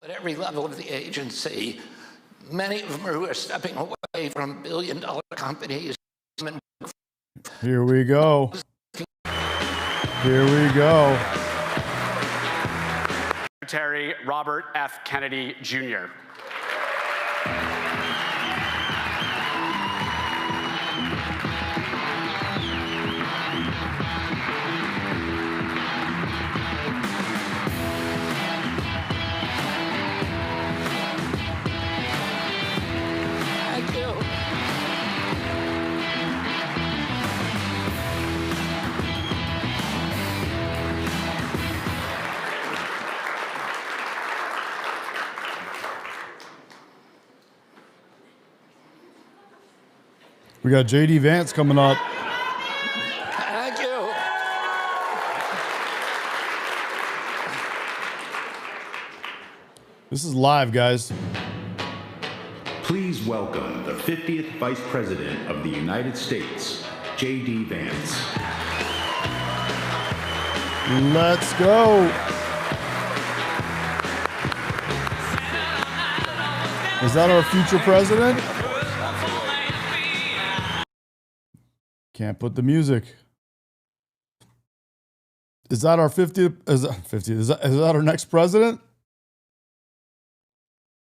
At every level of the agency, many of them who are stepping away from billion-dollar companies. Here we go. Here we go. Secretary Robert F. Kennedy, Jr. Thank you. We got JD Vance coming up. Thank you. This is live, guys. Please welcome the 50th Vice President of the United States, JD Vance. Let's go. Is that our future president? Can't put the music. Is that our 50th? Is that our next president?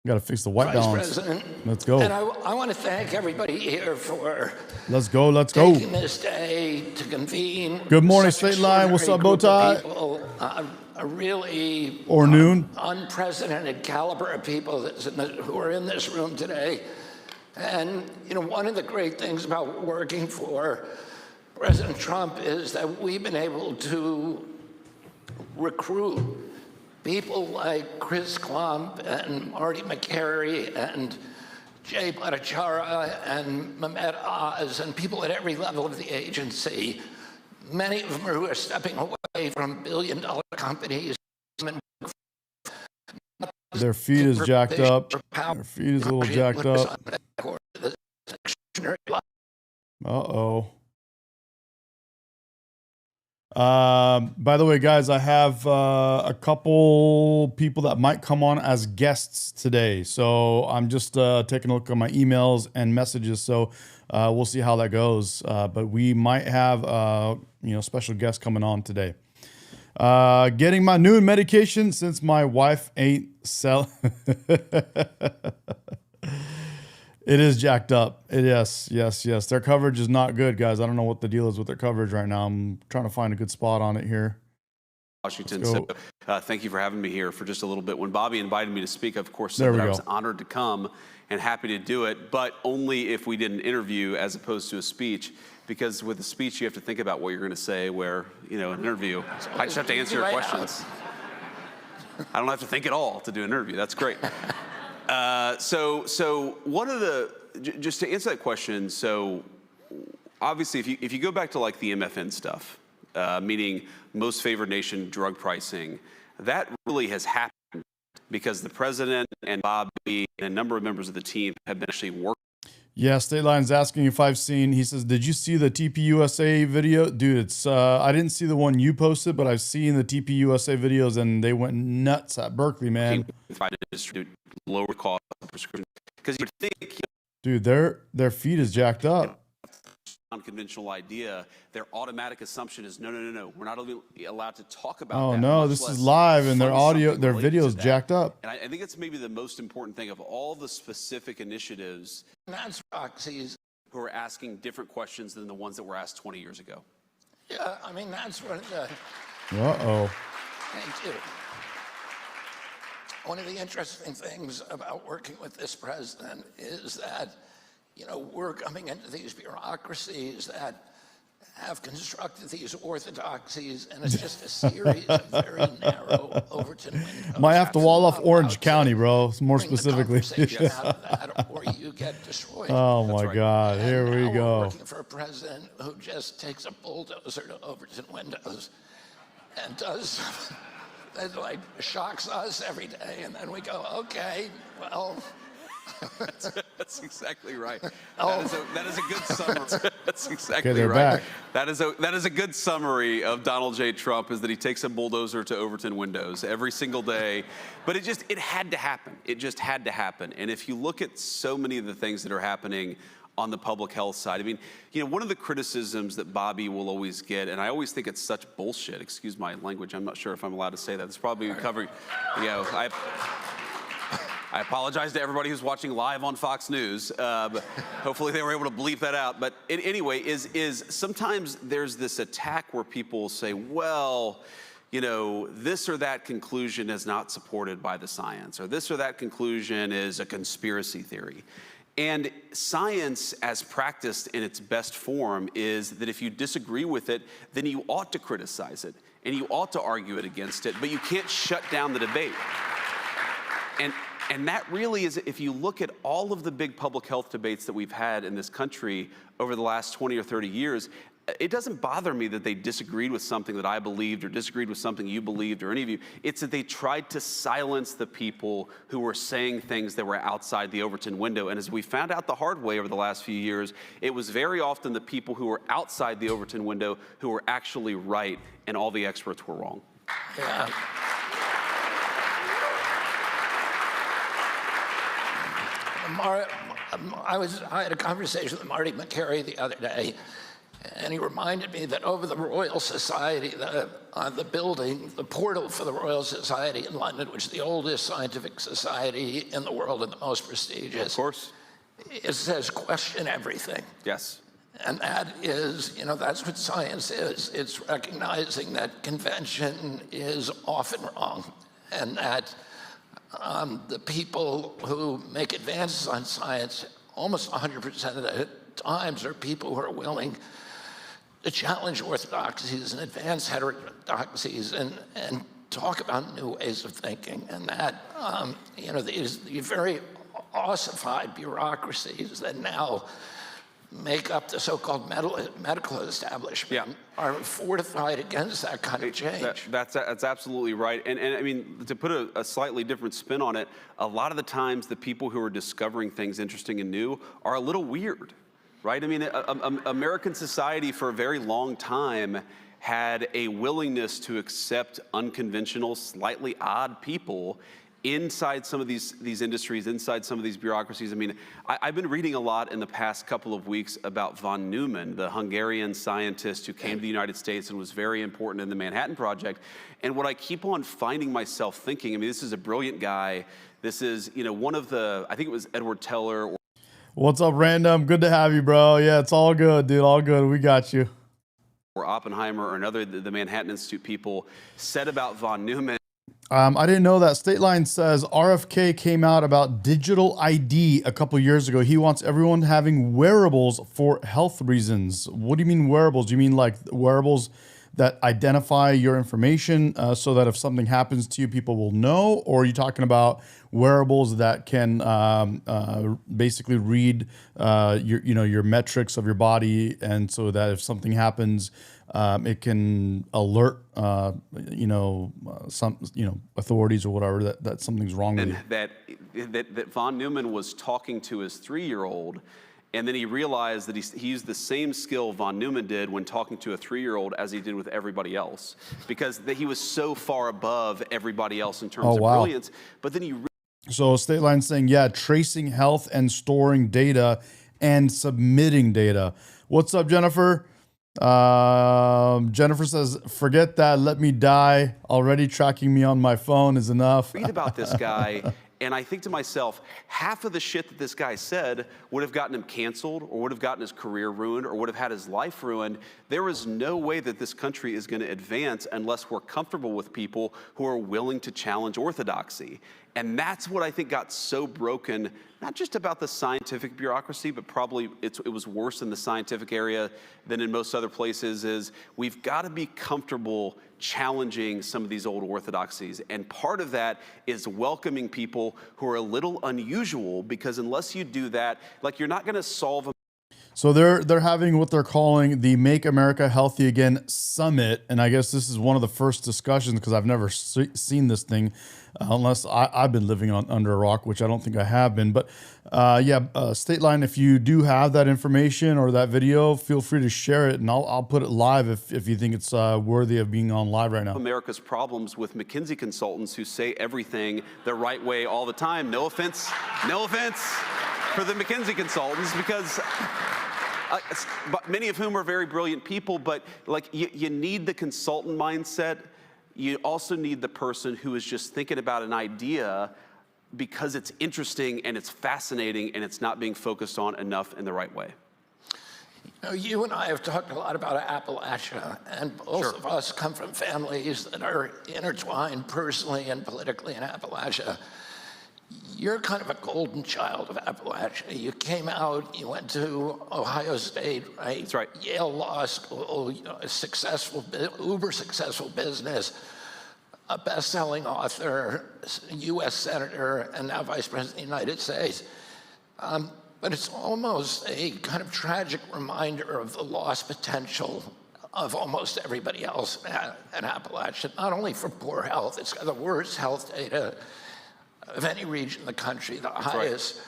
Got to fix the white Vice balance. President, Let's go. And I want to thank everybody here for Let's go. Let's go. taking this day to convene. Good morning, such State Line. What's up, extraordinary Bowtie? group of people, a really Or noon. unprecedented caliber of people who are in this room today. And, you know, one of the great things about working for President Trump is that we've been able to recruit people like Chris Klump and Marty McCary and Jay Bhattacharya and Mehmet Oz and people at every level of the agency, many of them who are stepping away from billion-dollar companies. Their feet is jacked up. Their feet is a little jacked up. Uh-oh. By the way, guys, I have a couple people that might come on as guests today. So I'm just taking a look at my emails and messages. So we'll see how that goes. But we might have special guests coming on today. Getting my new medication since my wife ain't selling. It is jacked up. Yes. Their coverage is not good, guys. I don't know what the deal is with their coverage right now. I'm trying to find a good spot on it here. Washington. So, thank you for having me here for just a little bit. When Bobby invited me to speak, of course, said that I was honored to come and happy to do it, but only if we did an interview as opposed to a speech. Because with a speech, you have to think about what you're going to say, where, an interview, I just have to answer your questions. I don't have to think at all to do an interview. That's great. So one of the, just to answer that question, so obviously if you go back to like the MFN stuff, meaning most favored nation drug pricing, that really has happened because the president and Bobby and a number of members of the team have been actually working. Yeah, State Line's asking if I've seen, he says, did you see the TPUSA video? Dude, it's, I didn't see the one you posted, but I've seen the TPUSA videos and they went nuts at Berkeley, man. Lower cost prescription. Because you think, dude, their feet is jacked up. Unconventional idea, their automatic assumption is no, we're not allowed to talk about that. Oh no, this is live and their audio, their video's jacked up. And I think it's maybe the most important thing of all the specific initiatives who are asking different questions than the ones that were asked 20 years ago. Yeah, I mean, that's one of the... Uh-oh. Thank you. One of the interesting things about working with this president is that, we're coming into these bureaucracies that have constructed these orthodoxies, and it's just a series of very narrow Overton windows. Might have to wall off Orange County, bro, more specifically. Or you get destroyed. Oh my God, here we go. We're working for a president who just takes a bulldozer to Overton windows and does that, shocks us every day, and then we go, okay, well. That's exactly right. Oh. That is a good summary. That's exactly Okay, they're right. back. That is a good summary of Donald J. Trump, is that he takes a bulldozer to Overton windows every single day. But it had to happen. It just had to happen. And if you look at so many of the things that are happening on the public health side, I mean, one of the criticisms that Bobby will always get, and I always think it's such bullshit, excuse my language, I'm not sure if I'm allowed to say that. It's probably covering, I apologize to everybody who's watching live on Fox News. Hopefully they were able to bleep that out. But anyway, is sometimes there's this attack where people say, well, this or that conclusion is not supported by the science, or this or that conclusion is a conspiracy theory. And science, as practiced in its best form, is that if you disagree with it, then you ought to criticize it, and you ought to argue it against it, but you can't shut down the debate. And that really is, if you look at all of the big public health debates that we've had in this country over the last 20 or 30 years, it doesn't bother me that they disagreed with something that I believed or disagreed with something you believed or any of you. It's that they tried to silence the people who were saying things that were outside the Overton window. And as we found out the hard way over the last few years, it was very often the people who were outside the Overton window who were actually right, and all the experts were wrong. Yeah. I had a conversation with Marty McCary the other day, and he reminded me that over the Royal Society, the building, the portal for the Royal Society in London, which is the oldest scientific society in the world and the most prestigious. Of course. It says, question everything. Yes. And that is, that's what science is. It's recognizing that convention is often wrong, and that the people who make advances on science, almost 100% of the times, are people who are willing to challenge orthodoxies and advance heterodoxies and talk about new ways of thinking. And that, these very ossified bureaucracies that now make up the so-called medical establishment are fortified against that kind of change. That's absolutely right. And I mean, to put a slightly different spin on it, a lot of the times the people who are discovering things interesting and new are a little weird, right? I mean, American society for a very long time had a willingness to accept unconventional, slightly odd people inside some of these industries, inside some of these bureaucracies. I mean, I've been reading a lot in the past couple of weeks about von Neumann, the Hungarian scientist who came to the United States and was very important in the Manhattan Project. And what I keep on finding myself thinking, I mean, this is a brilliant guy. This is, one of the, I think it was Edward Teller. What's up, Random? Good to have you, bro. Yeah, it's all good, dude. All good. We got you. Or Oppenheimer or another, the Manhattan Institute people said about von Neumann. I didn't know that. State Line says RFK came out about digital ID a couple years ago. He wants everyone having wearables for health reasons. What do you mean wearables? Do you mean like wearables that identify your information so that if something happens to you, people will know? Or are you talking about wearables that can basically read your metrics of your body, and so that if something happens, it can alert some authorities or whatever that something's wrong with you. That von Neumann was talking to his 3-year-old, and then he realized that he used the same skill von Neumann did when talking to a 3-year-old as he did with everybody else, because he was so far above everybody else in terms of brilliance. But then so State Line saying, yeah, tracing health and storing data and submitting data. What's up, Jennifer? Jennifer says, forget that, let me die. Already tracking me on my phone is enough. Read about this guy, and I think to myself, half of the shit that this guy said would have gotten him canceled, or would have gotten his career ruined, or would have had his life ruined. There is no way that this country is going to advance unless we're comfortable with people who are willing to challenge orthodoxy. And that's what I think got so broken, not just about the scientific bureaucracy, but probably it was worse in the scientific area than in most other places, is we've got to be comfortable challenging some of these old orthodoxies. And part of that is welcoming people who are a little unusual, because unless you do that, like, you're not going to solve them. So they're having what they're calling the Make America Healthy Again Summit, and I guess this is one of the first discussions because I've never seen this thing, unless I've been living under a rock, which I don't think I have been. But State Line, if you do have that information or that video, feel free to share it, and I'll put it live if you think it's worthy of being on live right now. America's problems with McKinsey consultants who say everything the right way all the time. No offense for the McKinsey consultants, because but many of whom are very brilliant people, but like you need the consultant mindset. You also need the person who is just thinking about an idea because it's interesting and it's fascinating and it's not being focused on enough in the right way. You know, you and I have talked a lot about Appalachia, and both of us come from families that are intertwined personally and politically in Appalachia. You're kind of a golden child of Appalachia. You came out, you went to Ohio State, right? That's right. Yale Law School, you know, a successful, uber successful business, a best-selling author, U.S. Senator, and now Vice President of the United States. But it's almost a kind of tragic reminder of the lost potential of almost everybody else in Appalachia, not only for poor health, it's got the worst health data of any region in the country, the highest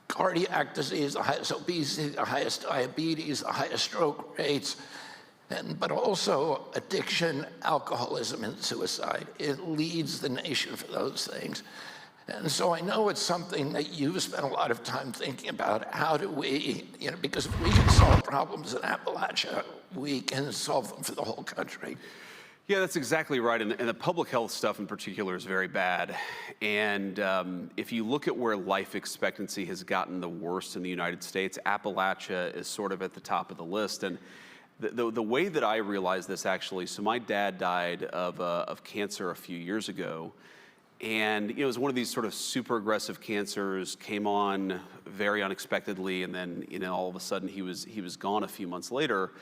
cardiac disease, the highest obesity, the highest diabetes, the highest stroke rates, but also addiction, alcoholism, and suicide. It leads the nation for those things. And so I know it's something that you've spent a lot of time thinking about. How do we, you know, because if we can solve problems in Appalachia, we can solve them for the whole country. Yeah, that's exactly right. And the public health stuff in particular is very bad. And if you look at where life expectancy has gotten the worst in the United States, Appalachia is sort of at the top of the list. And the way that I realized this, actually, so my dad died of cancer a few years ago. And you know, it was one of these sort of super aggressive cancers, came on very unexpectedly, and then all of a sudden he was gone a few months later.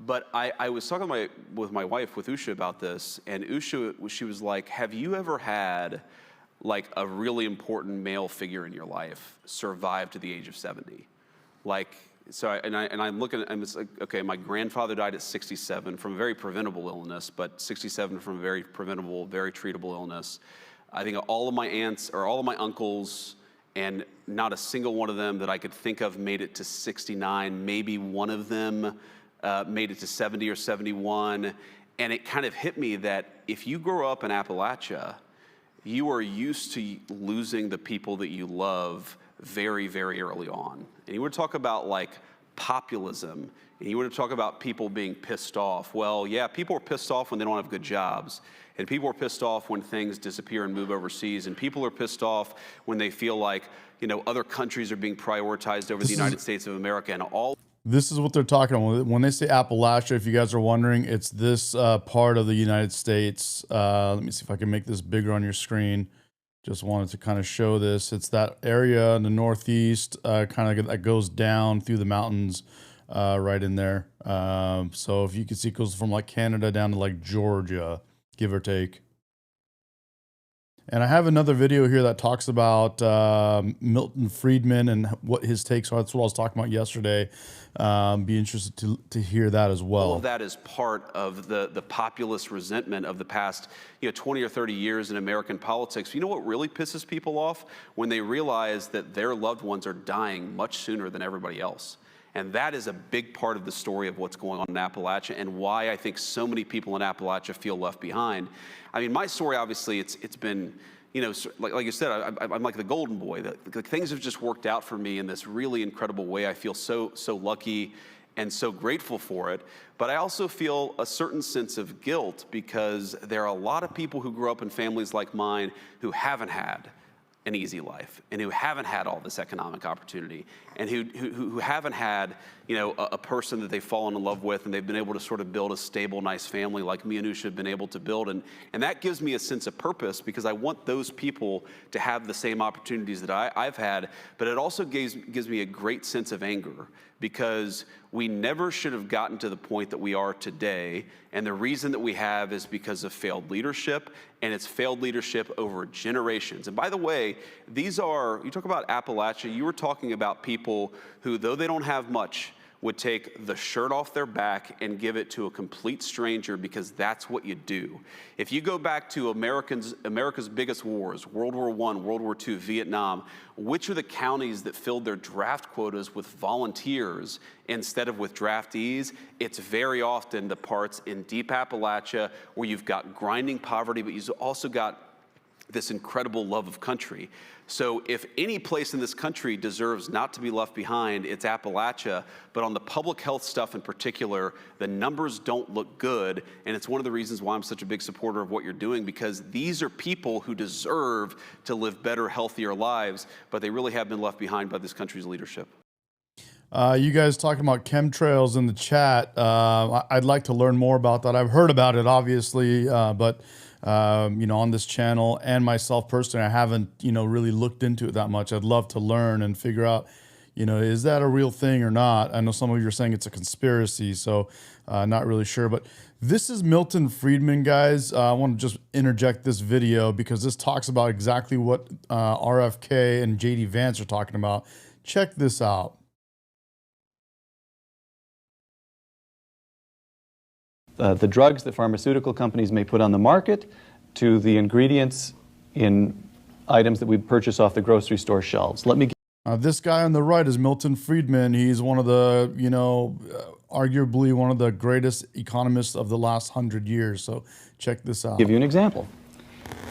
But I was talking with my wife, with Usha, about this, and Usha, she was like, have you ever had like a really important male figure in your life survive to the age of 70? Like, so I'm looking, and it's like, okay, my grandfather died at 67 from a very preventable illness, but 67 from a very preventable, very treatable illness. I think all of my aunts or all of my uncles, and not a single one of them that I could think of made it to 69. Maybe one of them made it to 70 or 71. And it kind of hit me that if you grow up in Appalachia, you are used to losing the people that you love very, very early on. And you were to talk about like populism, and you were to talk about people being pissed off. Well, yeah, people are pissed off when they don't have good jobs. And people are pissed off when things disappear and move overseas. And people are pissed off when they feel like, other countries are being prioritized over the United States of America, and all. This is what they're talking about. When they say Appalachia, if you guys are wondering, it's this part of the United States. Let me see if I can make this bigger on your screen. Just wanted to kind of show this. It's that area in the Northeast, kind of that goes down through the mountains right in there. So if you can see, it goes from like Canada down to like Georgia, give or take. And I have another video here that talks about Milton Friedman and what his takes are. That's what I was talking about yesterday. Be interested to hear that as well. All of that is part of the populist resentment of the past 20 or 30 years in American politics. You know what really pisses people off? When they realize that their loved ones are dying much sooner than everybody else. And that is a big part of the story of what's going on in Appalachia, and why I think so many people in Appalachia feel left behind. I mean, my story, obviously, it's been, like you said, I'm like the golden boy. Things have just worked out for me in this really incredible way. I feel so lucky and so grateful for it. But I also feel a certain sense of guilt, because there are a lot of people who grew up in families like mine who haven't had an easy life, and who haven't had all this economic opportunity, and who haven't had a person that they've fallen in love with, and they've been able to sort of build a stable, nice family like me and Usha have been able to build. And that gives me a sense of purpose, because I want those people to have the same opportunities that I've had. But it also gives me a great sense of anger, because we never should have gotten to the point that we are today. And the reason that we have is because of failed leadership, and it's failed leadership over generations. And by the way, you talk about Appalachia, you were talking about people who, though they don't have much, would take the shirt off their back and give it to a complete stranger, because that's what you do. If you go back to America's biggest wars, World War I, World War II, Vietnam, which are the counties that filled their draft quotas with volunteers instead of with draftees? It's very often the parts in deep Appalachia where you've got grinding poverty, but you've also got this incredible love of country. So if any place in this country deserves not to be left behind, it's Appalachia. But on the public health stuff in particular, the numbers don't look good. And it's one of the reasons why I'm such a big supporter of what you're doing, because these are people who deserve to live better, healthier lives, but they really have been left behind by this country's leadership. You guys talking about chemtrails in the chat. I'd like to learn more about that. I've heard about it, obviously, but you know, on this channel and myself personally, I haven't, you know, really looked into it that much. I'd love to learn and figure out, you know, is that a real thing or not? I know some of you are saying it's a conspiracy, so not really sure. But this is Milton Friedman, guys. I want to just interject this video because this talks about exactly what RFK and JD Vance are talking about. Check this out. The drugs that pharmaceutical companies may put on the market to the ingredients in items that we purchase off the grocery store shelves. Let me this guy on the right is Milton Friedman. He's one of the, you know, arguably one of the greatest economists of the last 100 years. So check this out. give you an example.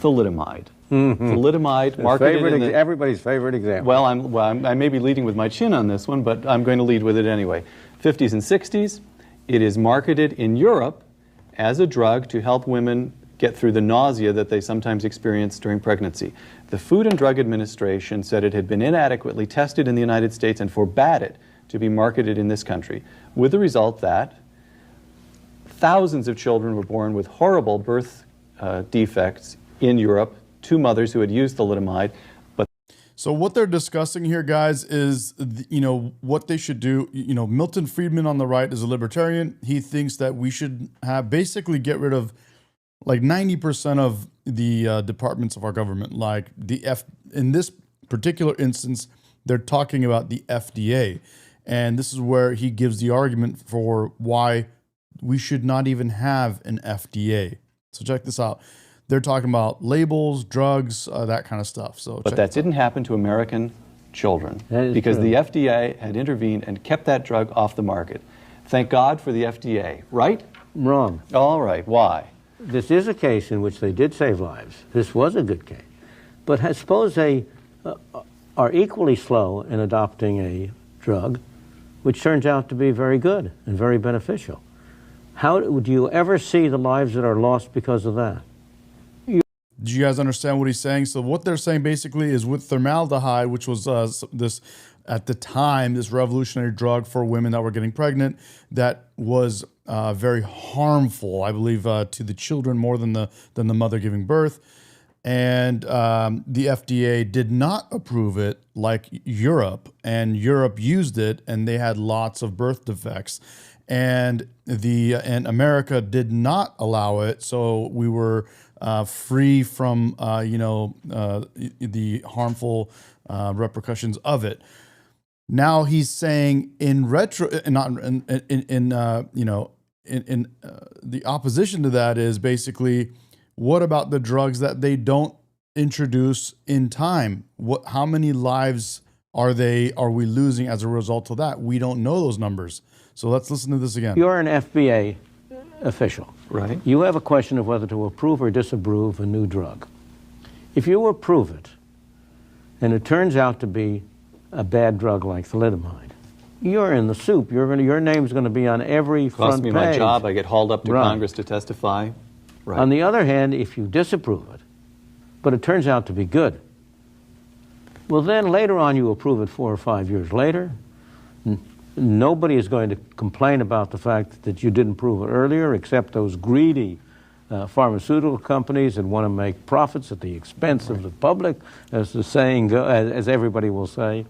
Thalidomide. Thalidomide, marketed in the, everybody's favorite example. well, I may be leading with my chin on this one, but I'm going to lead with it anyway. 50s and 60s. It is marketed in Europe as a drug to help women get through the nausea that they sometimes experience during pregnancy. The Food and Drug Administration said it had been inadequately tested in the United States and forbade it to be marketed in this country, with the result that thousands of children were born with horrible birth defects in Europe to mothers who had used thalidomide. So what they're discussing here, guys, is, you know, what they should do. You know, Milton Friedman on the right is a libertarian. He thinks that we should have basically get rid of like 90% of the departments of our government. Like in this particular instance, they're talking about the FDA. And this is where he gives the argument for why we should not even have an FDA. So check this out. They're talking about labels, drugs, that kind of stuff. So, but that didn't happen to American children because true. the FDA had intervened and kept that drug off the market. Thank God for the FDA, right? Wrong. All right, why? This is a case in which they did save lives. This was a good case. But suppose they are equally slow in adopting a drug which turns out to be very good and very beneficial. How do you ever see the lives that are lost because of that? Do you guys understand what he's saying? So what they're saying basically is with formaldehyde, which was this, at the time, this revolutionary drug for women that were getting pregnant, that was very harmful, I believe, to the children more than the mother giving birth. And the FDA did not approve it like Europe, and Europe used it, and they had lots of birth defects. And America did not allow it, so we were free from the harmful repercussions of it. Now he's saying in the opposition to that is basically, what about the drugs that they don't introduce in time? How many lives are we losing as a result of that? We don't know those numbers. So let's listen to this again. You're an FDA official. Right. You have a question of whether to approve or disapprove a new drug. If you approve it, and it turns out to be a bad drug like thalidomide, you're in the soup. Your name's going to be on every front Cost me page. my job. I get hauled up to Right. Congress to testify. Right. On the other hand, if you disapprove it, but it turns out to be good, well, then later on you approve it 4 or 5 years later. Nobody is going to complain about the fact that you didn't prove it earlier, except those greedy pharmaceutical companies that want to make profits at the expense of the public, as the saying goes, as everybody will say.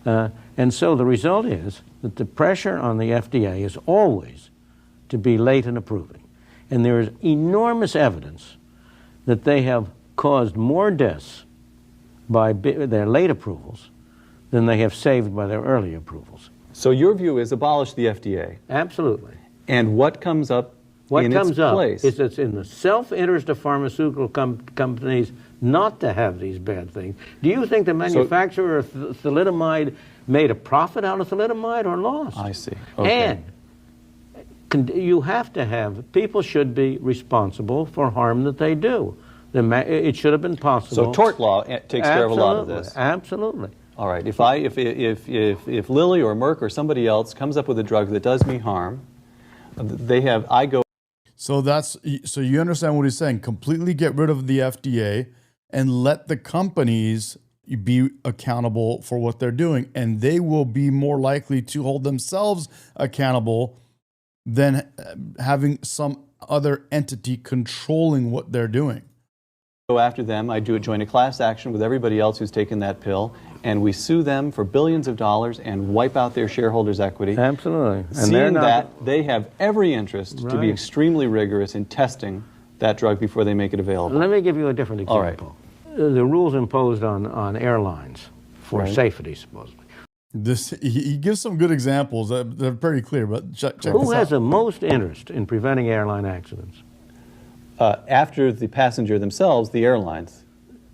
And so the result is that the pressure on the FDA is always to be late in approving. And there is enormous evidence that they have caused more deaths by their late approvals than they have saved by their early approvals. So your view is abolish the FDA. Absolutely. And what comes up What in comes its up place? is it's in the self-interest of pharmaceutical companies not to have these bad things. Do you think the manufacturer of thalidomide made a profit out of thalidomide or lost? I see. Okay. And you have to have, people should be responsible for harm that they do. It should have been possible. So tort law takes care of a lot of this. Absolutely. All right. If Lilly or Merck or somebody else comes up with a drug that does me harm, So you understand what he's saying? Completely get rid of the FDA and let the companies be accountable for what they're doing, and they will be more likely to hold themselves accountable than having some other entity controlling what they're doing. Go after them. I join a class action with everybody else who's taken that pill, and we sue them for billions of dollars and wipe out their shareholders' equity. Absolutely. And Seeing that they have every interest to be extremely rigorous in testing that drug before they make it available. Let me give you a different example. All right. The rules imposed on airlines for safety, supposedly. He gives some good examples that they're pretty clear, but check this out. Who has the most interest in preventing airline accidents? After the passenger themselves, the airlines.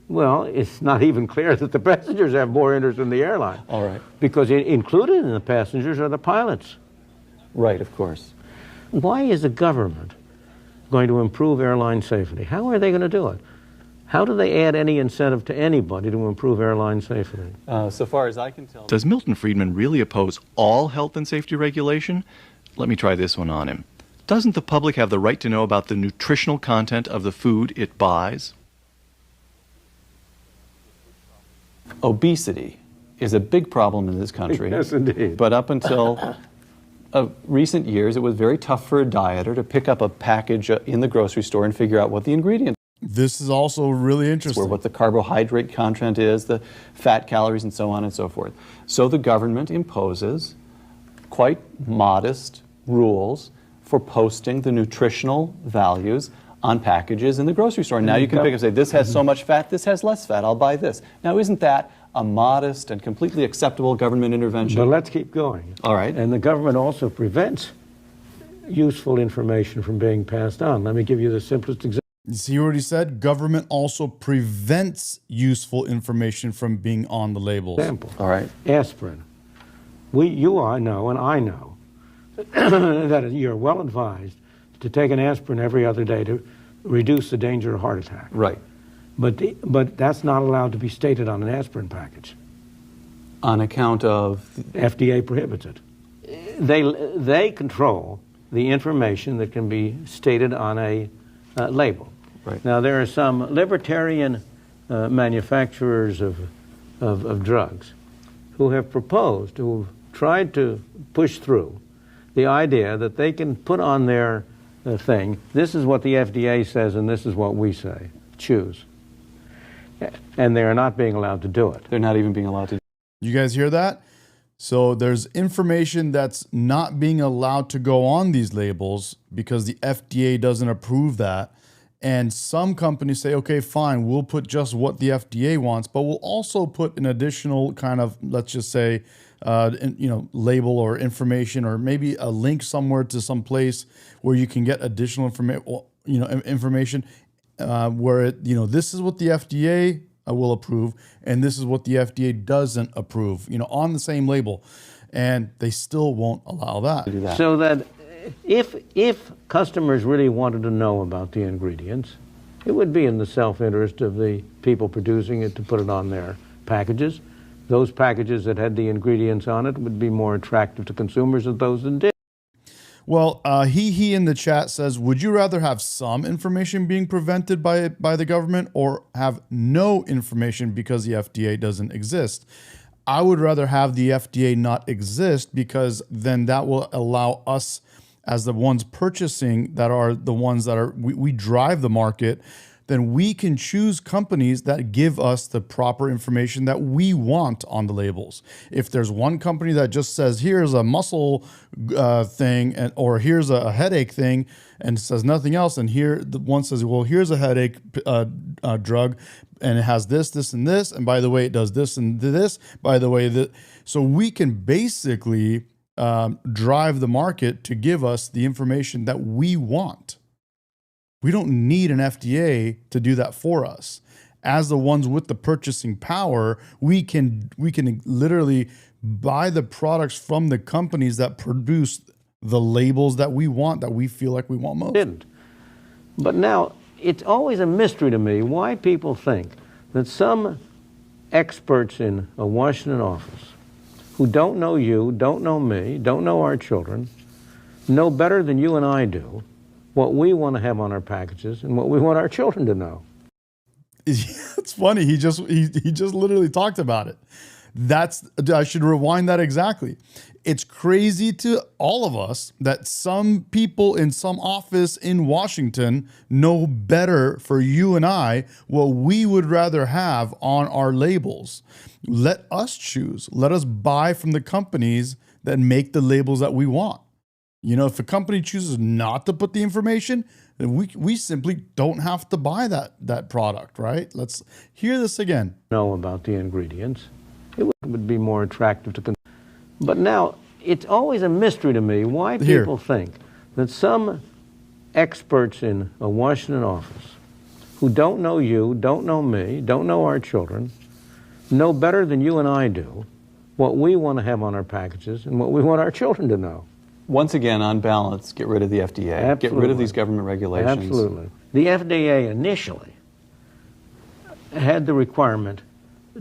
Well, it's not even clear that the passengers have more interest in the airline. All right. Because included in the passengers are the pilots. Right, of course. Why is the government going to improve airline safety? How are they going to do it? How do they add any incentive to anybody to improve airline safety? So far as I can tell. Does Milton Friedman really oppose all health and safety regulation? Let me try this one on him. Doesn't the public have the right to know about the nutritional content of the food it buys? Obesity is a big problem in this country. Yes, indeed. But up until recent years, it was very tough for a dieter to pick up a package in the grocery store and figure out what the ingredients This is also really interesting. were, what the carbohydrate content is, the fat calories, and so on and so forth. So the government imposes quite modest rules for posting the nutritional values on packages in the grocery store. Now you can pick up and say, this has so much fat, this has less fat, I'll buy this. Now isn't that a modest and completely acceptable government intervention? But let's keep going. All right. And the government also prevents useful information from being passed on. Let me give you the simplest example. You see what he said? Government also prevents useful information from being on the labels. All right. Aspirin. I know, and I know, that you're well advised to take an aspirin every other day to reduce the danger of heart attack. Right. But that's not allowed to be stated on an aspirin package. On account of? FDA prohibits it. They control the information that can be stated on a label. Right. Now, there are some libertarian manufacturers of drugs who have proposed, who have tried to push through the idea that they can put on their thing, this is what the FDA says and this is what we say. Choose. And they are not being allowed to do it. They're not even being allowed to. You guys hear that? So there's information that's not being allowed to go on these labels because the FDA doesn't approve that. And some companies say, okay, fine, we'll put just what the FDA wants, but we'll also put an additional kind of, let's just say, label or information, or maybe a link somewhere to some place where you can get additional information, where this is what the FDA will approve, and this is what the FDA doesn't approve, on the same label, and they still won't allow that. So that if customers really wanted to know about the ingredients, it would be in the self-interest of the people producing it to put it on their packages. Those packages that had the ingredients on it would be more attractive to consumers than those that did. Well, he in the chat says, would you rather have some information being prevented by the government or have no information because the FDA doesn't exist? I would rather have the FDA not exist, because then that will allow us as the ones purchasing, that are the ones that we drive the market, then we can choose companies that give us the proper information that we want on the labels. If there's one company that just says, here's a muscle thing, or here's a headache thing, and says nothing else, and the one says, well, here's a headache drug, and it has this, this, and this, and by the way, it does this and this, by the way, so we can basically drive the market to give us the information that we want. We don't need an FDA to do that for us. As the ones with the purchasing power, we can literally buy the products from the companies that produce the labels that we want, that we feel like we want most. Didn't. But now, it's always a mystery to me why people think that some experts in a Washington office who don't know you, don't know me, don't know our children, know better than you and I do what we want to have on our packages and what we want our children to know. It's funny. He just literally talked about it. I should rewind that exactly. It's crazy to all of us that some people in some office in Washington know better for you and I what we would rather have on our labels. Let us choose. Let us buy from the companies that make the labels that we want. You know, if a company chooses not to put the information, then we simply don't have to buy that product, right? Let's hear this again. Know about the ingredients. It would be more attractive to consumers. But now, it's always a mystery to me why people think that some experts in a Washington office who don't know you, don't know me, don't know our children, know better than you and I do what we want to have on our packages and what we want our children to know. Once again, on balance, get rid of the FDA. Absolutely. Get rid of these government regulations. Absolutely. The FDA initially had the requirement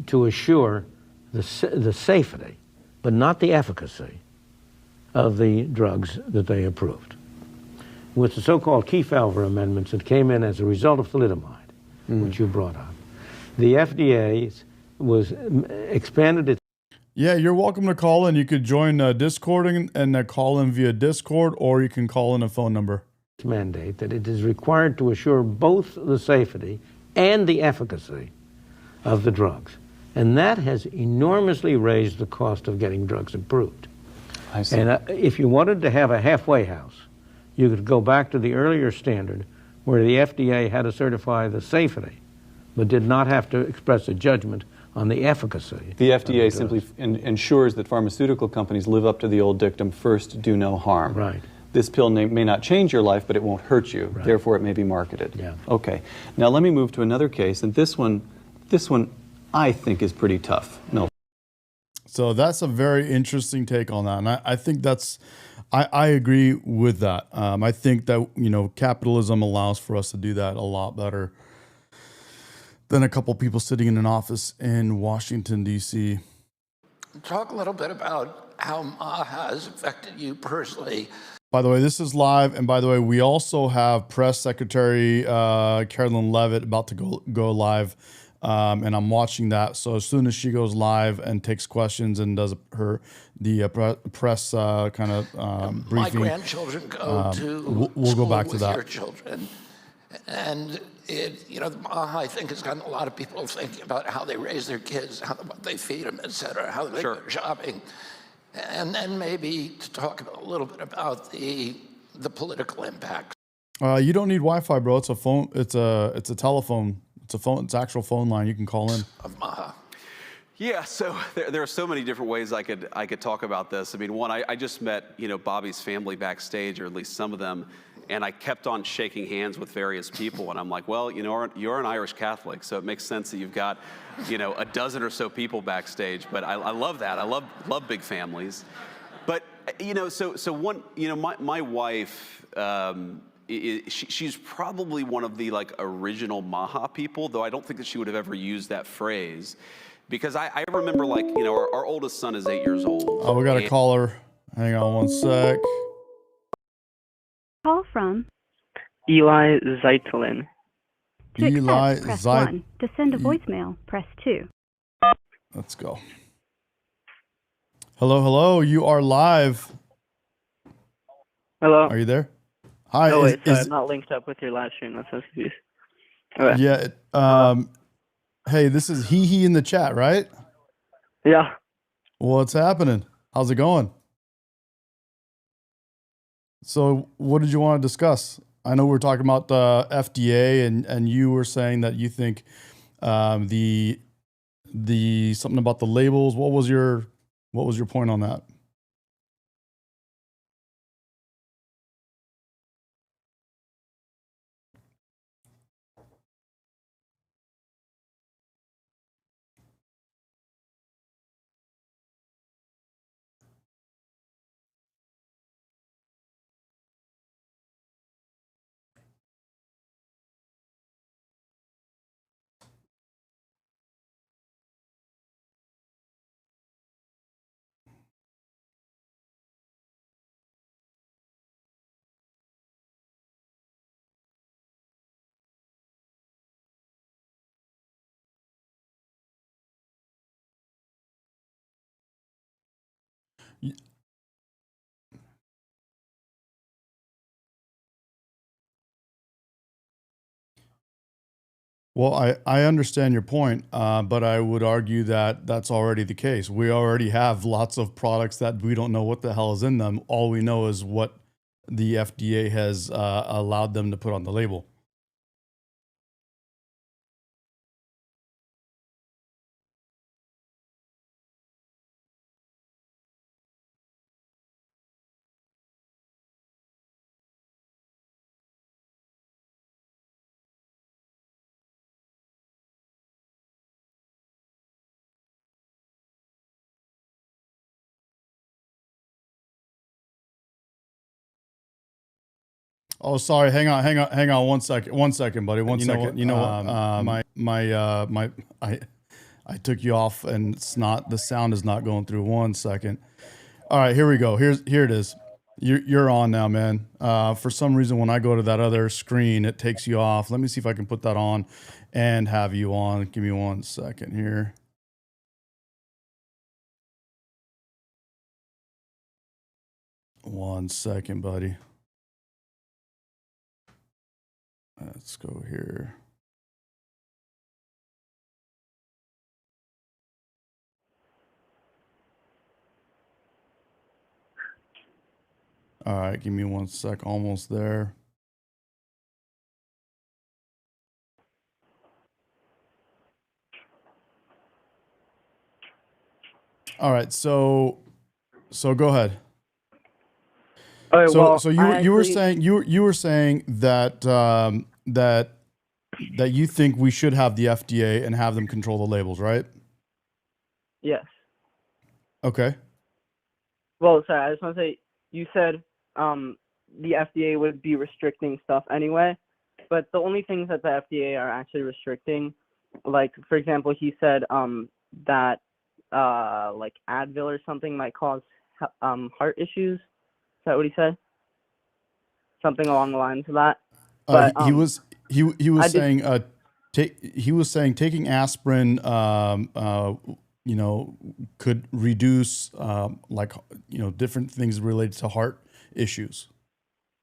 to assure the safety, but not the efficacy, of the drugs that they approved. With the so-called Kefauver amendments that came in as a result of thalidomide, which you brought up, the FDA expanded its... Yeah, you're welcome to call in. You could join Discord and call in via Discord, or you can call in a phone number. Mandate that it is required to assure both the safety and the efficacy of the drugs. And that has enormously raised the cost of getting drugs approved. I see. And if you wanted to have a halfway house, you could go back to the earlier standard where the FDA had to certify the safety, but did not have to express a judgment on the efficacy. The FDA simply ensures that pharmaceutical companies live up to the old dictum, first do no harm. Right. This pill may not change your life, but it won't hurt you. Right. Therefore, it may be marketed. Yeah. Okay. Now let me move to another case, and this one I think is pretty tough. No. So that's a very interesting take on that, and I think I agree with that. I think that capitalism allows for us to do that a lot better than a couple people sitting in an office in Washington, D.C. Talk a little bit about how MAHA has affected you personally. By the way, this is live, and by the way, we also have Press Secretary Carolyn Leavitt about to go live. And I'm watching that. So as soon as she goes live and takes questions and does the press kind of briefing, my grandchildren go to we'll go back to with that. your children, and the MAHA, I think, has gotten a lot of people thinking about how they raise their kids, what they feed them, et cetera, how they go shopping, and then maybe to talk a little bit about the political impact. You don't need Wi-Fi, bro. It's a phone. It's a telephone. It's a phone. It's an actual phone line. You can call in. Of MAHA. Yeah, so there are so many different ways I could talk about this. I mean, one, I just met Bobby's family backstage, or at least some of them, and I kept on shaking hands with various people, and I'm like, well, you're an Irish Catholic, so it makes sense that you've got a dozen or so people backstage. But I love that. I love big families. But so one, my wife. She's probably one of the original MAHA people, though I don't think that she would have ever used that phrase, because I remember our oldest son is 8 years old. Oh, we got a caller. Hang on one sec. Call from Eli Zeitlin. To accept, press 1. To send a voicemail, press 2. Let's go. Hello. You are live. Hello. Are you there? Hi. Oh, wait, sorry, I'm not linked up with your live stream. That's so confused. Okay. Yeah. Hey, this is He in the chat, right? Yeah. What's happening? How's it going? So what did you want to discuss? I know we were talking about the FDA, and you were saying that you think the something about the labels. What was your point on that? Well, I understand your point, but I would argue that that's already the case. We already have lots of products that we don't know what the hell is in them. All we know is what the FDA has allowed them to put on the label. Oh, sorry. Hang on 1 second. 1 second, buddy. One second. You know what? I took you off, and the sound is not going through. 1 second. All right, here we go. Here it is. You're on now, man. For some reason, when I go to that other screen, it takes you off. Let me see if I can put that on and have you on. Give me 1 second here. One second, buddy. Let's go here. All right, give me 1 sec. Almost there. All right, so go ahead. Okay, So you were saying that that you think we should have the FDA and have them control the labels, right? Yes. Okay. Well, sorry, I just want to say, you said the FDA would be restricting stuff anyway, but the only things that the FDA are actually restricting, like, for example, he said that like Advil or something might cause heart issues. Is that what he said? Something along the lines of that. But he was saying taking aspirin, could reduce different things related to heart issues.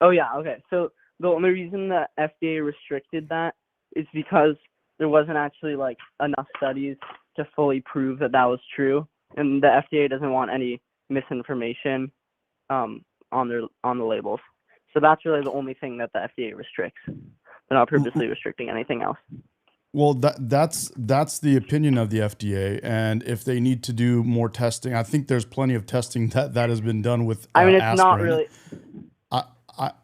Oh yeah, okay. So the only reason that FDA restricted that is because there wasn't actually like enough studies to fully prove that that was true, and the FDA doesn't want any misinformation on the labels. So that's really the only thing that the FDA restricts. They're not purposely restricting anything else. Well, that's the opinion of the FDA, and if they need to do more testing, I think there's plenty of testing that has been done with I mean, it's aspirin. not really.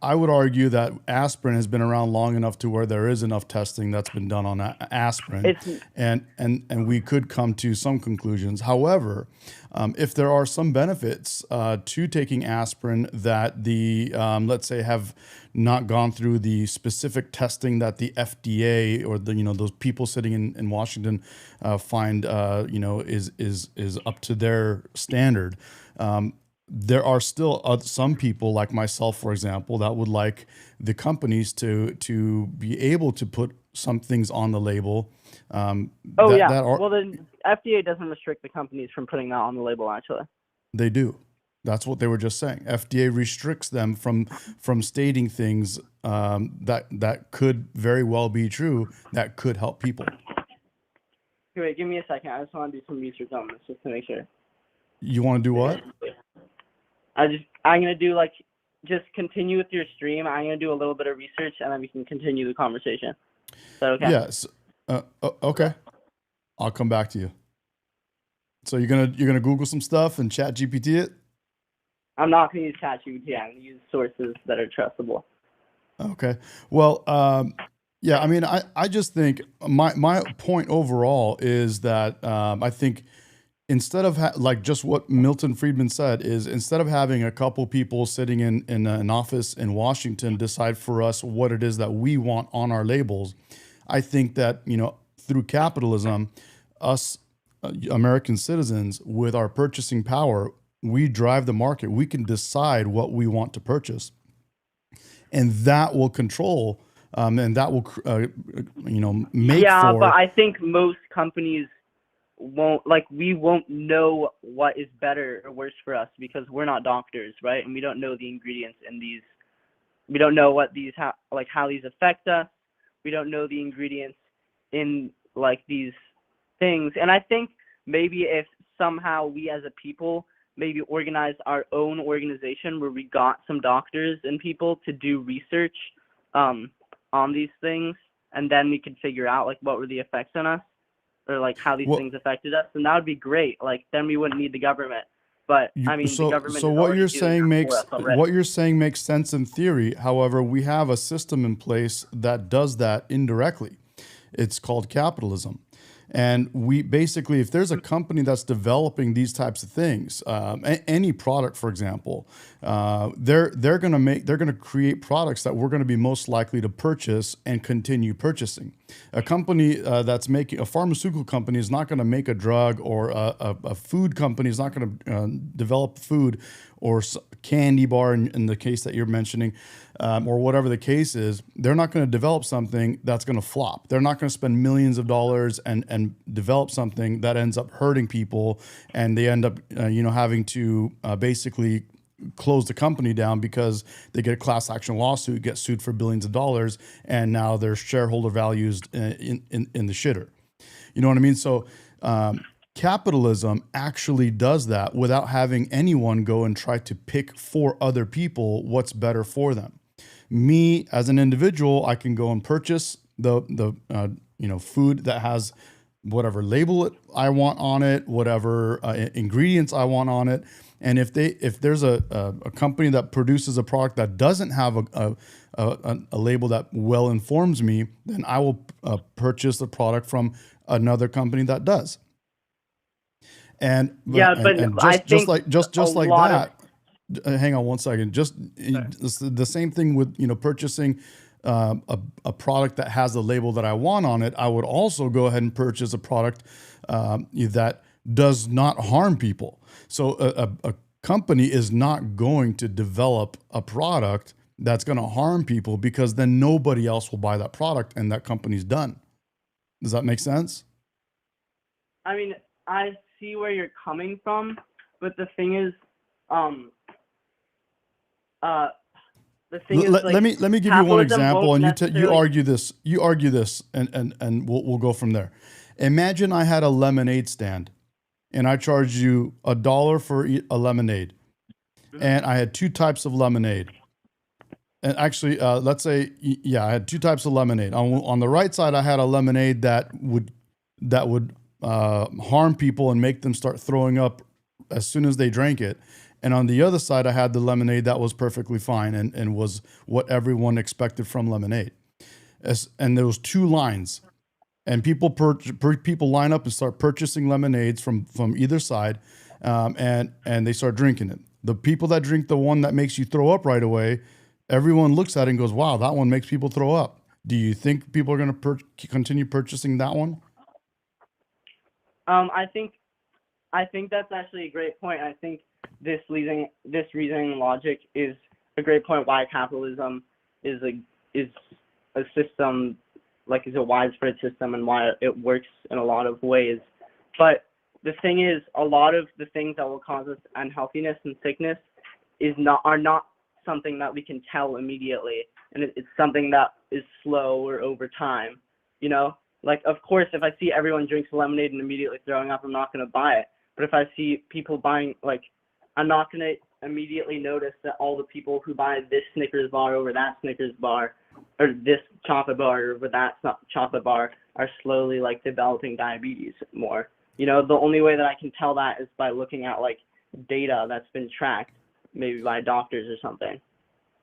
I would argue that aspirin has been around long enough to where there is enough testing that's been done on aspirin, and we could come to some conclusions. However, if there are some benefits to taking aspirin that the let's say have not gone through the specific testing that the FDA or those people sitting in Washington find is up to their standard. There are still some people like myself, for example, that would like the companies to be able to put some things on the label. Well, the FDA doesn't restrict the companies from putting that on the label, actually. They do. That's what they were just saying. FDA restricts them from stating things that could very well be true, that could help people. Okay, wait, give me a second. I just want to do some research on this just to make sure. You want to do what? I'm gonna do just continue with your stream. I'm gonna do a little bit of research and then we can continue the conversation. Is that okay? Yes. Okay. I'll come back to you. So you're gonna Google some stuff and Chat GPT it? I'm not gonna use ChatGPT. I'm gonna use sources that are trustable. Okay. Well, yeah. I mean, I just think my point overall is that I think, instead of like just what Milton Friedman said, is instead of having a couple people sitting in an office in Washington decide for us what it is that we want on our labels, I think that, through capitalism, us American citizens with our purchasing power, we drive the market. We can decide what we want to purchase, and that will control and that will make Yeah, for. but I think most companies we won't know what is better or worse for us because we're not doctors, right? And we don't know the ingredients in these. We don't know what these how these affect us. We don't know the ingredients in like these things. And I think maybe if somehow we as a people maybe organized our own organization where we got some doctors and people to do research on these things, and then we could figure out like what were the effects on us or like how these things affected us, and that would be great. Like then we wouldn't need the government. But I mean, the government. So what you're saying makes sense in theory. However, we have a system in place that does that indirectly. It's called capitalism. And we basically, if there's a company that's developing these types of things, any product, for example, they're going to create products that we're going to be most likely to purchase and continue purchasing. A company that's making a pharmaceutical company is not going to make a drug, or a food company is not going to develop food or candy bar in the case that you're mentioning, or whatever the case is. They're not going to develop something that's going to flop. They're not going to spend millions of dollars and develop something that ends up hurting people, and they end up having to basically close the company down because they get a class action lawsuit, get sued for billions of dollars, and now their shareholder values in the shitter. You know what I mean? So capitalism actually does that without having anyone go and try to pick for other people what's better for them. Me as an individual, I can go and purchase the food that has whatever label I want on it, whatever ingredients I want on it. And if there's a company that produces a product that doesn't have a label that well informs me, then I will purchase the product from another company that does. And just like that. Hang on one second. Just the same thing with purchasing a product that has the label that I want on it. I would also go ahead and purchase a product that does not harm people. So a company is not going to develop a product that's going to harm people, because then nobody else will buy that product and that company's done. Does that make sense? I mean, I see where you're coming from, but the thing is, let me give you one example, and you argue this. You argue this, and we'll go from there. Imagine I had a lemonade stand, and I charged you $1 for a lemonade, and I had two types of lemonade. And actually, let's say, I had two types of lemonade. On the right side, I had a lemonade that would harm people and make them start throwing up as soon as they drank it. And on the other side, I had the lemonade that was perfectly fine and was what everyone expected from lemonade. And there was two lines, and people line up and start purchasing lemonades from either side, and they start drinking it. The people that drink the one that makes you throw up right away, everyone looks at it and goes, "Wow, that one makes people throw up." Do you think people are going to continue purchasing that one? I think that's actually a great point. I think this reasoning logic is a great point why capitalism is a system, like is a widespread system, and why it works in a lot of ways. But the thing is, a lot of the things that will cause us unhealthiness and sickness are not something that we can tell immediately, and it's something that is slow or over time. Like, of course, if I see everyone drinks lemonade and immediately throwing up, I'm not going to buy it. But if I see people buying, like, I'm not going to immediately notice that all the people who buy this Snickers bar over that Snickers bar, or this chocolate bar over that chocolate bar, are slowly, like, developing diabetes more. The only way that I can tell that is by looking at, like, data that's been tracked, maybe by doctors or something.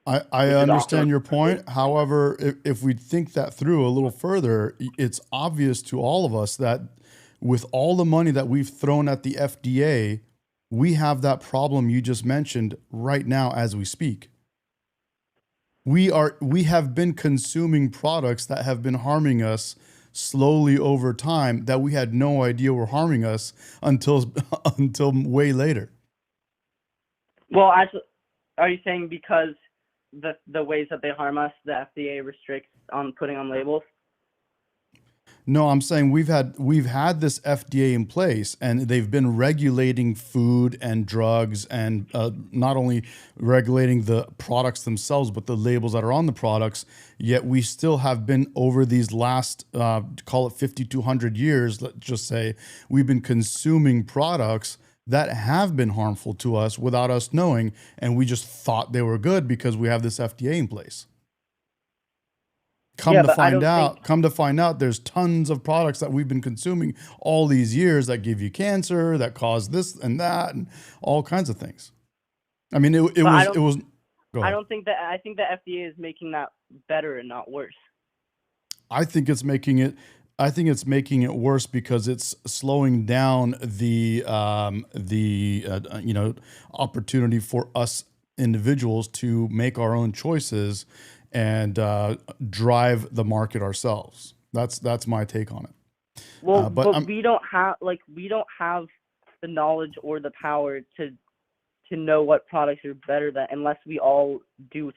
I understand your point. However, if we think that through a little further, it's obvious to all of us that with all the money that we've thrown at the FDA, we have that problem you just mentioned right now as we speak. We have been consuming products that have been harming us slowly over time that we had no idea were harming us until way later. Well, actually, are you saying because the ways that they harm us, the FDA restricts on putting on labels? No, I'm saying we've had this FDA in place, and they've been regulating food and drugs, and not only regulating the products themselves, but the labels that are on the products. Yet we still have been, over these last call it 5,200 years, let's just say, we've been consuming products that have been harmful to us without us knowing, and we just thought they were good because we have this FDA in place. Come to find out, there's tons of products that we've been consuming all these years that give you cancer, that cause this and that, and all kinds of things. I mean, it was. I think the FDA is making that better and not worse. I think it's making it worse because it's slowing down the opportunity for us individuals to make our own choices and drive the market ourselves. That's my take on it. Well, but we don't have the knowledge or the power to know what products are better than, unless we all do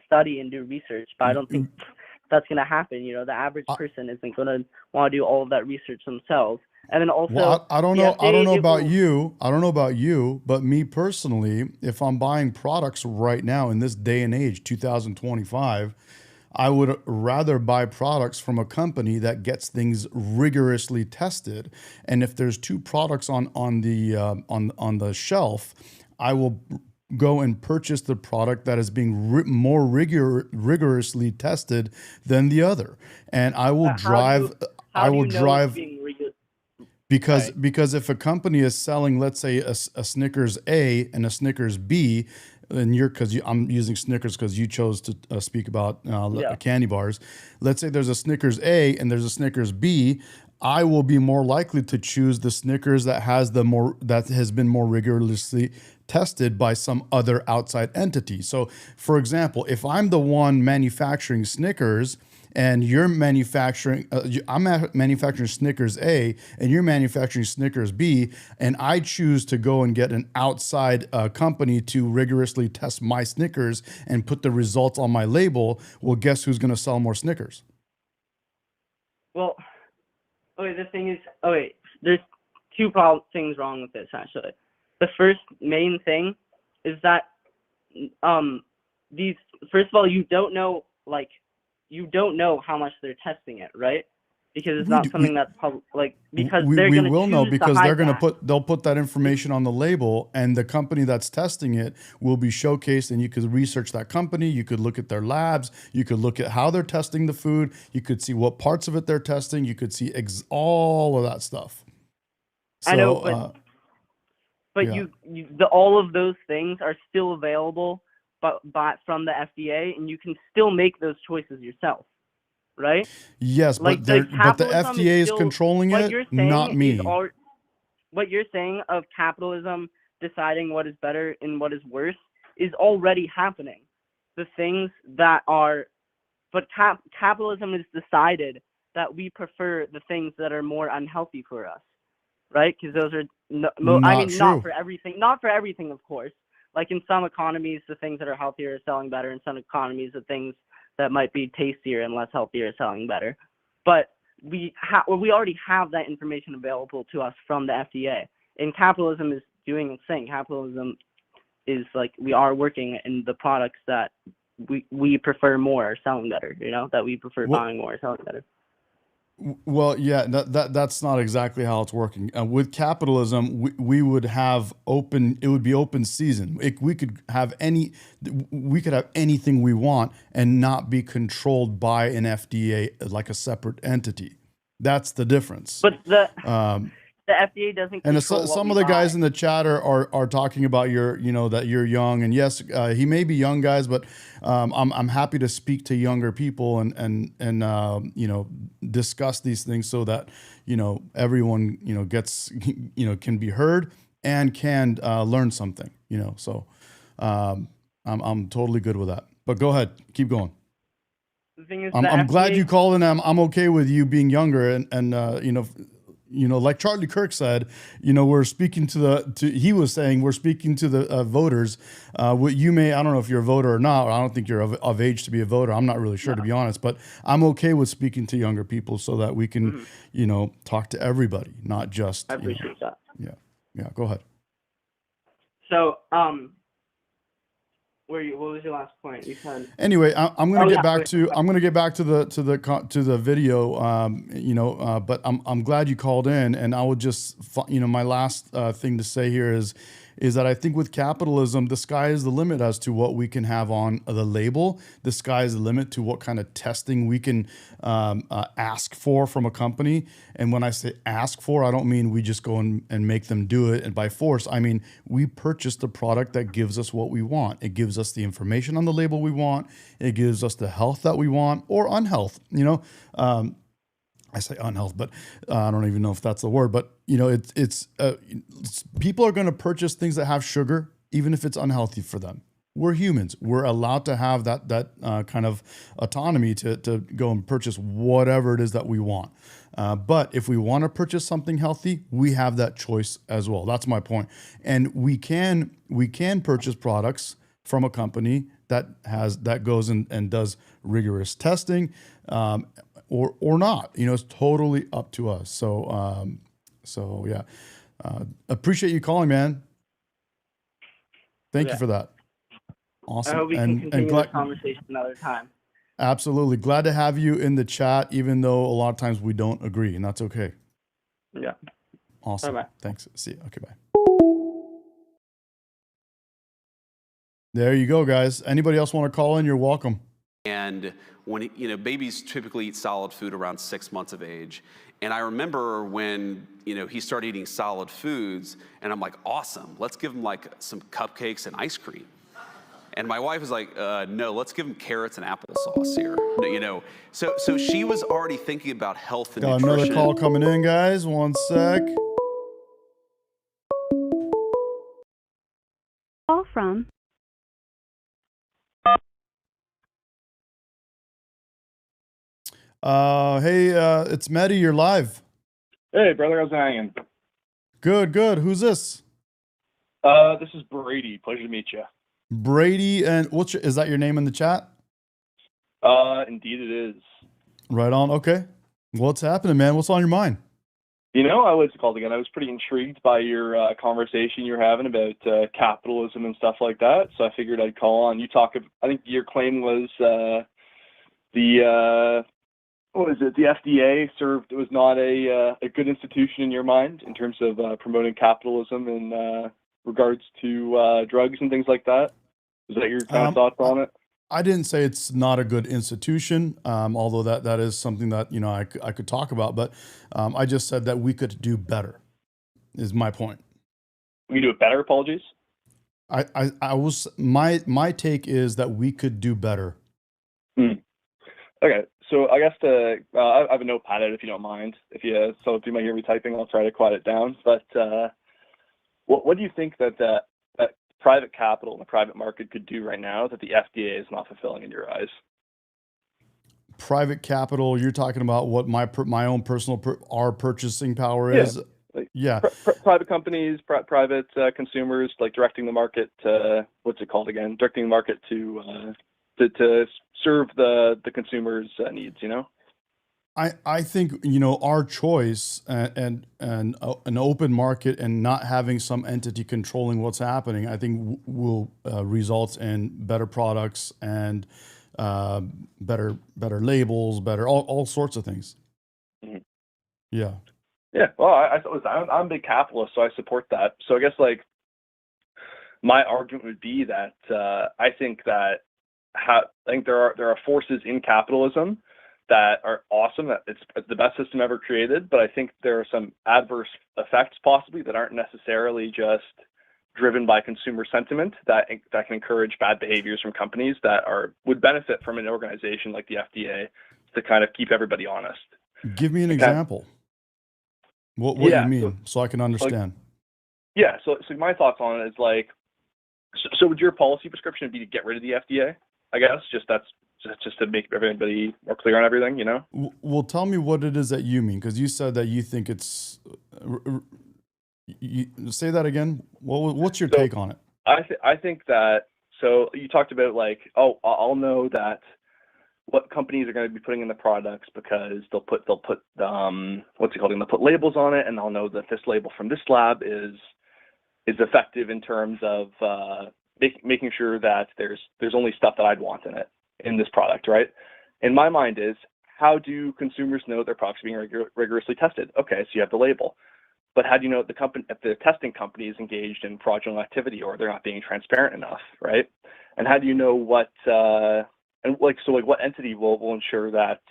study and do research. But I don't think that's going to happen. You know, the average person isn't going to want to do all of that research themselves. And then also, well, I don't know about you, but me personally, if I'm buying products right now in this day and age, 2025, I would rather buy products from a company that gets things rigorously tested. And if there's two products on the shelf, I will go and purchase the product that is being more rigorously tested than the other, and I will drive. Because if a company is selling, let's say, a Snickers A and a Snickers B, and I'm using Snickers because you chose to speak about candy bars. Let's say there's a Snickers A and there's a Snickers B. I will be more likely to choose the Snickers that has been more rigorously tested by some other outside entity. So, for example, if I'm the one manufacturing Snickers, and you're manufacturing, I'm manufacturing Snickers A, and you're manufacturing Snickers B, and I choose to go and get an outside company to rigorously test my Snickers and put the results on my label, well, guess who's going to sell more Snickers? Well, the thing is, there's two things wrong with this, actually. The first main thing is that first of all, you don't know how much they're testing it, right? Because it's not something that's because we will know because they'll put that information on the label, and the company that's testing it will be showcased, and you could research that company, you could look at their labs, you could look at how they're testing the food, you could see what parts of it they're testing, you could see all of that stuff. So, I know, but all of those things are still available but from the FDA, and you can still make those choices yourself, right? Yes, but the FDA is controlling it, not me. What you're saying of capitalism deciding what is better and what is worse is already happening. The things that are, but capitalism has decided that we prefer the things that are more unhealthy for us, right? Because those are not for everything, of course. Like in some economies, the things that are healthier are selling better. In some economies, the things that might be tastier and less healthy are selling better. But we already have that information available to us from the FDA. And capitalism is doing its thing. Capitalism is we are working in the products that we prefer more are selling better. You know, that we prefer buying more are selling better. Well, yeah, that's not exactly how it's working. With capitalism, we would have it would be open season. We could have anything we want and not be controlled by an FDA like a separate entity. That's the difference. But the FDA doesn't control and some of the guys in the chat are talking about that you're young, and yes, he may be young, guys, but I'm happy to speak to younger people and discuss these things so that everyone gets can be heard and can learn something. So I'm totally good with that. But go ahead, keep going. The thing is, I'm glad you called, and I'm okay with you being younger and like Charlie Kirk said, we're speaking he was saying we're speaking to the voters. What I don't know if you're a voter or not. Or I don't think you're of age to be a voter. I'm not really sure, to be honest, but I'm okay with speaking to younger people so that we can, talk to everybody, not just. I appreciate that. Yeah. Go ahead. So, what was your last point? You said. Anyway, I'm going to get back to the video. But I'm glad you called in, and I would just my last thing to say here is that I think with capitalism, the sky is the limit as to what we can have on the label. The sky is the limit to what kind of testing we can ask for from a company. And when I say ask for, I don't mean we just go and make them do it and by force. I mean, we purchase the product that gives us what we want. It gives us the information on the label we want. It gives us the health that we want, or unhealth, I say unhealth, but I don't even know if that's the word. But it's people are going to purchase things that have sugar, even if it's unhealthy for them. We're humans. We're allowed to have that kind of autonomy to go and purchase whatever it is that we want. But if we want to purchase something healthy, we have that choice as well. That's my point. And we can purchase products from a company that goes and does rigorous testing. Or not, it's totally up to us. So yeah, appreciate you calling, man. Thank you for that. Awesome. I hope we can continue this conversation another time. Absolutely. Glad to have you in the chat, even though a lot of times we don't agree, and that's okay. Yeah. Awesome. Bye-bye. Thanks. See you. Okay, bye. There you go, guys. Anybody else want to call in? You're welcome. And when, babies typically eat solid food around 6 months of age. And I remember when, he started eating solid foods, and I'm like, awesome, let's give him like some cupcakes and ice cream. And my wife was like, no, let's give him carrots and applesauce here. So she was already thinking about health and nutrition. Another call coming in, guys. One sec. Call from hey, it's Medi. You're live. Hey, brother. How's it hanging? Good. Who's this? This is Brady. Pleasure to meet you. Brady, and is that your name in the chat? Indeed it is. Right on. Okay. What's happening, man? What's on your mind? I was called again. I was pretty intrigued by your conversation you're having about capitalism and stuff like that. So I figured I'd call on. I think your claim was the FDA was not a good institution in your mind in terms of promoting capitalism in regards to drugs and things like that. Is that your kind of thoughts on it? I didn't say it's not a good institution, although that is something that I could talk about. But I just said that we could do better. Is my point. We could do it better. Apologies. My take is that we could do better. Okay. So I guess I have a notepad out if you don't mind. If you might hear me typing, I'll try to quiet it down. But what do you think that private capital and the private market could do right now that the FDA is not fulfilling in your eyes? Private capital, you're talking about what my own personal our purchasing power is. Private companies, private consumers, like directing the market to what's it called again? Directing the market to serve the consumer's needs. I think our choice and an open market and not having some entity controlling what's happening, I think will result in better products and better labels, better all sorts of things. Mm-hmm. Yeah. Yeah. Well, I'm a big capitalist, so I support that. So I guess my argument would be that I think there are forces in capitalism that are awesome, that it's the best system ever created, but I think there are some adverse effects possibly that aren't necessarily just driven by consumer sentiment that can encourage bad behaviors from companies that would benefit from an organization like the FDA to kind of keep everybody honest. Give me an example. What do you mean, so I can understand? So my thoughts on it is so would your policy prescription be to get rid of the FDA? I guess just that's just to make everybody more clear on everything, you know? Well, tell me what it is that you mean, because you said that you think it's. Say that again. What's your take on it? I think that, so you talked about like, oh, I'll know that what companies are going to be putting in the products because they'll put what's it called? They'll put labels on it, and I'll know that this label from this lab is effective in terms of making sure that there's only stuff that I'd want in this product, right? In my mind is, how do consumers know their products are being rigorously tested? Okay, so you have the label. But how do you know if the testing company is engaged in fraudulent activity or they're not being transparent enough, right? And how do you know what what entity will ensure that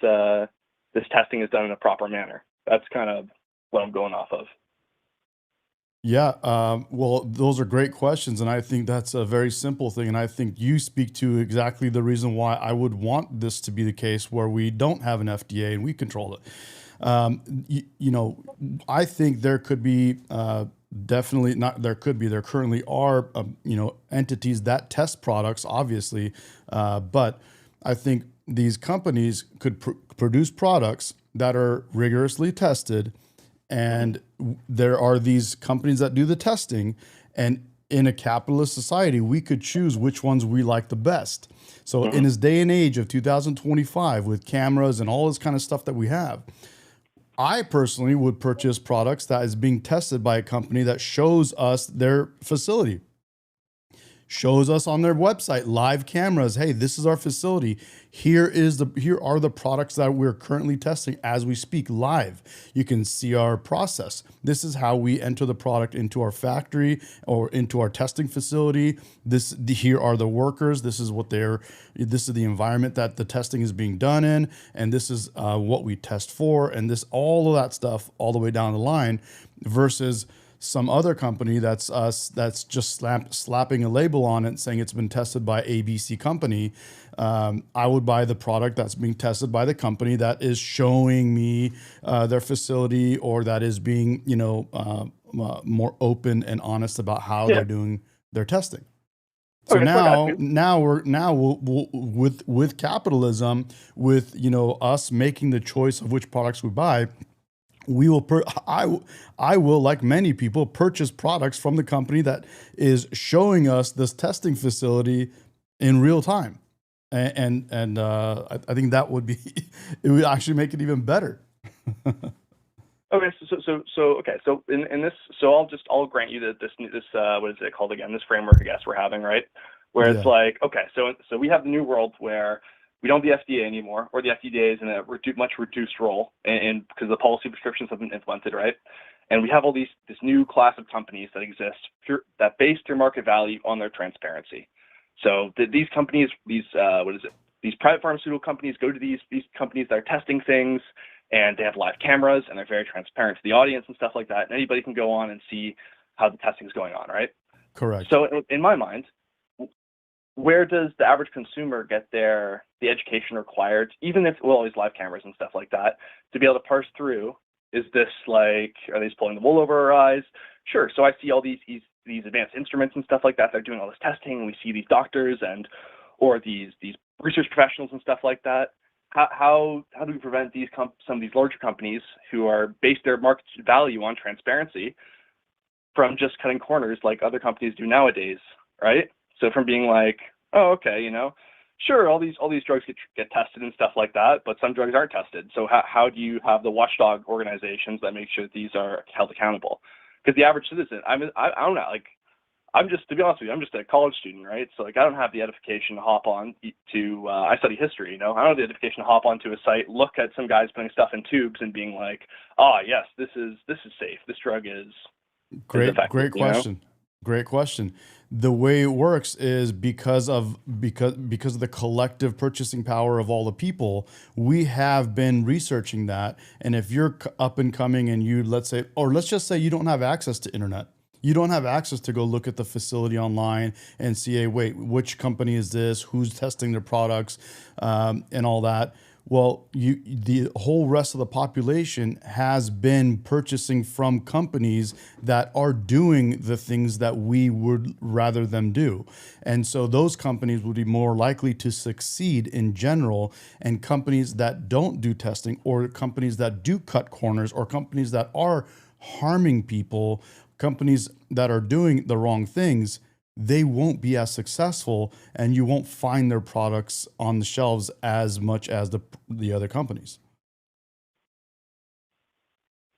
this testing is done in a proper manner? That's kind of what I'm going off of. Yeah, well, those are great questions, and I think that's a very simple thing. And I think you speak to exactly the reason why I would want this to be the case, where we don't have an FDA and we control it. I think there could be definitely not. There could be. There currently are entities that test products, obviously, but I think these companies could produce products that are rigorously tested, and there are these companies that do the testing, and in a capitalist society, we could choose which ones we like the best. So in this day and age of 2025, with cameras and all this kind of stuff that we have, I personally would purchase products that is being tested by a company that shows us their facility, shows us on their website live cameras. Hey, this is our facility. Here are the products that we're currently testing as we speak live. You can see our process. This is how we enter the product into our factory or into our testing facility. Here are the workers. This is the environment that the testing is being done in, and this is what we test for, and all of that stuff all the way down the line, versus some other company that's just slapping a label on it saying it's been tested by ABC company. I would buy the product that's being tested by the company that is showing me their facility, or that is being more open and honest about how they're doing their testing. So with capitalism, with us making the choice of which products we buy, we will I will, like many people, purchase products from the company that is showing us this testing facility in real time, and I think that would be it would actually make it even better. Okay, so in this, so I'll grant you that this what is it called again? This framework, I guess, we're having, right? Where it's like, okay, so we have the new world where we don't have the FDA anymore, or the FDA is in a much reduced role, and because the policy prescriptions have been implemented, right? And we have all this new class of companies that exist that base their market value on their transparency. So these companies, these private pharmaceutical companies go to these companies that are testing things, and they have live cameras, and they're very transparent to the audience and stuff like that. And anybody can go on and see how the testing is going on, right? Correct. So in my mind, where does the average consumer get the education required, even if all these live cameras and stuff like that, to be able to parse through? Is this like, are they just pulling the wool over our eyes? Sure. So I see all these advanced instruments and stuff like that. They're doing all this testing, and we see these doctors or these research professionals and stuff like that. How do we prevent some of these larger companies who are based their market value on transparency from just cutting corners like other companies do nowadays, right? So from being like, oh, okay, sure, all these drugs get tested and stuff like that, but some drugs aren't tested. So how do you have the watchdog organizations that make sure that these are held accountable? Because the average citizen, I don't know, like, to be honest with you, I'm just a college student, right? So like, I don't have the edification to hop on to, I study history, I don't have the edification to hop onto a site, look at some guys putting stuff in tubes and being like, oh yes, this is safe. This drug is effective, great question. Great question. The way it works is because of the collective purchasing power of all the people. We have been researching that, and if you're up and coming and let's just say you don't have access to internet, you don't have access to go look at the facility online and see, hey, wait, which company is this? Who's testing their products, and all that. Well, the whole rest of the population has been purchasing from companies that are doing the things that we would rather them do. And so those companies would be more likely to succeed in general, and companies that don't do testing, or companies that do cut corners, or companies that are harming people, companies that are doing the wrong things, they won't be as successful, and you won't find their products on the shelves as much as the other companies.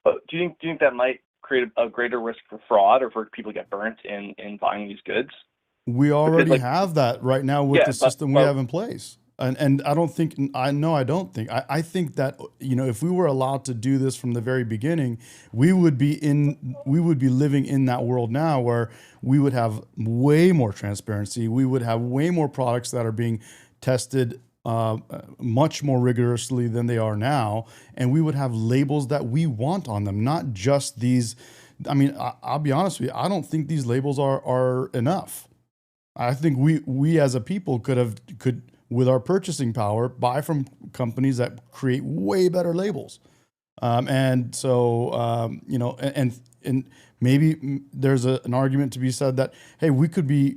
But do you think that might create a greater risk for fraud, or for people to get burnt in buying these goods? We already have that right now with the system we have in place. And I don't think, I think that, if we were allowed to do this from the very beginning, we would be living in that world now, where we would have way more transparency. We would have way more products that are being tested much more rigorously than they are now. And we would have labels that we want on them, not just these. I mean, I'll be honest with you, I don't think these labels are enough. I think we as a people could with our purchasing power, buy from companies that create way better labels. And so, and maybe there's an argument to be said that, hey, we could be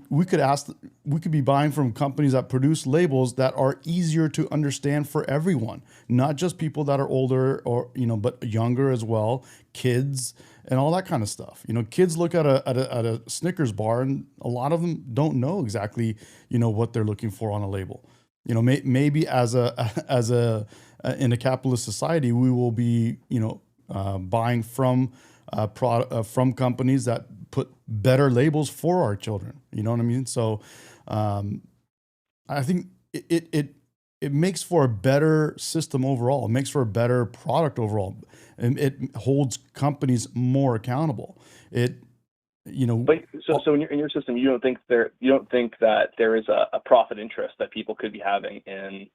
buying from companies that produce labels that are easier to understand for everyone, not just people that are older, or, but younger as well, kids and all that kind of stuff. Kids look at a Snickers bar, and a lot of them don't know exactly, what they're looking for on a label. Maybe as in a capitalist society, we will be, buying from companies that put better labels for our children. You know what I mean? So, I think it makes for a better system overall. It makes for a better product overall, and it holds companies more accountable. But so in your system, you don't think that there is a profit interest that people could be having in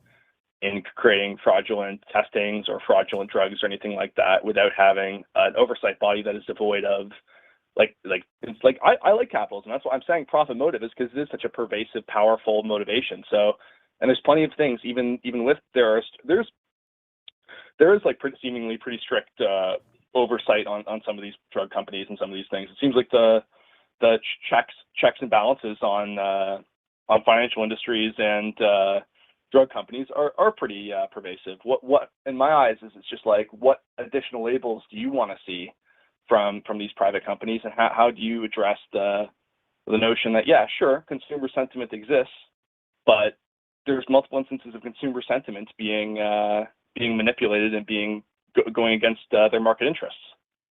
creating fraudulent testings or fraudulent drugs or anything like that, without having an oversight body that is devoid of I like capitalism. That's why I'm saying profit motive, is because it is such a pervasive, powerful motivation. So, and there's plenty of things, even with there is seemingly pretty strict oversight on some of these drug companies and some of these things. It seems like the checks and balances on financial industries and drug companies are pretty pervasive. What in my eyes is, it's just like, what additional labels do you want to see from these private companies, and how do you address the notion that, yeah, sure, consumer sentiment exists, but there's multiple instances of consumer sentiment being manipulated and going against their market interests.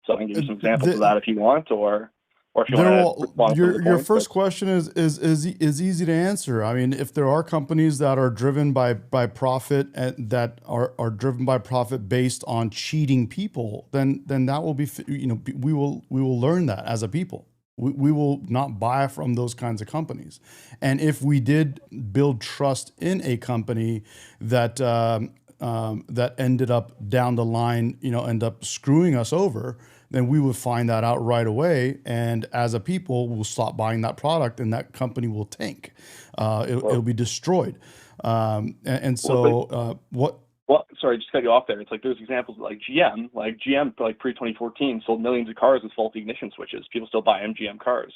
So I can give you some examples of that if you want, or if you want to respond to your first question is easy to answer. I mean, if there are companies that are driven by profit, and that are driven by profit based on cheating people, then that will be, we will learn that as a people. We will not buy from those kinds of companies. And if we did build trust in a company that that ended up down the line, end up screwing us over, then we would find that out right away. And as a people, we'll stop buying that product, and that company will tank. It'll be destroyed. What? Well, sorry, just cut you off there. It's like there's examples like GM, pre-2014 sold millions of cars with faulty ignition switches. People still buy MGM cars.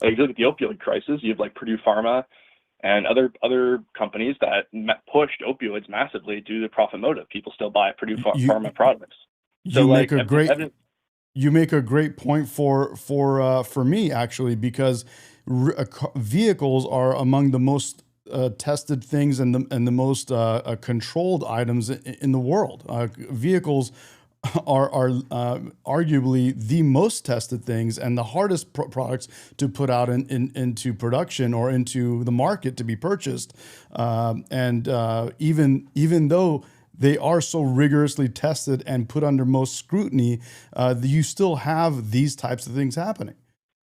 Like, if you look at the opioid crisis, you have like Purdue Pharma and other companies that pushed opioids massively due to the profit motive. People still buy Purdue Pharma products. So you make a great point for me, actually, because vehicles are among the most tested things and the most controlled items in the world. Vehicles are arguably the most tested things and the hardest products to put out into production or into the market to be purchased. Even though they are so rigorously tested and put under most scrutiny, you still have these types of things happening.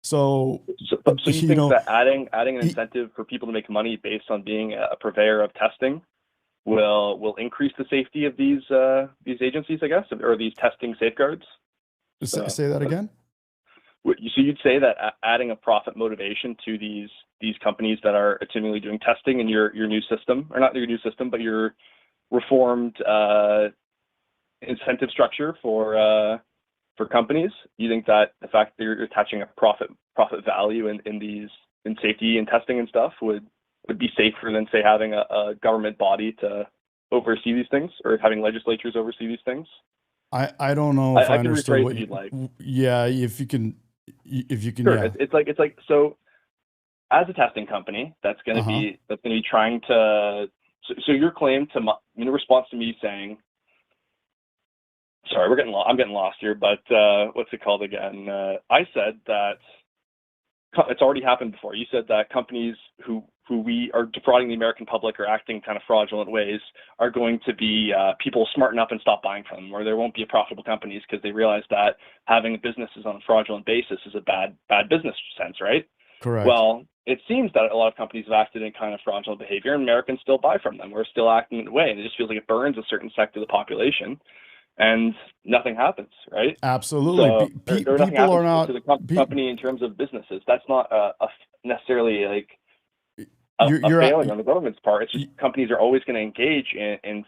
So you think that adding an incentive for people to make money based on being a purveyor of testing will increase the safety of these agencies, I guess, or these testing safeguards? Say that again? So you'd say that adding a profit motivation to these companies that are continually doing testing in your new system, or not your new system, but your reformed incentive structure for companies? You think that the fact that you're attaching a profit value in safety and testing and stuff would be safer than, say, having a government body to oversee these things, or having legislatures oversee these things? I don't know if I can understood rephrase what if you'd like. Yeah, if you can, Sure. yeah. It's like so. As a testing company, that's going to be trying to. So your claim to in response to me saying, sorry, I'm getting lost here, but what's it called again? I said that it's already happened before. You said that companies who we are defrauding the American public or acting kind of fraudulent ways are going to be people smarten up and stop buying from them, or there won't be profitable companies because they realize that having businesses on a fraudulent basis is a bad business sense, right? Correct. Well, it seems that a lot of companies have acted in kind of fraudulent behavior, and Americans still buy from them. We're still acting in the way, and it just feels like it burns a certain sector of the population, and nothing happens, right? Absolutely. So, or nothing People are happens not to the company in terms of businesses. That's not necessarily like a failing on the government's part. It's just companies are always going to engage in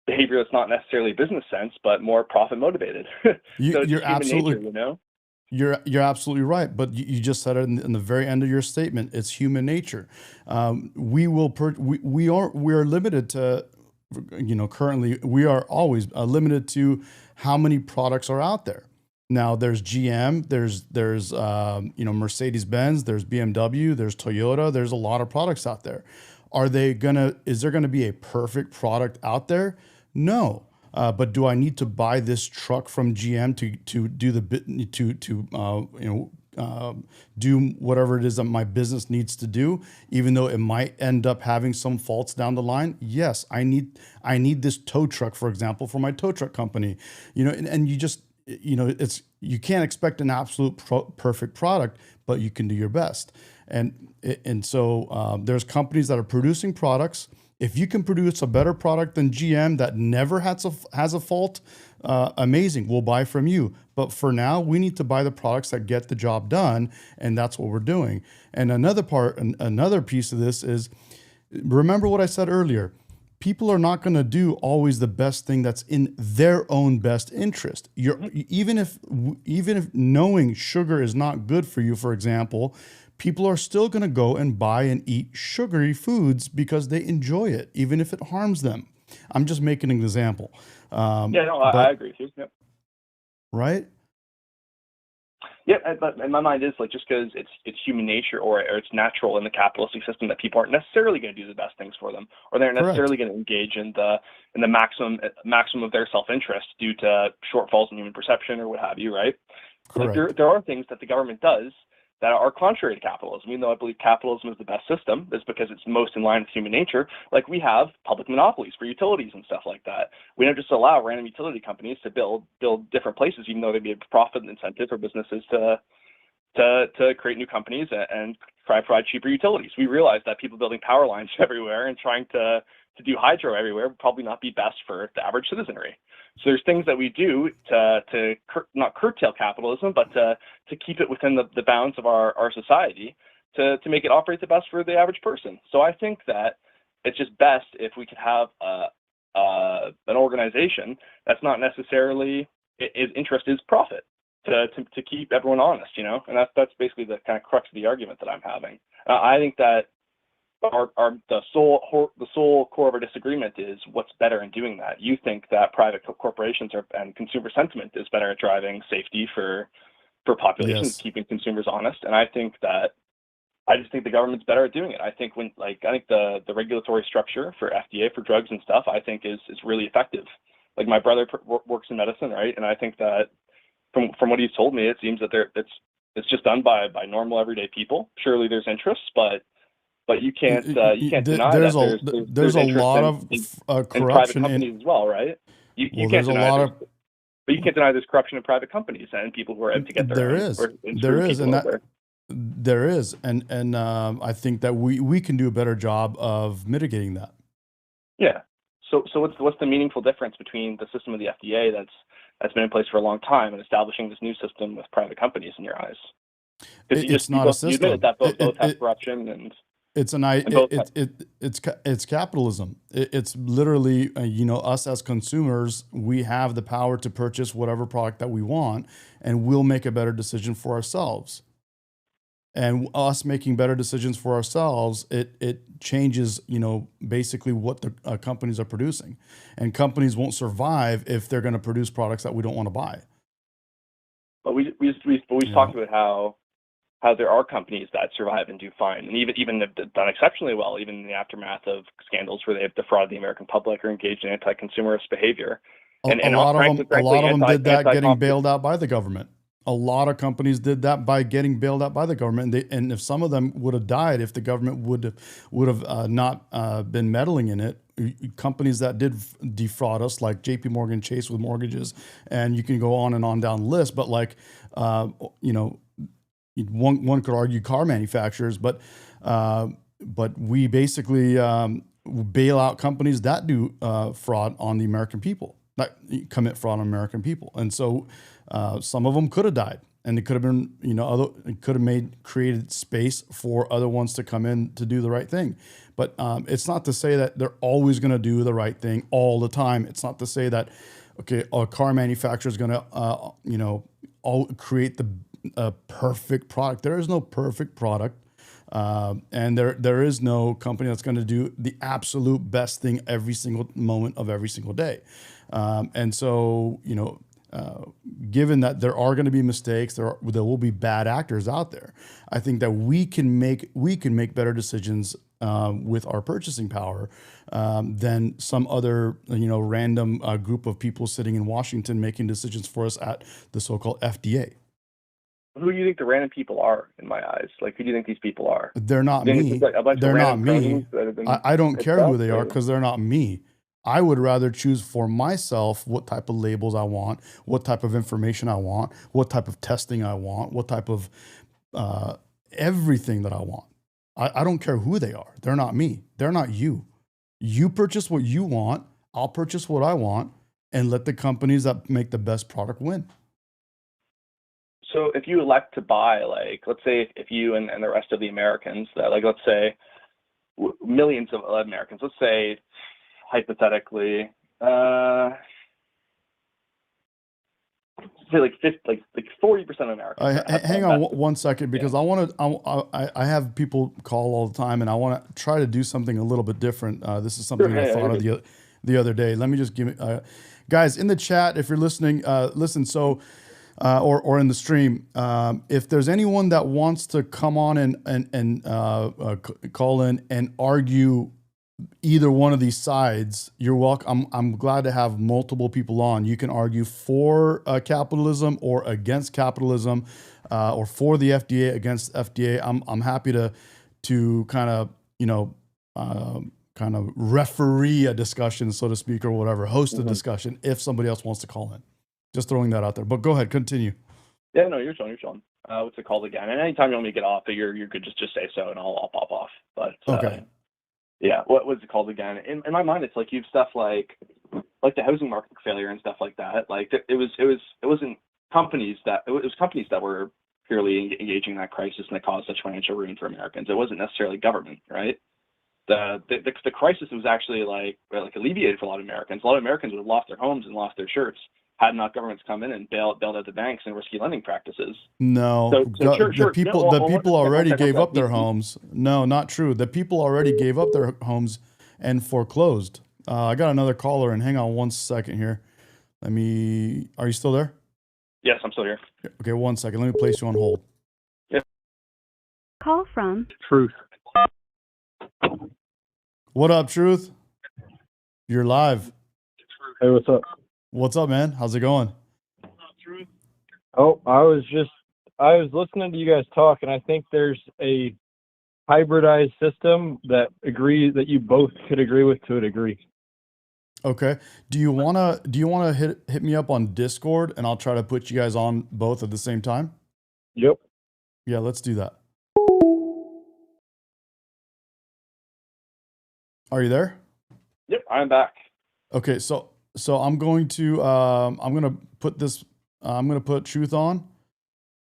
behavior that's not necessarily business sense, but more profit motivated. So it's you're human absolutely nature, you know? You're absolutely right, but you just said it in the very end of your statement. It's human nature. We are limited to, currently we are always limited to how many products are out there. Now there's GM, there's Mercedes-Benz, there's BMW, there's Toyota. There's a lot of products out there. Is there gonna be a perfect product out there? No. But do I need to buy this truck from GM to do the bit do whatever it is that my business needs to do, even though it might end up having some faults down the line? Yes, I need this tow truck, for example, for my tow truck company. And you just you can't expect an absolute perfect product, but you can do your best. And so there's companies that are producing products. If you can produce a better product than GM that never has a fault, amazing, we'll buy from you. But for now, we need to buy the products that get the job done, and that's what we're doing. And another piece of this is, remember what I said earlier, people are not going to do always the best thing that's in their own best interest. Even if knowing sugar is not good for you, for example, people are still going to go and buy and eat sugary foods because they enjoy it, even if it harms them. I'm just making an example. I agree with you. Yep. Right? Yeah, but in my mind, is like, just because it's human nature or it's natural in the capitalistic system that people aren't necessarily going to do the best things for them, or they're necessarily going to engage in the maximum of their self-interest due to shortfalls in human perception or what have you, right? Correct. Like there are things that the government does that are contrary to capitalism. Even though I believe capitalism is the best system, is because it's most in line with human nature. Like, we have public monopolies for utilities and stuff like that. We don't just allow random utility companies to build different places, even though they be a profit incentive for businesses to create new companies and try to provide cheaper utilities. We realize that people building power lines everywhere and trying to do hydro everywhere would probably not be best for the average citizenry. So there's things that we do to not curtail capitalism, but to keep it within the bounds of our society to make it operate the best for the average person. So I think that it's just best if we could have an organization that's not necessarily, its interest is profit, to keep everyone honest, and that's basically the kind of crux of the argument that I'm having. I think that the sole core of our disagreement is what's better in doing that. You think that private corporations and consumer sentiment is better at driving safety for populations, yes, keeping consumers honest, and I just think the government's better at doing it. I think the regulatory structure for FDA for drugs and stuff, I think is really effective. Like, my brother works in medicine, right, and I think that from what he's told me, it seems that it's just done by normal everyday people. Surely there's interests, but you can't deny there's that there's a lot of corruption in private companies as well, right? You can't deny but you can't deny there's corruption in private companies and people who are out to get their own. There is, and I think that we can do a better job of mitigating that. Yeah. So what's the meaningful difference between the system of the FDA that's been in place for a long time and establishing this new system with private companies in your eyes? Because it's not a system. You admitted that both have corruption and It's capitalism. It's literally us as consumers, we have the power to purchase whatever product that we want, and we'll make a better decision for ourselves. And us making better decisions for ourselves, it changes, basically what the companies are producing. And companies won't survive if they're going to produce products that we don't want to buy. But we talked about how there are companies that survive and do fine, and even have done exceptionally well, even in the aftermath of scandals where they have defrauded the American public or engaged in anti-consumerist behavior. A lot of them did that getting bailed out by the government. A lot of companies did that by getting bailed out by the government. And if some of them would have died, if the government would have not been meddling in it, companies that did defraud us, like J.P. Morgan Chase with mortgages, and you can go on and on down the list. But one could argue car manufacturers, but we basically bail out companies that do fraud on the American people, that commit fraud on American people. And so some of them could have died, and it could have been, it could have created space for other ones to come in to do the right thing. But it's not to say that they're always going to do the right thing all the time. It's not to say that, okay, a car manufacturer is going to, create the perfect product. There is no perfect product. And there is no company that's going to do the absolute best thing every single moment of every single day. And so, given that there are going to be mistakes, there will be bad actors out there. I think that we can make better decisions with our purchasing power than some other random group of people sitting in Washington making decisions for us at the so-called FDA. Who do you think the random people are, in my eyes? Like, who do you think these people are? They're not me. They're not me. I don't care who they are because they're not me. I would rather choose for myself what type of labels I want, what type of information I want, what type of testing I want, what type of everything that I want. I don't care who they are. They're not me. They're not you. You purchase what you want. I'll purchase what I want, and let the companies that make the best product win. So if you elect to buy, like, let's say if you and the rest of the Americans, let's say millions of Americans, let's say hypothetically, say like 40% of Americans. Hang on one second, because I have people call all the time, and I want to try to do something a little bit different. This is something I thought of the other day. Let me just give it, guys in the chat, if you're listening, listen. So. Or in the stream, if there's anyone that wants to come on and call in and argue either one of these sides, you're welcome. I'm glad to have multiple people on. You can argue for capitalism or against capitalism, or for the FDA against FDA. I'm happy to kind of referee a discussion, so to speak, or whatever, host a discussion if somebody else wants to call in. Just throwing that out there. But go ahead, continue. Yeah, no, you're Sean. What's it called again? And anytime you want me to get off, you're good. Just say so, and I'll pop off. But okay. Yeah, what was it called again? In my mind, it's like you've stuff like the housing market failure and stuff like that. Like it wasn't companies that it was companies that were purely engaging in that crisis and that caused such financial ruin for Americans. It wasn't necessarily government, right? The crisis was actually like alleviated for a lot of Americans. A lot of Americans would have lost their homes and lost their shirts had not governments come in and bailed out the banks and risky lending practices. No, the people already gave up their homes. No, not true. The people already gave up their homes and foreclosed. I got another caller, and hang on one second here. Are you still there? Yes, I'm still here. Okay, 1 second. Let me place you on hold. Yeah. Call from Truth. What up, Truth? You're live. Hey, what's up? What's up, man? How's it going? Oh, I was listening to you guys talk, and I think there's a hybridized system that you both could agree with to a degree. Okay. Do you wanna hit me up on Discord, and I'll try to put you guys on both at the same time? Yep. Yeah, let's do that. Are you there? Yep, I'm back. Okay, so I'm going to put Truth on.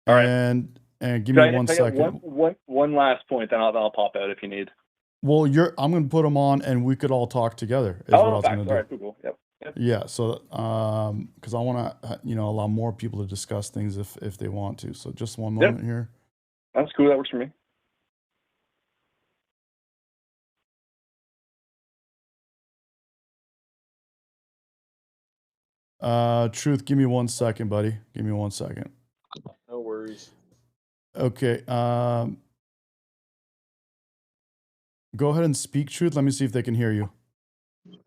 All right. And and give me 1 second. One last point, then I'll pop out if you need. Well, I'm going to put them on, and we could all talk together. Is what I was going to do. All right, cool. Yep. Yeah. So, because I want to, allow more people to discuss things if they want to. So, just one moment here. That's cool. That works for me. Truth, give me 1 second, buddy. Give me 1 second. No worries. Okay. Go ahead and speak, Truth. Let me see if they can hear you.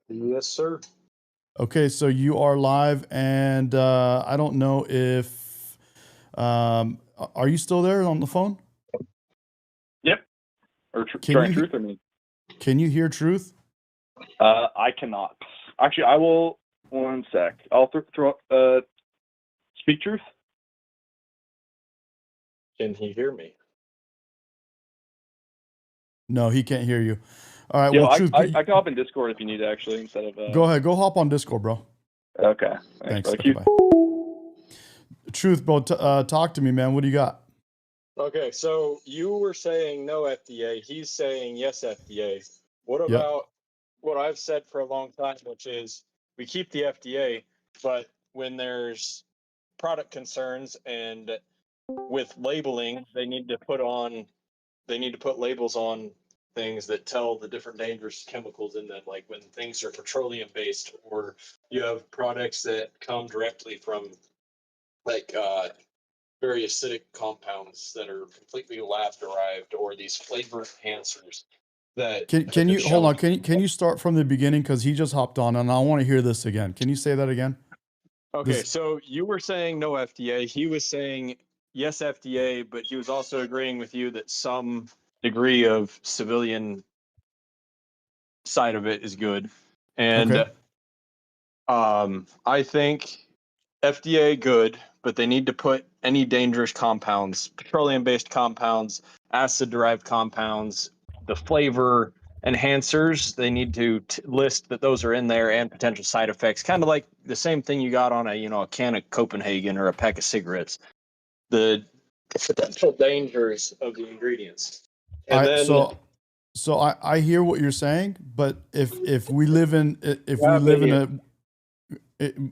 Yes, sir. Okay, so you are live, and I don't know if are you still there on the phone? Yep. Or Truth or me? Can you hear Truth? I cannot. Actually, I will. 1 sec. I'll speak Truth. Can he hear me? No, he can't hear you. All right. Yeah, well, Truth, I can hop in Discord if you need, actually, instead of. Go ahead. Go hop on Discord, bro. Okay. Thanks. Okay, bye. Truth, bro. Talk to me, man. What do you got? Okay, so you were saying no FDA. He's saying yes FDA. What about what I've said for a long time, which is we keep the FDA, but when there's product concerns and with labeling, they need to put labels on things that tell the different dangerous chemicals in them, like when things are petroleum based, or you have products that come directly from like very acidic compounds that are completely lab derived, or these flavor enhancers that Can you hold on? Can you start from the beginning, because he just hopped on and I want to hear this again. Can you say that again? Okay, so you were saying no FDA. He was saying yes FDA, but he was also agreeing with you that some degree of civilian side of it is good. And I think FDA good, but they need to put any dangerous compounds, petroleum-based compounds, acid-derived compounds, the flavor enhancers, they need to list that those are in there, and potential side effects, kind of like the same thing you got on a can of Copenhagen or a pack of cigarettes, the potential dangers of the ingredients. And so I hear what you're saying, but if we live in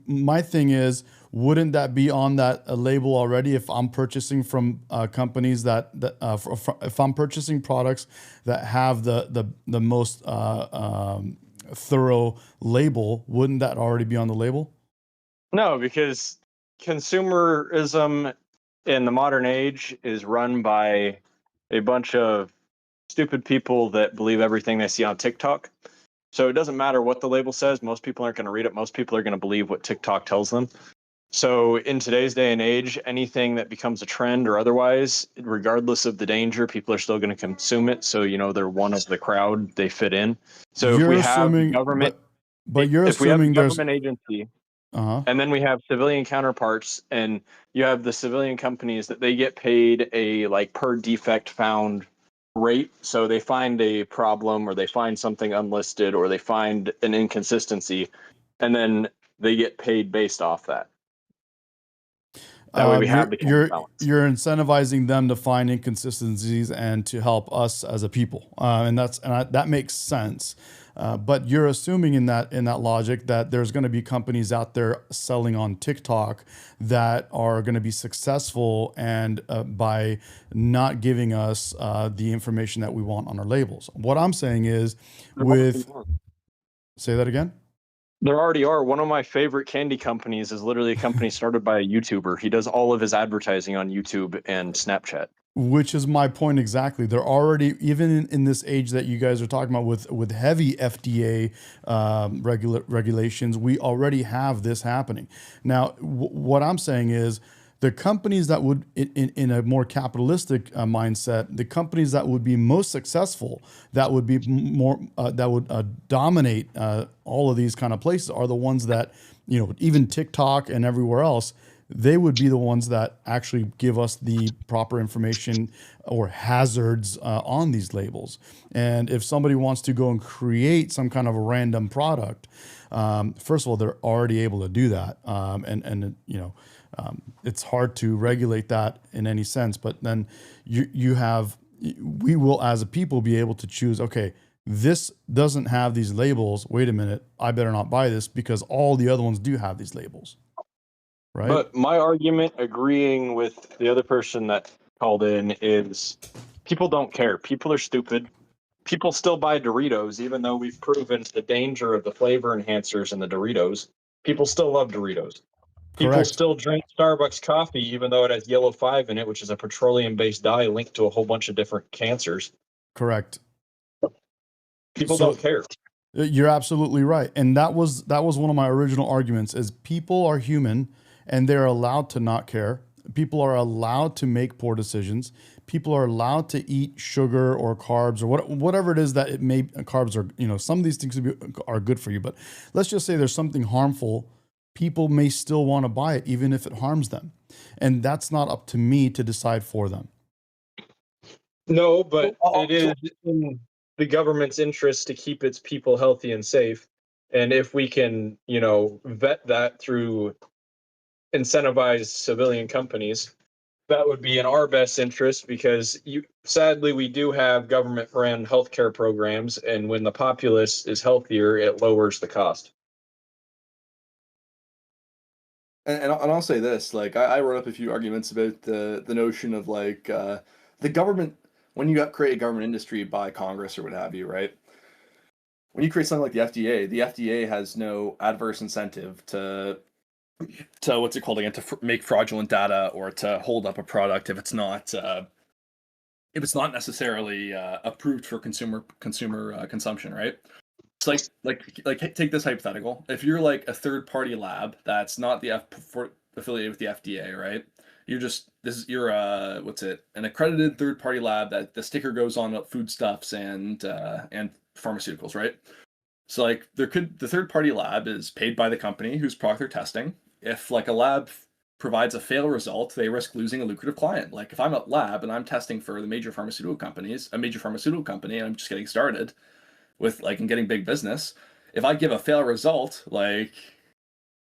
my thing is, wouldn't that be on that label already if I'm purchasing from companies that if I'm purchasing products that have the most thorough label, wouldn't that already be on the label? No, because consumerism in the modern age is run by a bunch of stupid people that believe everything they see on TikTok. So it doesn't matter what the label says. Most people aren't going to read it. Most people are going to believe what TikTok tells them. So in today's day and age, anything that becomes a trend or otherwise, regardless of the danger, people are still going to consume it. So, they're one of the crowd, they fit in. So if we have government, but you're assuming we have a government agency, and then we have civilian counterparts, and you have the civilian companies that they get paid a per defect found rate. So they find a problem, or they find something unlisted, or they find an inconsistency, and then they get paid based off that. That way we have the counterbalance. You're incentivizing them to find inconsistencies and to help us as a people, and that makes sense. But you're assuming in that logic that there's going to be companies out there selling on TikTok that are going to be successful, and by not giving us the information that we want on our labels. What I'm saying is, say that again. There already are. One of my favorite candy companies is literally a company started by a YouTuber. He does all of his advertising on YouTube and Snapchat. Which is my point exactly. They're already, even in this age that you guys are talking about with heavy FDA regulations, we already have this happening. Now, what I'm saying is, the companies that would, in a more capitalistic mindset, the companies that would be most successful, that would be more, that would dominate all of these kind of places, are the ones that, even TikTok and everywhere else, they would be the ones that actually give us the proper information or hazards on these labels. And if somebody wants to go and create some kind of a random product, first of all, they're already able to do that. It's hard to regulate that in any sense, but then we will as a people be able to choose, okay, this doesn't have these labels. Wait a minute, I better not buy this because all the other ones do have these labels. Right? But my argument, agreeing with the other person that called in, is people don't care. People are stupid. People still buy Doritos, even though we've proven the danger of the flavor enhancers in the Doritos. People still love Doritos. People Correct. still drink Starbucks coffee, even though it has yellow 5 in it, which is a petroleum-based dye linked to a whole bunch of different cancers. Correct. People don't care. You're absolutely right. And that was one of my original arguments is people are human and they're allowed to not care. People are allowed to make poor decisions. People are allowed to eat sugar or carbs or whatever it is that it may, carbs are, some of these things are good for you, but let's just say there's something harmful. People may still want to buy it even if it harms them. And that's not up to me to decide for them. No, but it is in the government's interest to keep its people healthy and safe. And if we can, vet that through incentivized civilian companies, that would be in our best interest because sadly, we do have government run healthcare programs. And when the populace is healthier, it lowers the cost. And I'll say this, like I wrote up a few arguments about the notion of like the government, when you create a government industry by Congress or what have you, right? When you create something like the FDA has no adverse incentive to what's it called again, to make fraudulent data or to hold up a product if it's not necessarily approved for consumer consumption, right? It's like take this hypothetical. If you're like a third party lab that's not affiliated with the FDA, right? You're an accredited third party lab that the sticker goes on foodstuffs and pharmaceuticals, right? So like the third party lab is paid by the company whose product they're testing. If like a lab provides a fail result, they risk losing a lucrative client. Like if I'm a lab and I'm testing for a major pharmaceutical company, and I'm just getting started with and getting big business, if I give a fail result, like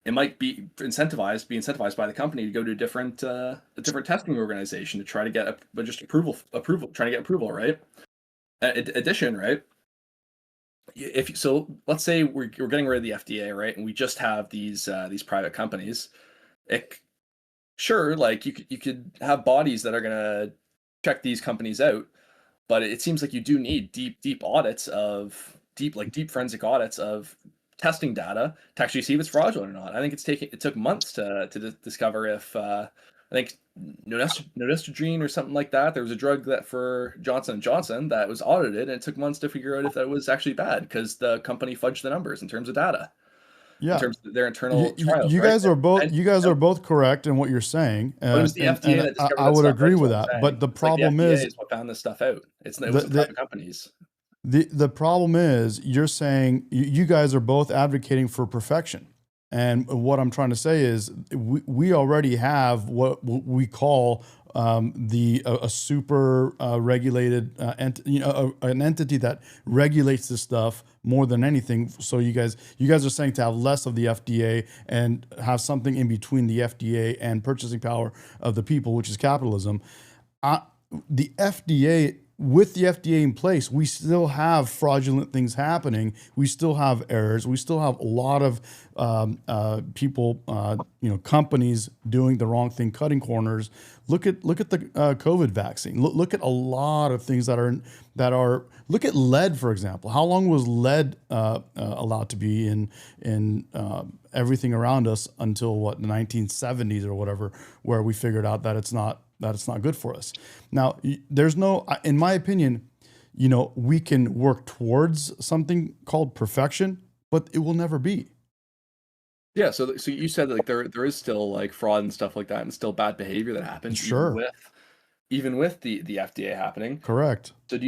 it might be incentivized by the company to go to a different testing organization to try to get approval, trying to get approval, right? Addition, right? Let's say we're getting rid of the FDA, right? And we just have these private companies. Like you could have bodies that are gonna check these companies out, but it seems like you do need deep audits of deep forensic audits of testing data to actually see if it's fraudulent or not. I think it took months to discover if I think nodestrogene or something like that. There was a drug that for Johnson & Johnson that was audited, and it took months to figure out if that was actually bad because the company fudged the numbers in terms of data. Yeah. In terms of their internal trials. You guys are both correct in what you're saying. But it was the FDA that discovered I would agree with that. But the problem the FDA is what found this stuff out. It was the private companies. The problem is you're saying you guys are both advocating for perfection. And what I'm trying to say is we already have what we call a super regulated an entity that regulates this stuff more than anything. So you guys are saying to have less of the FDA and have something in between the FDA and purchasing power of the people, which is capitalism. The FDA. With the FDA in place, we still have fraudulent things happening. We still have errors. We still have a lot of people, companies doing the wrong thing, cutting corners. Look at the COVID vaccine. Look at a lot of things that are. Look at lead, for example. How long was lead allowed to be in everything around us until the 1970s or whatever, where we figured out that it's not good for us. Now, there's no, in my opinion, we can work towards something called perfection, but it will never be. Yeah, so you said that there is still fraud and stuff like that, and still bad behavior that happens. Sure. Even with the FDA happening. Correct. So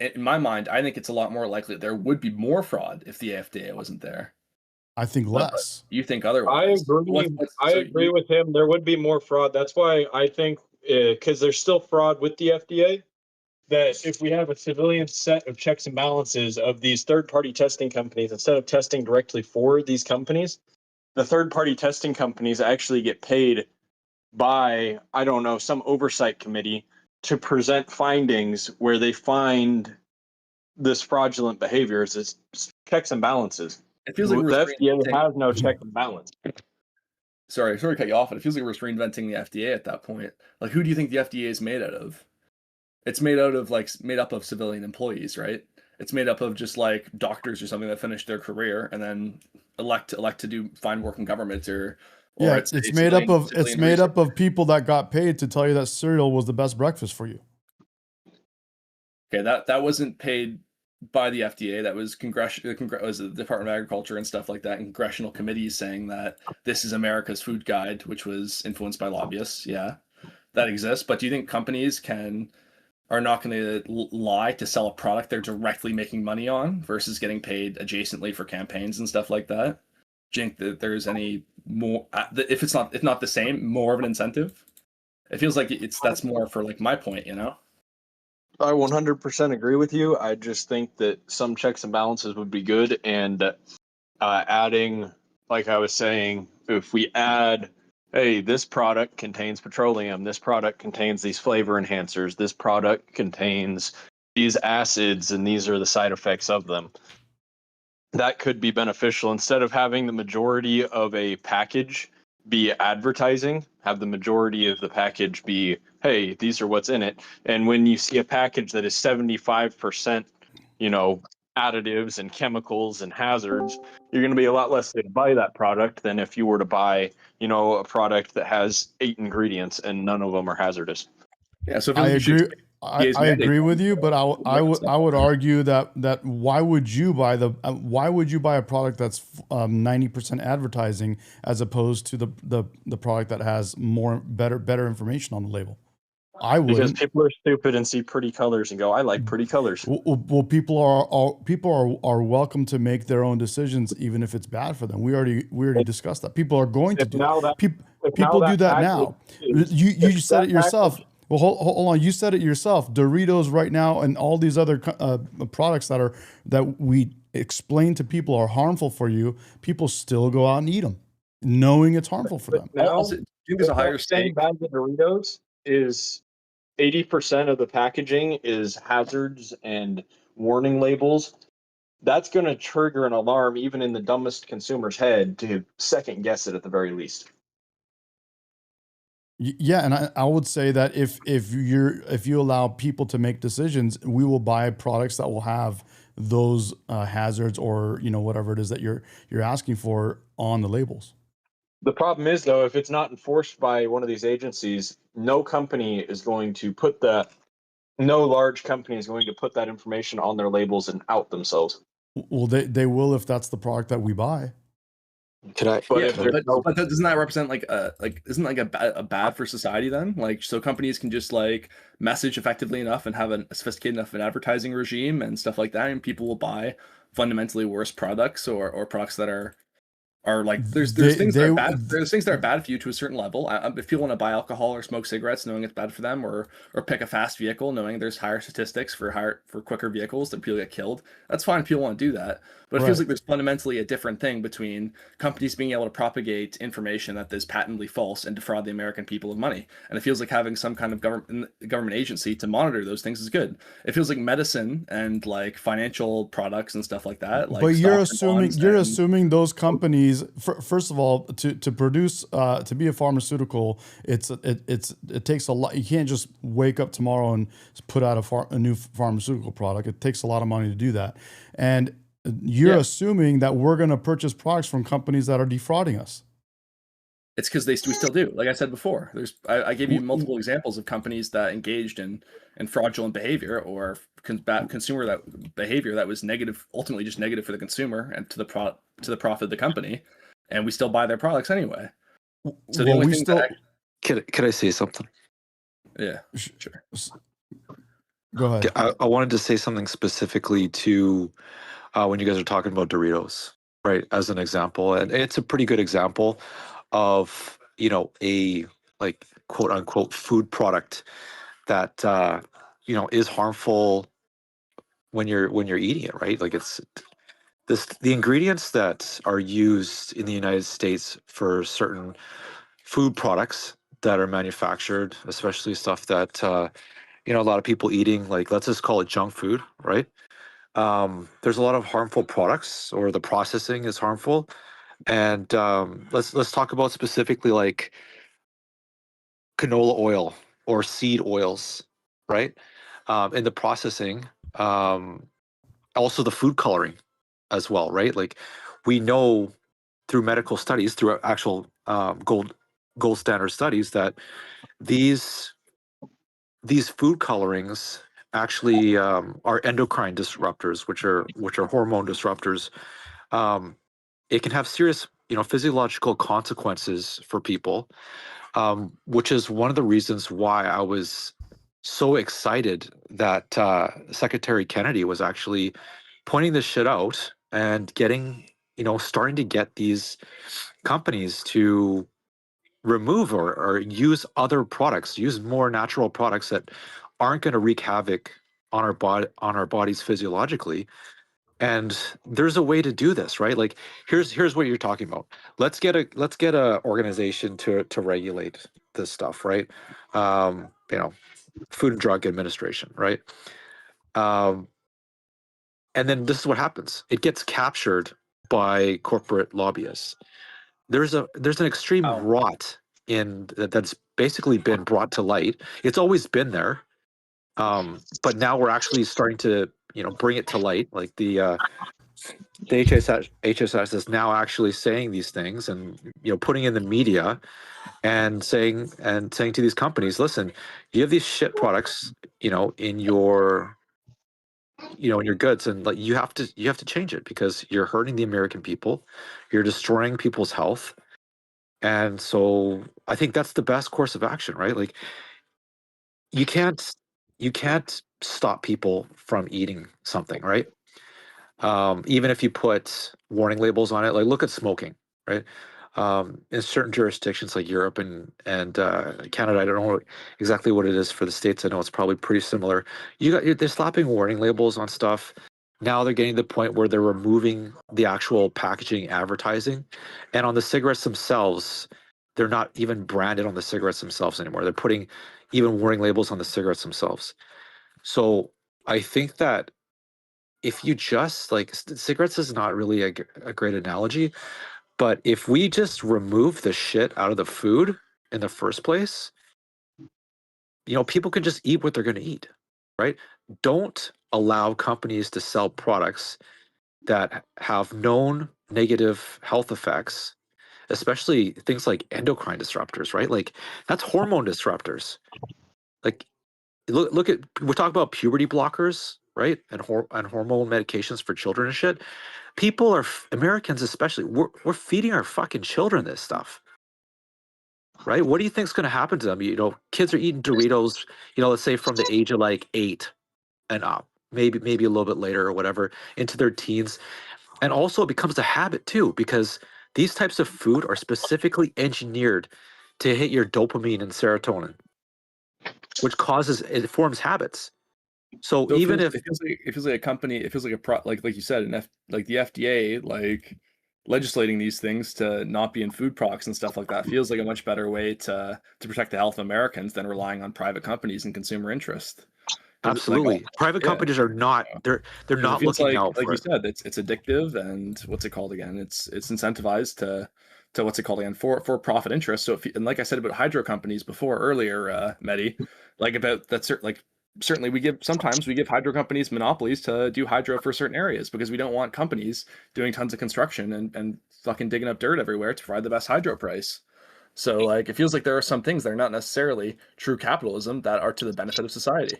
in my mind, I think it's a lot more likely that there would be more fraud if the FDA wasn't there. I think less. You think otherwise? I agree with him. There would be more fraud. That's why I think, because there's still fraud with the FDA, that if we have a civilian set of checks and balances of these third-party testing companies, instead of testing directly for these companies, the third-party testing companies actually get paid by, I don't know, some oversight committee to present findings where they find this fraudulent behavior. It's checks and balances. It feels like The FDA has no check and balance. Sorry to cut you off, but it feels like we're reinventing the FDA at that point. Like, who do you think the FDA is made out of? It's made up of civilian employees, right? It's made up of just like doctors or something that finish their career and then elect to find work in government or yeah, it's made up of people that got paid to tell you that cereal was the best breakfast for you. Okay, that wasn't paid by the FDA. That was was the Department of Agriculture and stuff like that, and congressional committees saying that this is America's food guide, which was influenced by lobbyists. Yeah, that exists. But do you think companies are not going to lie to sell a product they're directly making money on versus getting paid adjacently for campaigns and stuff like that? Do you think that there's any more, if not the same, more of an incentive? It feels like that's more for like my point, you know? I 100% agree with you. I just think that some checks and balances would be good, and adding, like I was saying, if we add, hey, this product contains petroleum, this product contains these flavor enhancers, this product contains these acids, and these are the side effects of them. That could be beneficial. Instead of having the majority of a package be advertising, have the majority of the package be, hey, these are what's in it. And when you see a package that is 75%, additives and chemicals and hazards, you're going to be a lot less to buy that product than if you were to buy, a product that has 8 ingredients and none of them are hazardous. Yeah, so I agree. I agree with you, but I would argue that why would you buy a product that's 90% advertising as opposed to the product that has better information on the label? I would, because people are stupid and see pretty colors and go, I like pretty colors. Well, people are welcome to make their own decisions, even if it's bad for them. We already discussed that. People are going to do that. People do that now. You said it yourself. Well, hold on. You said it yourself. Doritos right now and all these other products that we explain to people are harmful for you. People still go out and eat them, knowing it's harmful for them. Now, do you think there's a higher stake? Bags of Doritos is 80% of the packaging is hazards and warning labels. That's going to trigger an alarm even in the dumbest consumer's head to second guess it at the very least. Yeah, and I would say that if you allow people to make decisions, we will buy products that will have those hazards or whatever it is that you're asking for on the labels. The problem is, though, if it's not enforced by one of these agencies, no large company is going to put that information on their labels and out themselves. Well, they will if that's the product that we buy. But doesn't that represent isn't a bad for society then? Like, so companies can just like message effectively enough and have a sophisticated enough an advertising regime and stuff like that, and people will buy fundamentally worse products or products that are like there's things that are bad. There's things that are bad for you to a certain level. If people want to buy alcohol or smoke cigarettes knowing it's bad for them, or pick a fast vehicle knowing there's higher statistics for quicker vehicles that people get killed, that's fine. People want to do that, but it feels like there's fundamentally a different thing between companies being able to propagate information that is patently false and defraud the American people of money. And it feels like having some kind of government agency to monitor those things is good. It feels like medicine and like financial products and stuff like that. Like, but you're assuming those companies. First of all, to produce to be a pharmaceutical, it takes a lot. You can't just wake up tomorrow and put out a new pharmaceutical product. It takes a lot of money to do that, and you're assuming that we're going to purchase products from companies that are defrauding us. It's because we still do. Like I said before, I gave you multiple examples of companies that engaged in fraudulent behavior or consumer behavior that was negative, ultimately just negative for the consumer and to the profit of the company, and we still buy their products anyway. So the only thing Can I say something? Yeah, sure. Go ahead. I wanted to say something specifically to when you guys are talking about Doritos, right? As an example, and it's a pretty good example of a like quote unquote food product that is harmful when you're eating it, right? Like the ingredients that are used in the United States for certain food products that are manufactured, especially stuff that you know, a lot of people eating, like let's just call it junk food, right? There's a lot of harmful products, or the processing is harmful. And let's talk about specifically like canola oil or seed oils, right? In the processing, also the food coloring as well, right? Like we know through medical studies, through actual gold standard studies, that these food colorings actually are endocrine disruptors, which are hormone disruptors. It can have serious, you know, physiological consequences for people, which is one of the reasons why I was so excited that Secretary Kennedy was actually pointing this shit out and getting, you know, starting to get these companies to remove or use other products, use more natural products that aren't going to wreak havoc on our bodies physiologically. And there's a way to do this, right? Like here's what you're talking about. Let's get a organization to regulate this stuff, right? You know, Food and Drug Administration, right? Um, and then this is what happens. It gets captured by corporate lobbyists. There's an extreme rot that's basically been brought to light. It's always been there, but now we're actually starting to, you know, bring it to light. Like the HSS is now actually saying these things, and you know, putting in the media and saying to these companies, listen, you have these shit products, you know, in your goods, and like you have to change it because you're hurting the American people, you're destroying people's health. And so I think that's the best course of action, right? Like you can't stop people from eating something, right? Even if you put warning labels on it, like look at smoking, right? In certain jurisdictions like Europe and Canada, I don't know exactly what it is for the States. I know it's probably pretty similar. They're slapping warning labels on stuff. Now they're getting to the point where they're removing the actual packaging advertising, and on the cigarettes themselves, they're not even branded on the cigarettes themselves anymore. They're putting even warning labels on the cigarettes themselves. So I think that if you just like cigarettes is not really a great analogy, but if we just remove the shit out of the food in the first place, you know, people can just eat what they're going to eat, right? Don't allow companies to sell products that have known negative health effects, especially things like endocrine disruptors, right? Like that's hormone disruptors. Like look at, we're talking about puberty blockers, right? And hormone medications for children and shit. People are Americans especially, we're feeding our fucking children this stuff, right? What do you think's going to happen to them? You know, kids are eating Doritos, you know, let's say from the age of like 8 and up, maybe a little bit later or whatever, into their teens. And also it becomes a habit too, because these types of food are specifically engineered to hit your dopamine and serotonin, which it forms habits. So even if it feels like a company, it feels like like you said, like the FDA, like legislating these things to not be in food products and stuff like that feels like a much better way to protect the health of Americans than relying on private companies and consumer interest. absolutely, private companies are not, they're not looking out like for you it. said, it's addictive, and what's it called again? It's incentivized to what's it called again, for profit interest. So and like I said about hydro companies before earlier, Medi, like about that certainly sometimes we give hydro companies monopolies to do hydro for certain areas because we don't want companies doing tons of construction and fucking digging up dirt everywhere to provide the best hydro price. So like it feels like there are some things that are not necessarily true capitalism that are to the benefit of society.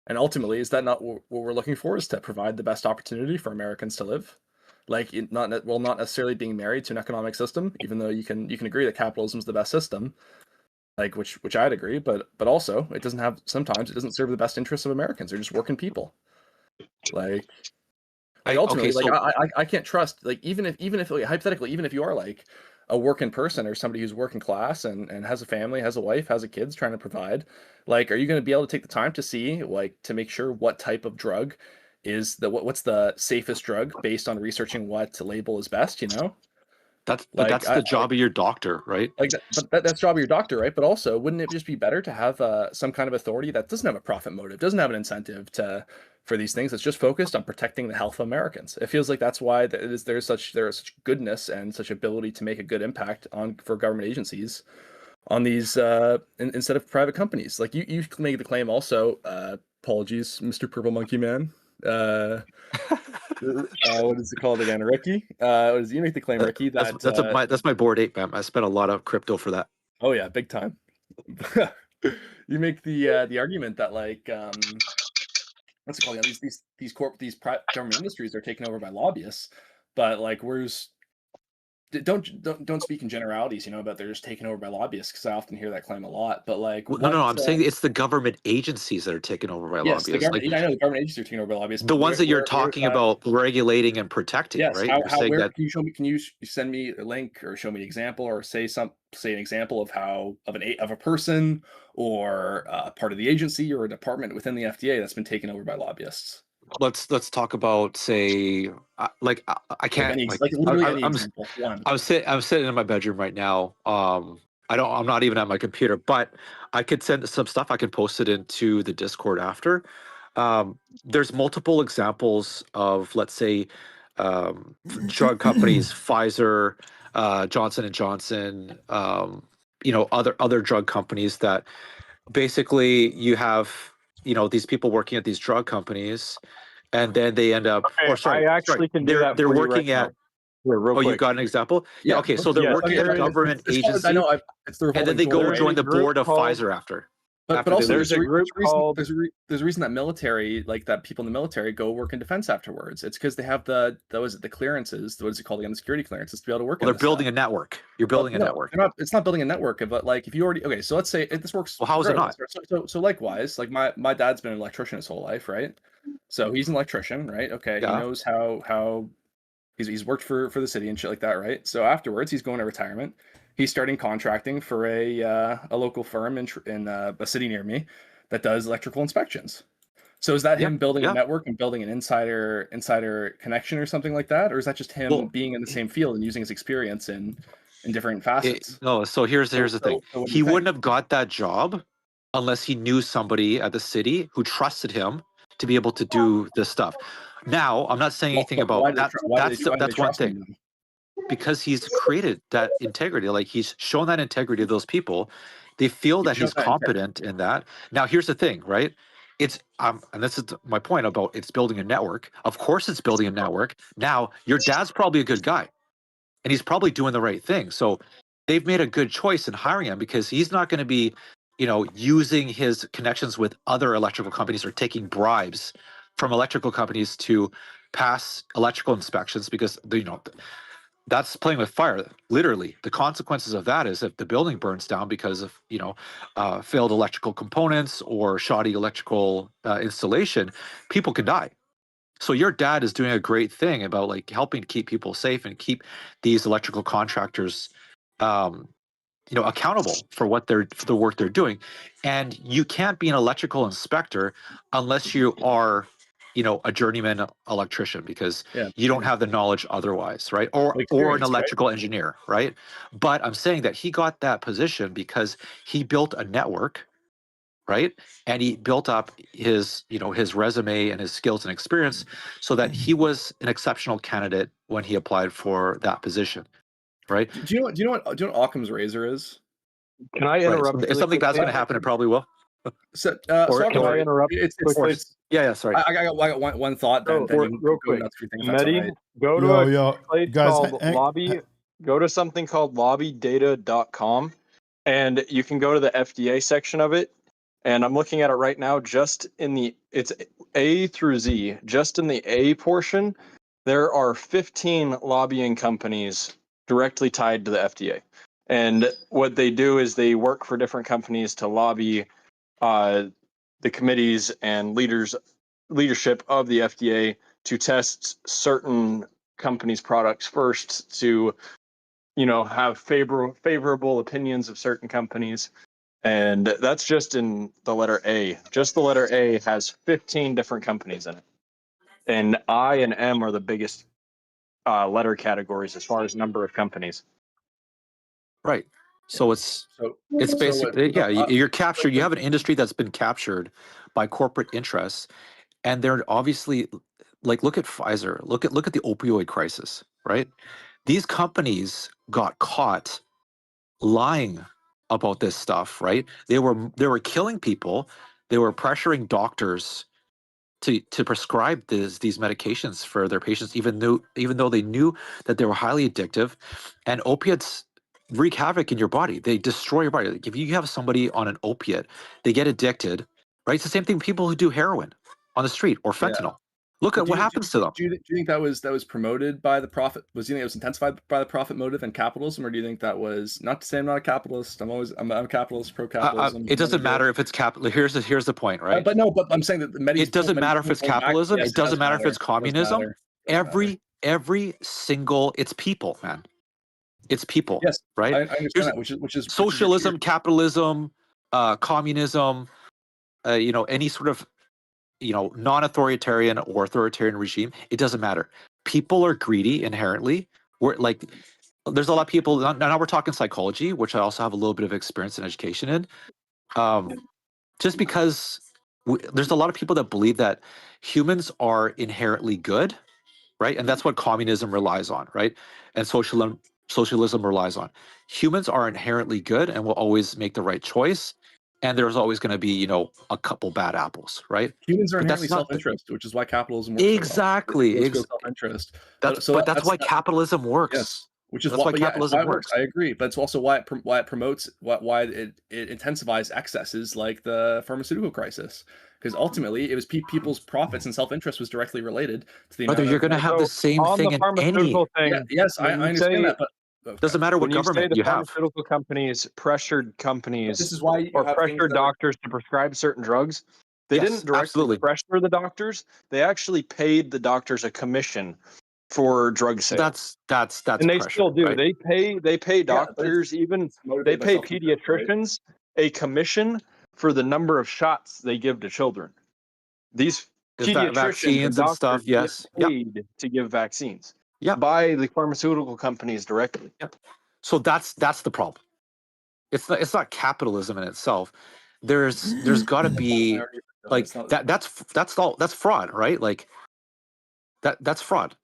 And ultimately, is that not what we're looking for? Is to provide the best opportunity for Americans to live, like not necessarily being married to an economic system, even though you can agree that capitalism is the best system, like which I'd agree, but also it doesn't have, sometimes it doesn't serve the best interests of Americans. They're just working people, like ultimately, Okay, like so I can't trust, like even if like, hypothetically, even if you are like a working person or somebody who's working class and has a family, has a wife, has a kids trying to provide, like are you going to be able to take the time to see, like, to make sure what type of drug is what's the safest drug based on researching what label is best, you know? But Like, that's the job of your doctor, right? Like that's job of your doctor, right? But also, wouldn't it just be better to have some kind of authority that doesn't have a profit motive, doesn't have an incentive for these things, that's just focused on protecting the health of Americans? It feels like that's why there's such goodness and such ability to make a good impact for government agencies on these instead of private companies. Like you make the claim also. Apologies, Mr. Purple Monkey Man. What is it called again, Ricky? You make the claim, Ricky, that that's my board ape, man. I spent a lot of crypto for that. Oh yeah, big time. You make the argument that like what's it called? Yeah, these private government industries are taken over by lobbyists, but like don't speak in generalities, about they're just taken over by lobbyists, because I often hear that claim a lot. But like, no, I'm saying it's the government agencies that are taken over by yes, lobbyists. I know the government agencies are taken over by lobbyists. The ones that you're talking about regulating and protecting, yes, right? Can you show me? Can you send me a link or show me an example, or say an example of a person or part of the agency or a department within the FDA that's been taken over by lobbyists? Let's talk about, say, I can't I'm sitting in my bedroom right now. I'm not even at my computer, but I could send some stuff. I can post it into the Discord after. There's multiple examples of, let's say, drug companies, Pfizer, Johnson and Johnson, other drug companies that basically you have, these people working at these drug companies, and then they end up. Okay, I actually can do that. They're for working you right at. Now. Real quick. You got an example? Yeah. Okay. So they're working at a government agency, and then they go and join the board of Pfizer after. But also there's a reason that military, like that people in the military go work in defense afterwards. It's because they have the clearances. What is it called again? The security clearances to be able to work. Well, they're building a network. You're building a network. It's not building a network, but like if you already so let's say this works. Well, how is it not? So likewise, like my dad's been an electrician his whole life, right? So he's an electrician, right? Okay, yeah. He knows how he's worked for the city and shit like that, right? So afterwards, he's going to retirement. He's starting contracting for a local firm in a city near me that does electrical inspections. So is that him building a network and building an insider connection or something like that, or is that just him being in the same field and using his experience in different facets? No. So here's the thing. He wouldn't have got that job unless he knew somebody at the city who trusted him to be able to do this stuff. Now, I'm not saying anything about that. That's one thing. Because he's created that integrity, like he's shown that integrity of those people. They feel that he's competent in that. Now, here's the thing, right? It's and this is my point about it's building a network. Of course, it's building a network. Now, your dad's probably a good guy, and he's probably doing the right thing. So they've made a good choice in hiring him, because he's not going to be, using his connections with other electrical companies or taking bribes from electrical companies to pass electrical inspections, because that's playing with fire. Literally, the consequences of that is if the building burns down because of failed electrical components or shoddy electrical installation, people can die. So your dad is doing a great thing about like helping keep people safe and keep these electrical contractors accountable for the work they're doing. And you can't be an electrical inspector unless you are a journeyman electrician, because you don't have the knowledge otherwise, right? Or an electrical engineer, right? But I'm saying that he got that position because he built a network, right? And he built up his resume and his skills and experience so that he was an exceptional candidate when he applied for that position, right? Do you know what Occam's razor is? Can I interrupt? Right. If something bad's going to happen, it probably will. So, can I interrupt? Sorry. I got one thought. Real quick, Medi, go to a place called Lobby. Go to something called lobbydata.com, and you can go to the FDA section of it. And I'm looking at it right now. It's A through Z. Just in the A portion, there are 15 lobbying companies directly tied to the FDA. And what they do is they work for different companies to lobby the committees and leadership of the FDA to test certain companies' products first, to have favorable opinions of certain companies. And that's just in the letter A. Just the letter A has 15 different companies in it. And I and M are the biggest letter categories as far as number of companies. Right. So it's basically you're captured. You have an industry that's been captured by corporate interests, and they're obviously like look at Pfizer, look at the opioid crisis, right? These companies got caught lying about this stuff, right? They were killing people. They were pressuring doctors to prescribe these medications for their patients, even though they knew that they were highly addictive, and opiates wreak havoc in your body. They destroy your body. Like if you have somebody on an opiate, they get addicted, right? It's the same thing with people who do heroin on the street or fentanyl. Look at what happens to them. Do you think that was promoted by the profit? Do you think it was intensified by the profit motive and capitalism, or do you think that was not to say I'm not a capitalist? I'm a capitalist, pro capitalism. It doesn't matter if it's capital. Here's the point, right? But I'm saying that it doesn't matter if it's capitalism. It doesn't matter if it's communism. Every single, it's people, man. It's people. Yes, right. I understand that, which is socialism, capitalism, communism. Any sort of non-authoritarian or authoritarian regime. It doesn't matter. People are greedy inherently. There's a lot of people. Now we're talking psychology, which I also have a little bit of experience and education in. Just because there's a lot of people that believe that humans are inherently good, right? And that's what communism relies on, right? And socialism relies on. Humans are inherently good and will always make the right choice. And there's always going to be, a couple bad apples, right? Humans are inherently self-interest, which is why capitalism works. Exactly. Self-interest. That's why capitalism works. Yes. Which is why capitalism works. I agree, but it's also why it promotes, why it intensifies excesses like the pharmaceutical crisis, because ultimately it was people's profits and self-interest was directly related to the. Brother, you're going to have the same thing in any. Yes, I understand that, but. Okay. Doesn't matter what government you have. Pharmaceutical companies pressured companies this is why or pressured doctors to prescribe certain drugs. They didn't directly pressure the doctors. They actually paid the doctors a commission for drug sales. That's and they pressure, still do. Right? They pay doctors, they pay pediatricians a commission for the number of shots they give to children. These pediatricians vaccines and stuff, yes, get paid to give vaccines. Yeah, by the pharmaceutical companies directly. Yep. So that's the problem. It's not capitalism in itself. There's got to be like that's fraud, right? Like that's fraud.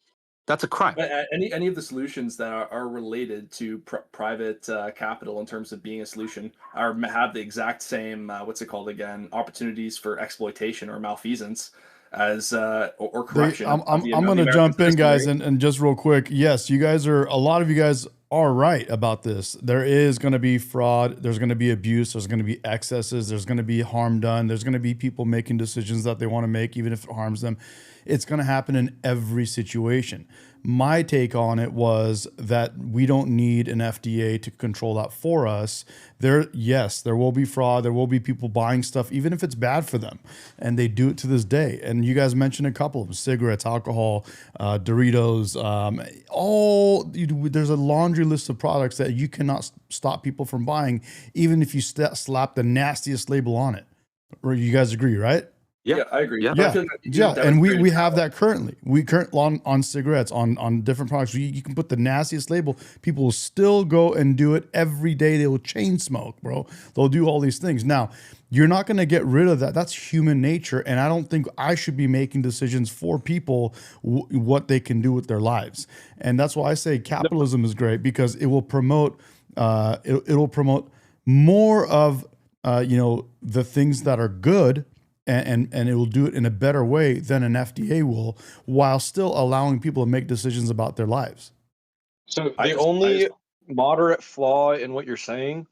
That's a crime. But any of the solutions that are related to private capital in terms of being a solution have the exact same what's it called again, opportunities for exploitation or malfeasance as or corruption. I'm going to jump in, guys, and just real quick. Yes, a lot of you guys are right about this. There is going to be fraud. There's going to be abuse. There's going to be excesses. There's going to be harm done. There's going to be people making decisions that they want to make, even if it harms them. It's going to happen in every situation. My take on it was that we don't need an FDA to control that for us. There will be fraud. There will be people buying stuff, even if it's bad for them. And they do it to this day. And you guys mentioned a couple of them: cigarettes, alcohol, Doritos, there's a laundry list of products that you cannot stop people from buying, even if you slap the nastiest label on it. You guys agree, right? Yeah, I agree. Yeah, and we have that currently. On cigarettes, on different products, you can put the nastiest label. People will still go and do it every day. They will chain smoke, bro. They'll do all these things. Now, you're not going to get rid of that. That's human nature, and I don't think I should be making decisions for people what they can do with their lives. And that's why I say capitalism is great, because it will promote. It'll promote more of the things that are good. And it will do it in a better way than an FDA will, while still allowing people to make decisions about their lives. So the only moderate flaw in what you're saying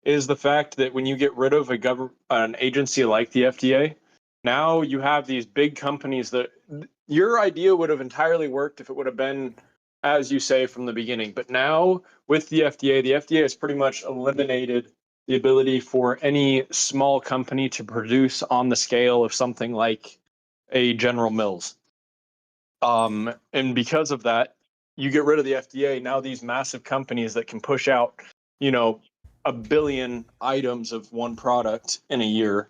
is the fact that when you get rid of an agency like the FDA, now you have these big companies that your idea would have entirely worked if it would have been, as you say, from the beginning. But now with the FDA has pretty much eliminated the ability for any small company to produce on the scale of something like a General Mills. And because of that, you get rid of the FDA. Now these massive companies that can push out, 1 billion items of one product in a year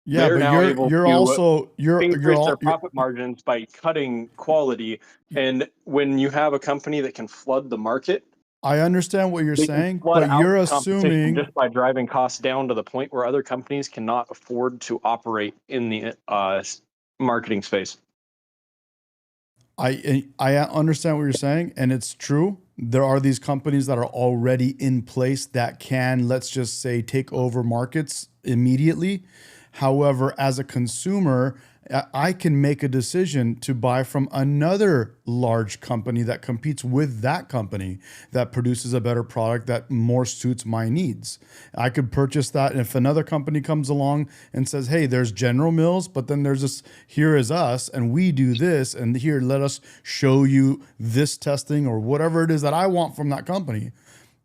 Yeah, they're but now able to increase their you're profit margins by cutting quality. And when you have a company that can flood the market, I understand what you're they can saying, flood but out you're the competition assuming just by driving costs down to the point where other companies cannot afford to operate in the marketing space. I understand what you're saying, and it's true. There are these companies that are already in place that can, let's just say, take over markets immediately. However, as a consumer, I can make a decision to buy from another large company that competes with that company that produces a better product that more suits my needs. I could purchase that. And if another company comes along and says, hey, there's General Mills, but then there's this, here is us, and we do this, and here, let us show you this testing or whatever it is that I want from that company,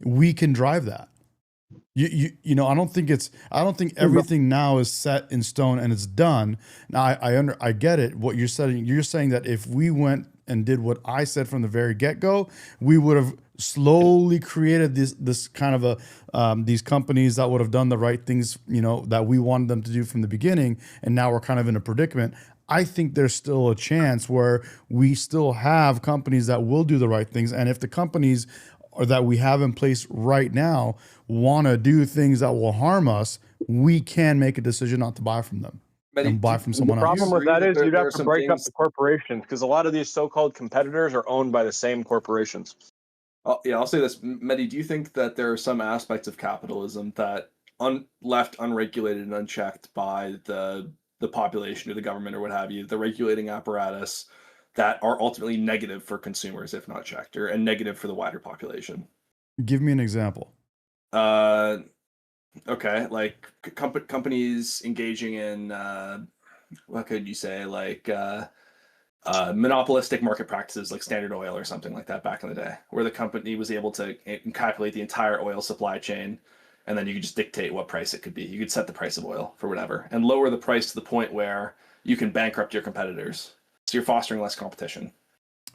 we can drive that. You know, I don't think everything now is set in stone and it's done. Now I get it. What you're saying, that if we went and did what I said from the very get-go, we would have slowly created this kind of these companies that would have done the right things, you know, that we wanted them to do from the beginning, and now we're kind of in a predicament. I think there's still a chance where we still have companies that will do the right things, and if the companies or that we have in place right now want to do things that will harm us, we can make a decision not to buy from them and buy from someone else. The problem with that is you'd have to break up the corporations, because a lot of these so-called competitors are owned by the same corporations. Yeah, I'll say this, Medi. Do you think that there are some aspects of capitalism that left unregulated and unchecked by the population or the government or what have you, the regulating apparatus, that are ultimately negative for consumers if not checked, and negative for the wider population? Give me an example. Okay, like companies engaging in what could you say, like monopolistic market practices like Standard Oil or something like that back in the day, where the company was able to calculate the entire oil supply chain, and then you could just dictate what price it could be. You could set the price of oil for whatever and lower the price to the point where you can bankrupt your competitors. So you're fostering less competition.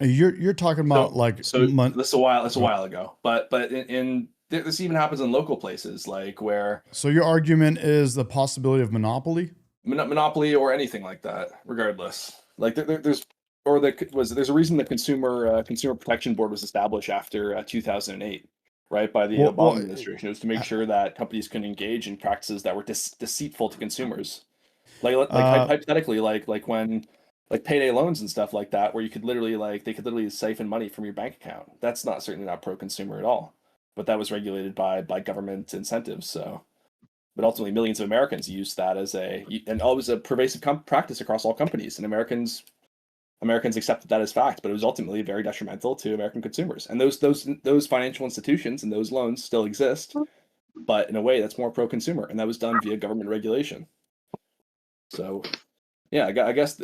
You're talking about this is a while ago, but in this even happens in local places like where. So your argument is the possibility of monopoly, or anything like that. Regardless, like there's a reason the Consumer Protection Board was established after 2008, right, by the Obama administration. It was to make sure that companies can engage in practices that were deceitful to consumers, like hypothetically, like when. Like payday loans and stuff like that, where you could literally they could literally siphon money from your bank account. That's certainly not pro-consumer at all. But that was regulated by government incentives. So, but ultimately, millions of Americans used that and always a pervasive practice across all companies, and Americans accepted that as fact. But it was ultimately very detrimental to American consumers. And those financial institutions and those loans still exist, but in a way that's more pro-consumer, and that was done via government regulation. So. Yeah, I guess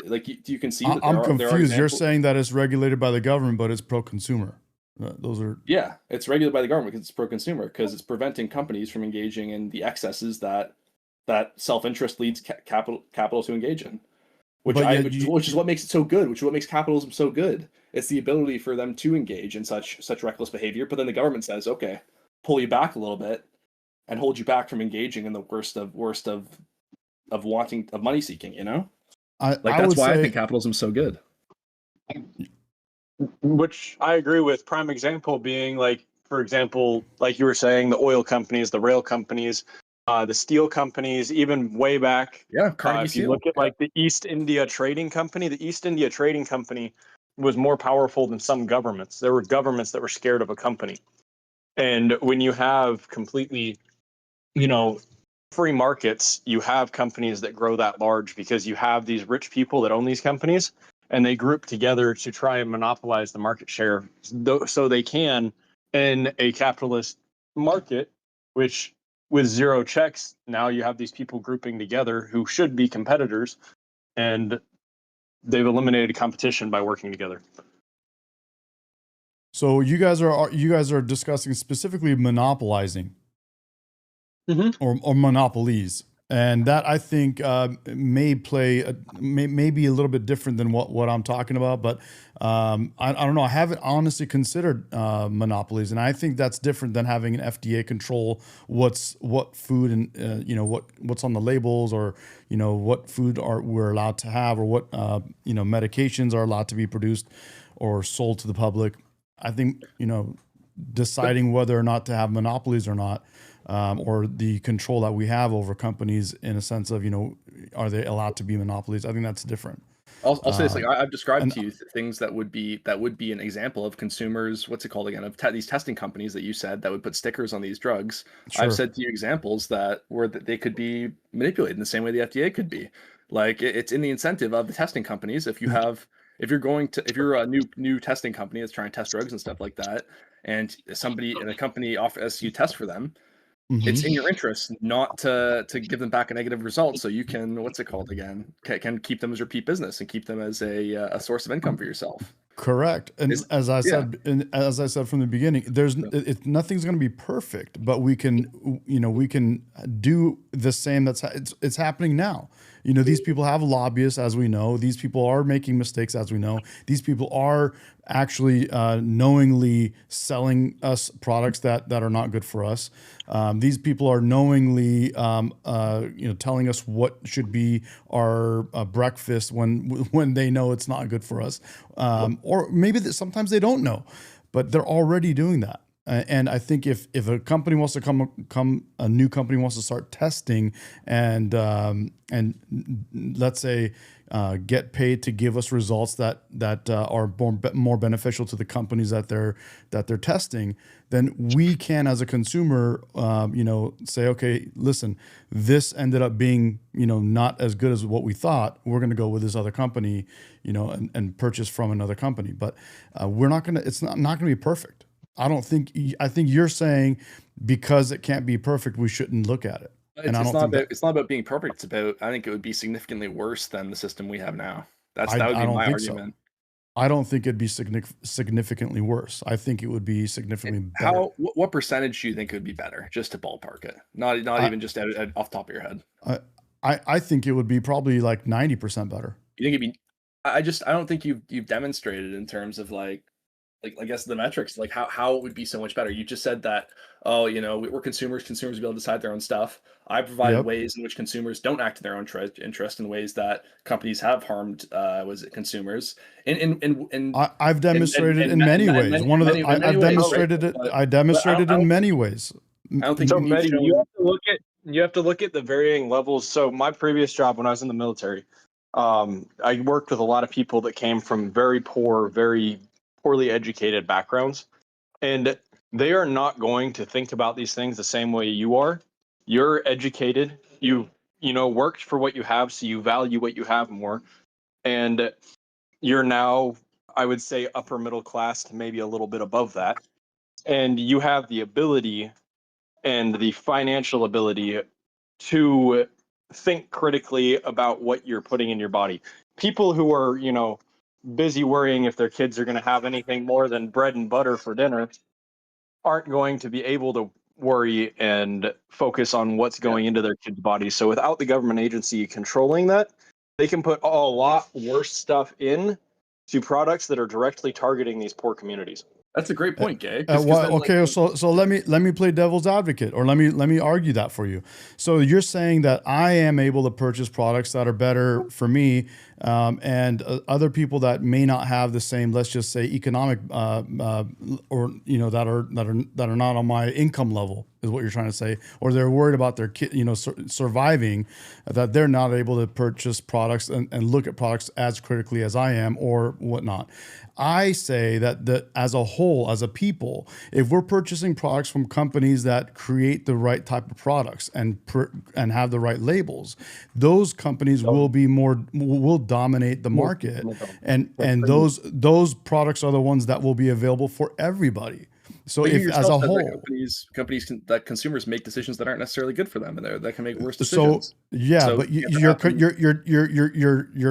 you can see that I'm confused. You're saying that it's regulated by the government, but it's pro-consumer. Those are it's regulated by the government because it's pro-consumer, because it's preventing companies from engaging in the excesses that self-interest leads capital to engage in, which is what makes it so good. Which is what makes capitalism so good. It's the ability for them to engage in such reckless behavior, but then the government says, "Okay, pull you back a little bit and hold you back from engaging in the worst of money seeking." You know. That's why I think capitalism is so good. Which I agree with. Prime example being for example, like you were saying, the oil companies, the rail companies, the steel companies, even way back. Yeah, if you look at the East India Trading Company, was more powerful than some governments. There were governments that were scared of a company. And when you have completely, free markets, you have companies that grow that large because you have these rich people that own these companies, and they group together to try and monopolize the market share so they can, in a capitalist market, which with zero checks, now you have these people grouping together who should be competitors, and they've eliminated competition by working together. So you guys are discussing specifically monopolizing. Mm-hmm. Or monopolies. And that I think may be a little bit different than what I'm talking about, but I don't know. I haven't honestly considered monopolies, and I think that's different than having an FDA control what food and what's on the labels, or what food we're allowed to have, or what medications are allowed to be produced or sold to the public. I think deciding whether or not to have monopolies or not. Or the control that we have over companies in a sense of, are they allowed to be monopolies? I think that's different. I'll say this, like I've described to you things that would be an example of consumers. What's it called again? Of these testing companies that you said that would put stickers on these drugs. Sure. I've said to you examples that they could be manipulated in the same way the FDA could be. Like it's in the incentive of the testing companies. If you're a new testing company that's trying to test drugs and stuff like that, and a company offers you test for them. It's in your interest not to give them back a negative result, so you can can keep them as repeat business and keep them as a source of income for yourself. Correct. And as I said from the beginning, nothing's going to be perfect, but we can do the same. It's happening now. These people have lobbyists, as we know. These people are making mistakes, as we know. These people are actually knowingly selling us products that are not good for us. These people are knowingly, telling us what should be our breakfast when they know it's not good for us, or maybe sometimes they don't know, but they're already doing that. And I think if a company wants to a new company wants to start testing and let's say get paid to give us results that are more beneficial to the companies that they're testing, then we can, as a consumer, say, okay, listen, this ended up being not as good as what we thought. We're going to go with this other company, and purchase from another company. But we're not going to. It's not going to be perfect. I think you're saying because it can't be perfect, we shouldn't look at it. It's not about being perfect. It's about, I think it would be significantly worse than the system we have now. That would be my argument. I don't think it'd be significantly worse. I think it would be significantly better. What percentage do you think would be better, just to ballpark it? Not even just off the top of your head. I think it would be probably like 90% better. You think it'd be? I don't think you've demonstrated in terms of like I guess the metrics, like how it would be so much better. You just said that, we're consumers will be able to decide their own stuff. I provided ways in which consumers don't act in their own interest, in ways that companies have harmed consumers. I've demonstrated in many ways. I demonstrated in many ways. I don't think so. Medi, you have to look at the varying levels. So my previous job when I was in the military, I worked with a lot of people that came from very poorly educated backgrounds, and they are not going to think about these things the same way you are. You're educated, you worked for what you have, so you value what you have more, and you're now, I would say, upper middle class to maybe a little bit above that, and you have the ability and the financial ability to think critically about what you're putting in your body. People who are busy worrying if their kids are going to have anything more than bread and butter for dinner aren't going to be able to worry and focus on what's going into their kids' bodies. So without the government agency controlling that, they can put a lot worse stuff in to products that are directly targeting these poor communities. That's a great point, Gay. So let me play devil's advocate, or let me argue that for you. So you're saying that I am able to purchase products that are better for me, and other people that may not have the same, let's just say, economic, or that are not on my income level, is what you're trying to say, or they're worried about their kid, surviving, that they're not able to purchase products and look at products as critically as I am, or whatnot. I say that as a whole, as a people, if we're purchasing products from companies that create the right type of products and have the right labels, those companies will dominate the market, and those products are the ones that will be available for everybody. So if as a whole, that consumers make decisions that aren't necessarily good for them, and that can make worse decisions. But you're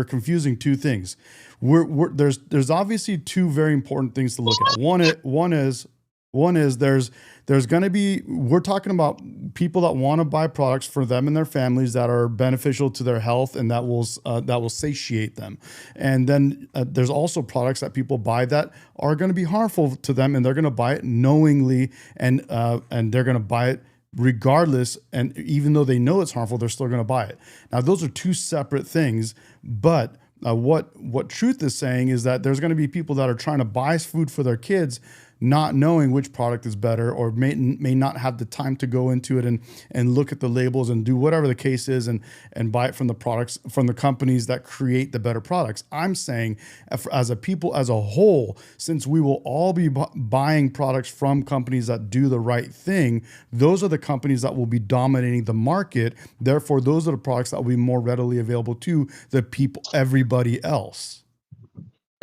confusing two things. There's obviously two very important things to look at. One is One is there's going to be, we're talking about people that want to buy products for them and their families that are beneficial to their health and that will satiate them. And then there's also products that people buy that are going to be harmful to them, and they're going to buy it knowingly, and they're going to buy it regardless. And even though they know it's harmful, they're still going to buy it. Now, those are two separate things, but what Truth is saying is that there's going to be people that are trying to buy food for their kids, not knowing which product is better, or may not have the time to go into it and look at the labels and do whatever the case is, and buy it from the companies that create the better products. I'm saying, as a people as a whole, since we will all be buying products from companies that do the right thing, those are the companies that will be dominating the market. Therefore, those are the products that will be more readily available to the people, everybody else.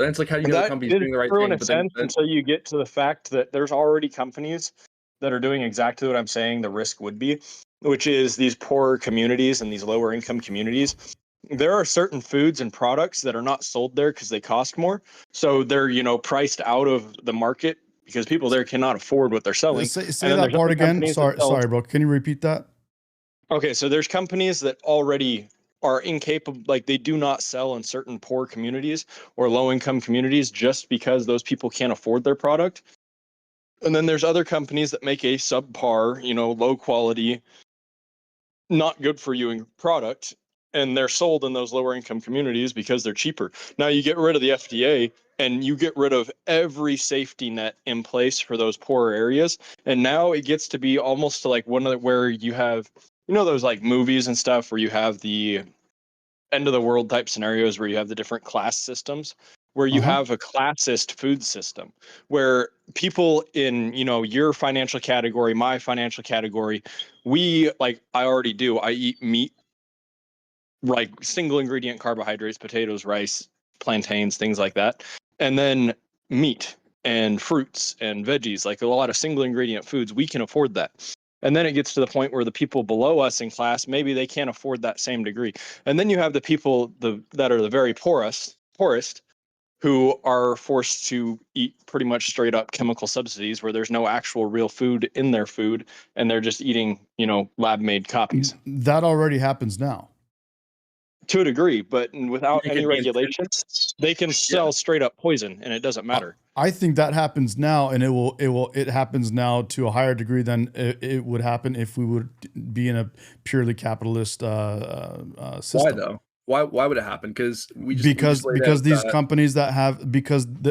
And it's like, how do you know the company's doing the right thing? In a but sense, until you get to the fact that there's already companies that are doing exactly what I'm saying the risk would be, which is these poorer communities and these lower income communities. There are certain foods and products that are not sold there because they cost more. So they're, priced out of the market because people there cannot afford what they're selling. Say that part again. Sorry, bro. Can you repeat that? Okay, so there's companies that already are incapable, like they do not sell in certain poor communities or low income communities just because those people can't afford their product. And then there's other companies that make a subpar, low quality, not good for you product, and they're sold in those lower income communities because they're cheaper. Now you get rid of the FDA and you get rid of every safety net in place for those poorer areas, and now it gets to be almost like where you have, those like movies and stuff where you have the end of the world type scenarios where you have the different class systems, where you have a classist food system where people in, your financial category, my financial category, I already do. I eat meat, like single ingredient carbohydrates, potatoes, rice, plantains, things like that. And then meat and fruits and veggies, like a lot of single ingredient foods, we can afford that. And then it gets to the point where the people below us in class, maybe they can't afford that same degree. And then you have the people that are the very poorest, who are forced to eat pretty much straight up chemical subsidies where there's no actual real food in their food, and they're just eating, lab made copies. That already happens now. To a degree, but without any regulations, they can sell straight up poison and it doesn't matter. I think that happens now, and it happens now to a higher degree than it would happen if we would be in a purely capitalist system. Why though? Why would it happen? Because these companies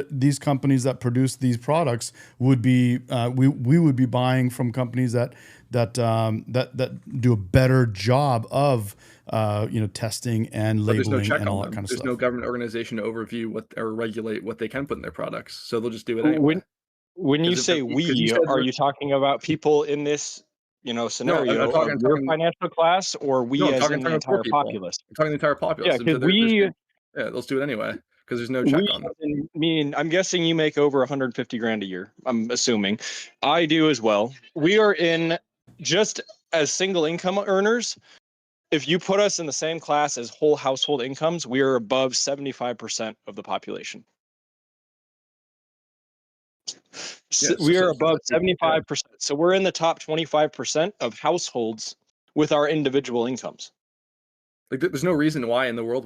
these companies that produce these products would be we would be buying from companies that do a better job of testing and labeling and all that kind of stuff. There's no government organization to overview or regulate what they can put in their products, so they'll just do it anyway. When you say are you talking about people in this scenario, no, I'm talking your financial class, or as in the entire populace? I'm talking the entire populace. Yeah, because let's do it anyway, because there's no check on them. I'm guessing you make over 150 grand a year. I'm assuming. I do as well. We are in, just as single income earners, if you put us in the same class as whole household incomes, we are above 75% of the population. We are above 75%. So we're in the top 25% of households with our individual incomes. Like, there's no reason why in the world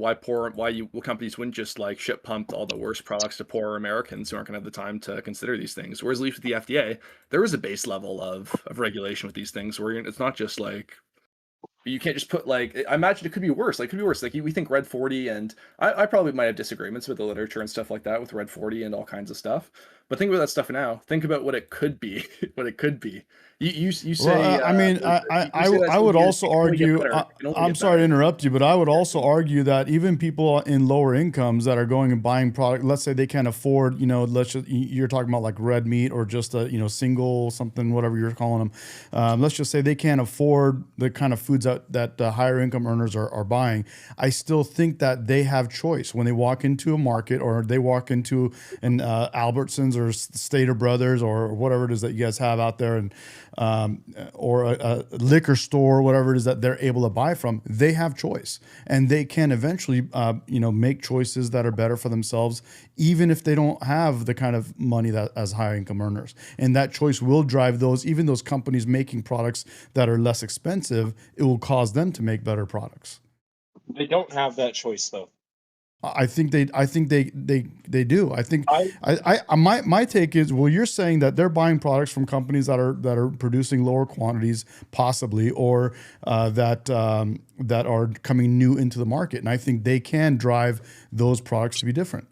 companies wouldn't just ship pump all the worst products to poorer Americans who aren't going to have the time to consider these things. Whereas at least with the FDA, there is a base level of regulation with these things where it's not just you can't just put I imagine it could be worse. We think Red 40, and I probably might have disagreements with the literature and stuff like that with Red 40 and all kinds of stuff. But think about that stuff now. Think about what it could be. You say. I would also argue. I'm sorry to interrupt you, but I would also argue that even people in lower incomes that are going and buying product, let's say they can't afford, you're talking about like red meat or just a single something, whatever you're calling them. Let's just say they can't afford the kind of foods that that higher income earners are buying, I still think that they have choice when they walk into a market or they walk into an Albertsons or Stater Brothers or whatever it is that you guys have out there, and or a liquor store, whatever it is that they're able to buy from. They have choice, and they can eventually make choices that are better for themselves, even if they don't have the kind of money that as higher income earners. And that choice will drive even those companies making products that are less expensive. It will cause them to make better products. They don't have that choice, though. I think they do. I think my take is, well, you're saying that they're buying products from companies that are producing lower quantities, possibly, or that are coming new into the market, and I think they can drive those products to be different.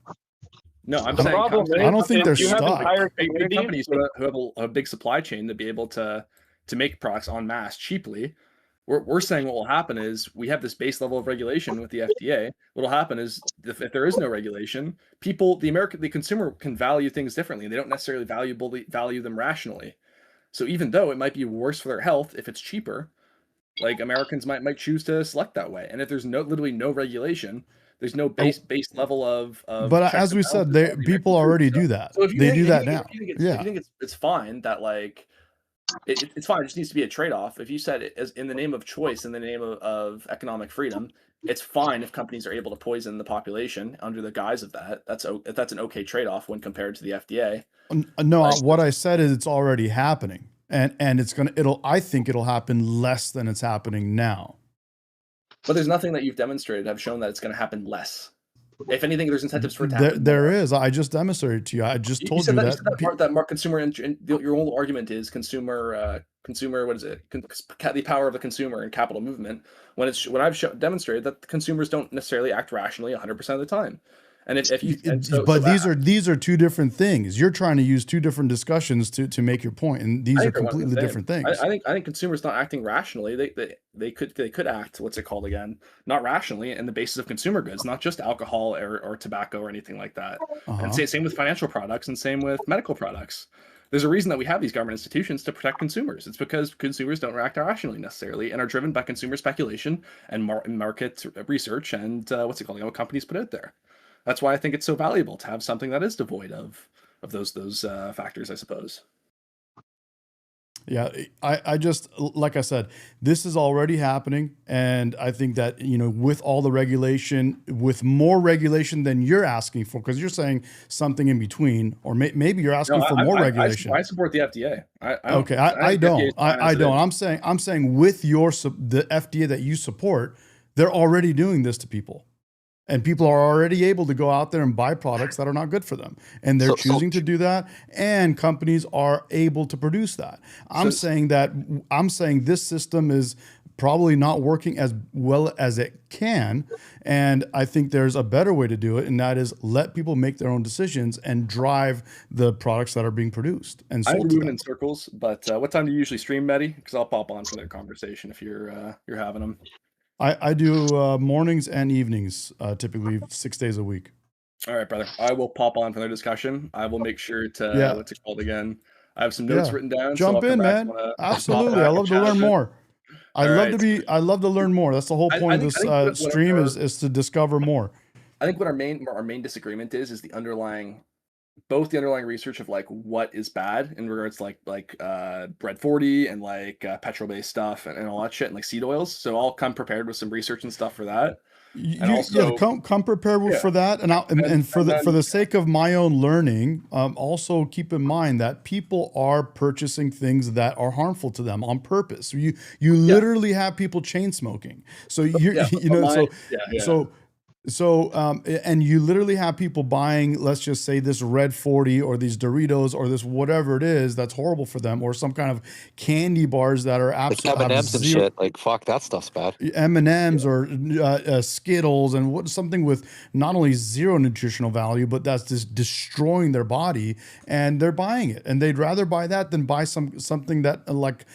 No, I'm The saying problem is, I don't think they're stuck. Big companies who have a big supply chain to be able to make products en masse cheaply. We're saying what will happen is we have this base level of regulation with the FDA. What will happen is if there is no regulation, the consumer can value things differently. They don't necessarily value them rationally. So even though it might be worse for their health if it's cheaper, like Americans might choose to select that way. And if there's literally no regulation, there's no base level of But as we said, people already do that. So if you they think, do if that you now. think if you think it's fine that like it's fine. It just needs to be a trade-off. If you said it as in the name of choice, in the name of economic freedom, it's fine if companies are able to poison the population under the guise of that. That's an okay trade-off when compared to the FDA. No, what I said is it's already happening, and I think it'll happen less than it's happening now. But there's nothing that you've demonstrated have shown that it's going to happen less. If anything, there's incentives for it to happen. There is. I just demonstrated to you. I just told you that. You said that part that consumer. Your whole argument is consumer. What is it? The power of the consumer and capital movement. When I've demonstrated that the consumers don't necessarily act rationally 100% of the time. And these are two different things. You're trying to use two different discussions to make your point, and these are completely different things. I think consumers not acting rationally. They could act, what's it called again? Not rationally, in the basis of consumer goods, not just alcohol or tobacco or anything like that. And same with financial products, and same with medical products. There's a reason that we have these government institutions to protect consumers. It's because consumers don't act rationally necessarily and are driven by consumer speculation and market research and what companies put out there. That's why I think it's so valuable to have something that is devoid of those factors, I suppose. Yeah, I just, like I said, this is already happening, and I think that with all the regulation, with more regulation than you're asking for, because you're saying something in between, or maybe you're asking for more regulation. I support the FDA. I don't. I'm saying with the FDA that you support, they're already doing this to people. And people are already able to go out there and buy products that are not good for them. And they're choosing to do that. And companies are able to produce that. I'm saying this system is probably not working as well as it can. And I think there's a better way to do it. And that is let people make their own decisions and drive the products that are being produced and sold to them. I'm moving in circles, but what time do you usually stream, Medi? Because I'll pop on for that conversation if you're having them. I do mornings and evenings, typically 6 days a week. All right, brother. I will pop on for their discussion. I will make sure to, what's it called again? I have some notes written down. Jump in, man. Absolutely. I love to learn more. I love to learn more. That's the whole point of this stream is to discover more. I think what our main disagreement is the underlying research of like what is bad in regards to like bread 40 and like petrol-based stuff and all that shit and like seed oils. So I'll come prepared with some research and stuff for that. Come prepared for that, and for the sake of my own learning, also keep in mind that people are purchasing things that are harmful to them on purpose. You literally have people chain smoking. So and you literally have people buying, let's just say, this Red 40 or these Doritos or this whatever it is that's horrible for them, or some kind of candy bars that are absolutely M&Ms and shit. Like, fuck, that stuff's bad. M&Ms or Skittles and something with not only zero nutritional value, but that's just destroying their body, and they're buying it, and they'd rather buy that than buy something that like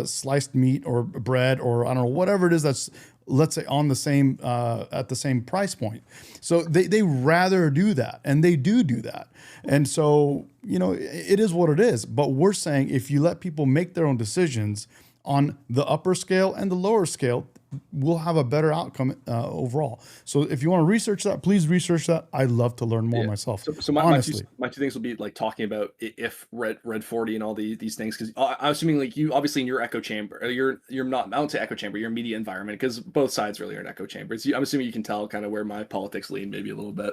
sliced meat or bread or I don't know, whatever it is that's, let's say, on the same at the same price point. So they rather do that, and they do that. And so it is what it is. But we're saying if you let people make their own decisions on the upper scale and the lower scale, we'll have a better outcome overall. So if you want to research that, please research that. I'd love to learn more myself. So my honestly. my two things will be like talking about if red 40 and all these things, because I'm assuming like you obviously in your echo chamber, you're not, I don't say echo chamber, your media environment, because both sides really are an echo chamber. I'm assuming you can tell kind of where my politics lean maybe a little bit.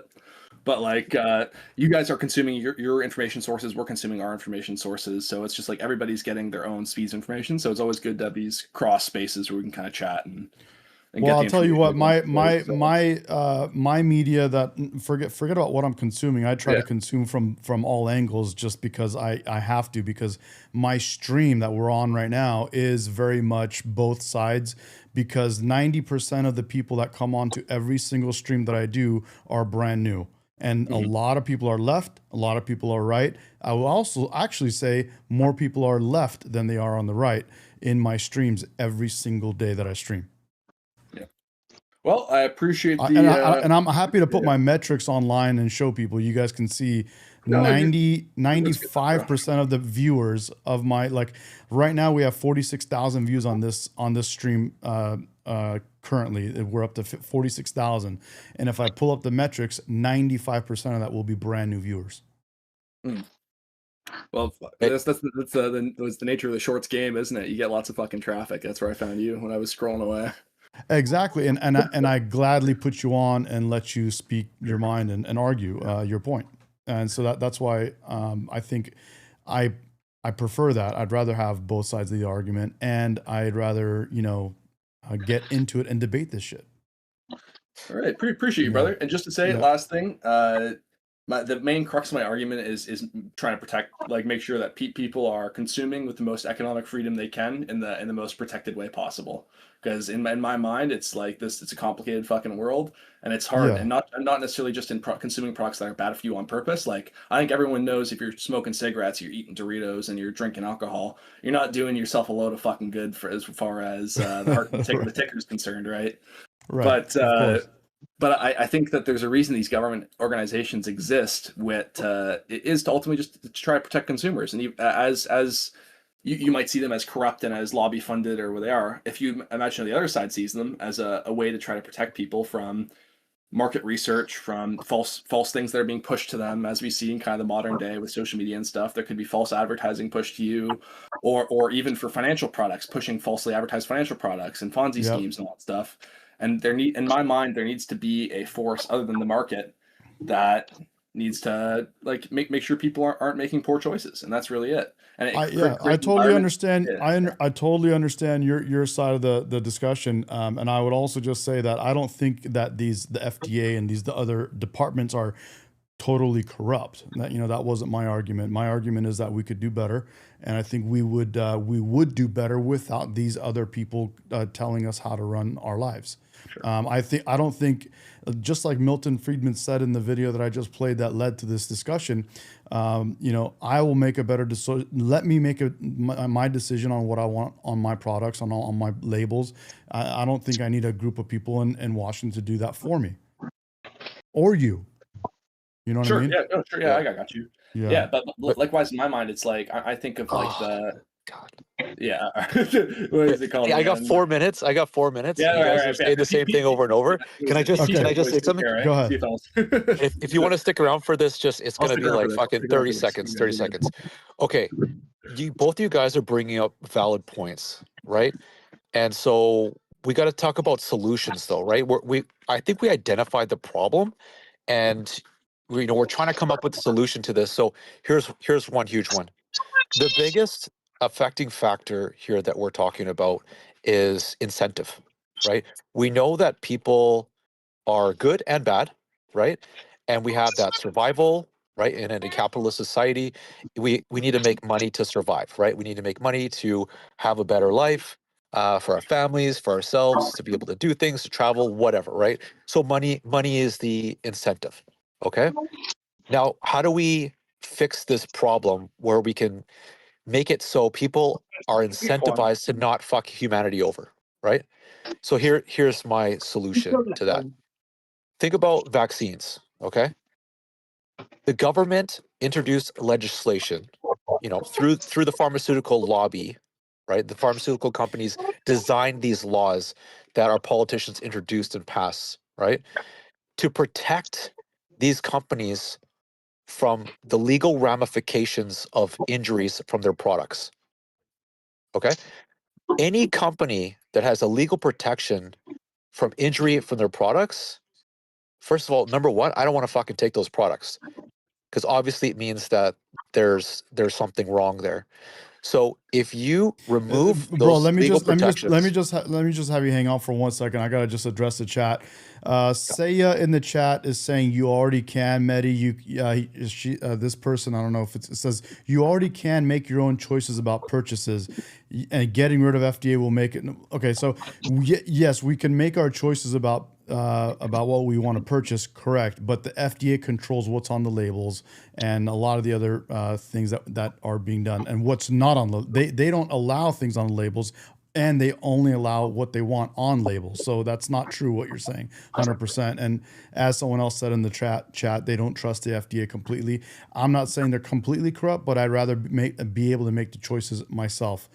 But like you guys are consuming your information sources, we're consuming our information sources, so it's just like everybody's getting their own speeds of information. So it's always good to have these cross spaces where we can kind of chat and well, I'll tell you what, my media, that forget about what I'm consuming. I try to consume from all angles, just because I have to, because my stream that we're on right now is very much both sides, because 90% of the people that come on to every single stream that I do are brand new. And a lot of people are left, a lot of people are right. I will also actually say more people are left than they are on the right in my streams every single day that I stream. Yeah. Well, I appreciate the... and I'm happy to put my metrics online and show people. You guys can see 95% of the viewers of my, like right now we have 46,000 views on this stream currently. We're up to 46,000. And if I pull up the metrics, 95% of that will be brand new viewers. Well, that's the nature of the shorts game, isn't it? You get lots of fucking traffic. That's where I found you when I was scrolling away. Exactly. And I gladly put you on and let you speak your mind and argue your point. And so that's why I think I prefer that. I'd rather have both sides of the argument, and I'd rather, get into it and debate this shit. All right. Appreciate you, brother. And just to say, last thing, the main crux of my argument is trying to protect, like, make sure that people are consuming with the most economic freedom they can in the most protected way possible. Because in my mind, it's like this. It's a complicated fucking world, and it's hard, and not necessarily just in consuming products that are bad for you on purpose. Like, I think everyone knows if you're smoking cigarettes, you're eating Doritos, and you're drinking alcohol, you're not doing yourself a load of fucking good for as far as the heart the ticker is concerned, right? Right. But I think that there's a reason these government organizations exist. It is to ultimately just to try to protect consumers, and as you might see them as corrupt and as lobby funded or where they are. If you imagine the other side sees them as a way to try to protect people from market research, from false things that are being pushed to them, as we see in kind of the modern day with social media and stuff. There could be false advertising pushed to you, or even for financial products, pushing falsely advertised financial products and Ponzi schemes and all that stuff. And in my mind, there needs to be a force other than the market that needs to like make sure people aren't making poor choices, and that's really it. And I totally understand. I totally understand your side of the discussion, and I would also just say that I don't think that the FDA and the other departments are totally corrupt. That wasn't my argument. My argument is that we could do better, and I think we would do better without these other people telling us how to run our lives. Sure. I don't think, just like Milton Friedman said in the video that I just played that led to this discussion, I will make a better decision. Let me make my decision on what I want on my products, on my labels. I don't think I need a group of people in Washington to do that for me, or you. You know what I mean? Yeah, I got you. Yeah, but likewise in my mind, it's like I think of like yeah. What is it called? I got 4 minutes. Yeah, you guys are saying the same thing over and over. Can I just say something? Go ahead. If you want to stick around for this, it's going to be like fucking 30 seconds. 30 seconds. Okay, both of you guys are bringing up valid points, right? And so we got to talk about solutions, though, right? I think we identified the problem, and we're trying to come up with a solution to this. So here's one huge one. The biggest affecting factor here that we're talking about is incentive, right? We know that people are good and bad, right? And we have that survival, right? And in a capitalist society, we need to make money to survive, right? We need to make money to have a better life for our families, for ourselves, to be able to do things, to travel, whatever, right? So money is the incentive, okay? Now, how do we fix this problem where we can make it so people are incentivized to not fuck humanity over, right? So here's my solution to that. Think about vaccines, okay? The government introduced legislation, through the pharmaceutical lobby, right? The pharmaceutical companies designed these laws that our politicians introduced and passed, right? To protect these companies from the legal ramifications of injuries from their products. Okay? Any company that has a legal protection from injury from their products, first of all, number one, I don't want to fucking take those products because obviously it means that there's something wrong there. So if you remove bro, those legal protections, let me just have you hang on for 1 second. I gotta just address the chat. Saya in the chat is saying you already can, Medi. This person, I don't know if it says you already can make your own choices about purchases, and getting rid of FDA will make it. Okay, so yes, we can make our choices about what we want to purchase, correct? But the FDA controls what's on the labels and a lot of the other things that are being done, and what's not on the. They don't allow things on the labels, and they only allow what they want on labels. So that's not true what you're saying, 100%. And as someone else said in the chat, they don't trust the FDA completely. I'm not saying they're completely corrupt, but I'd rather be able to make the choices myself.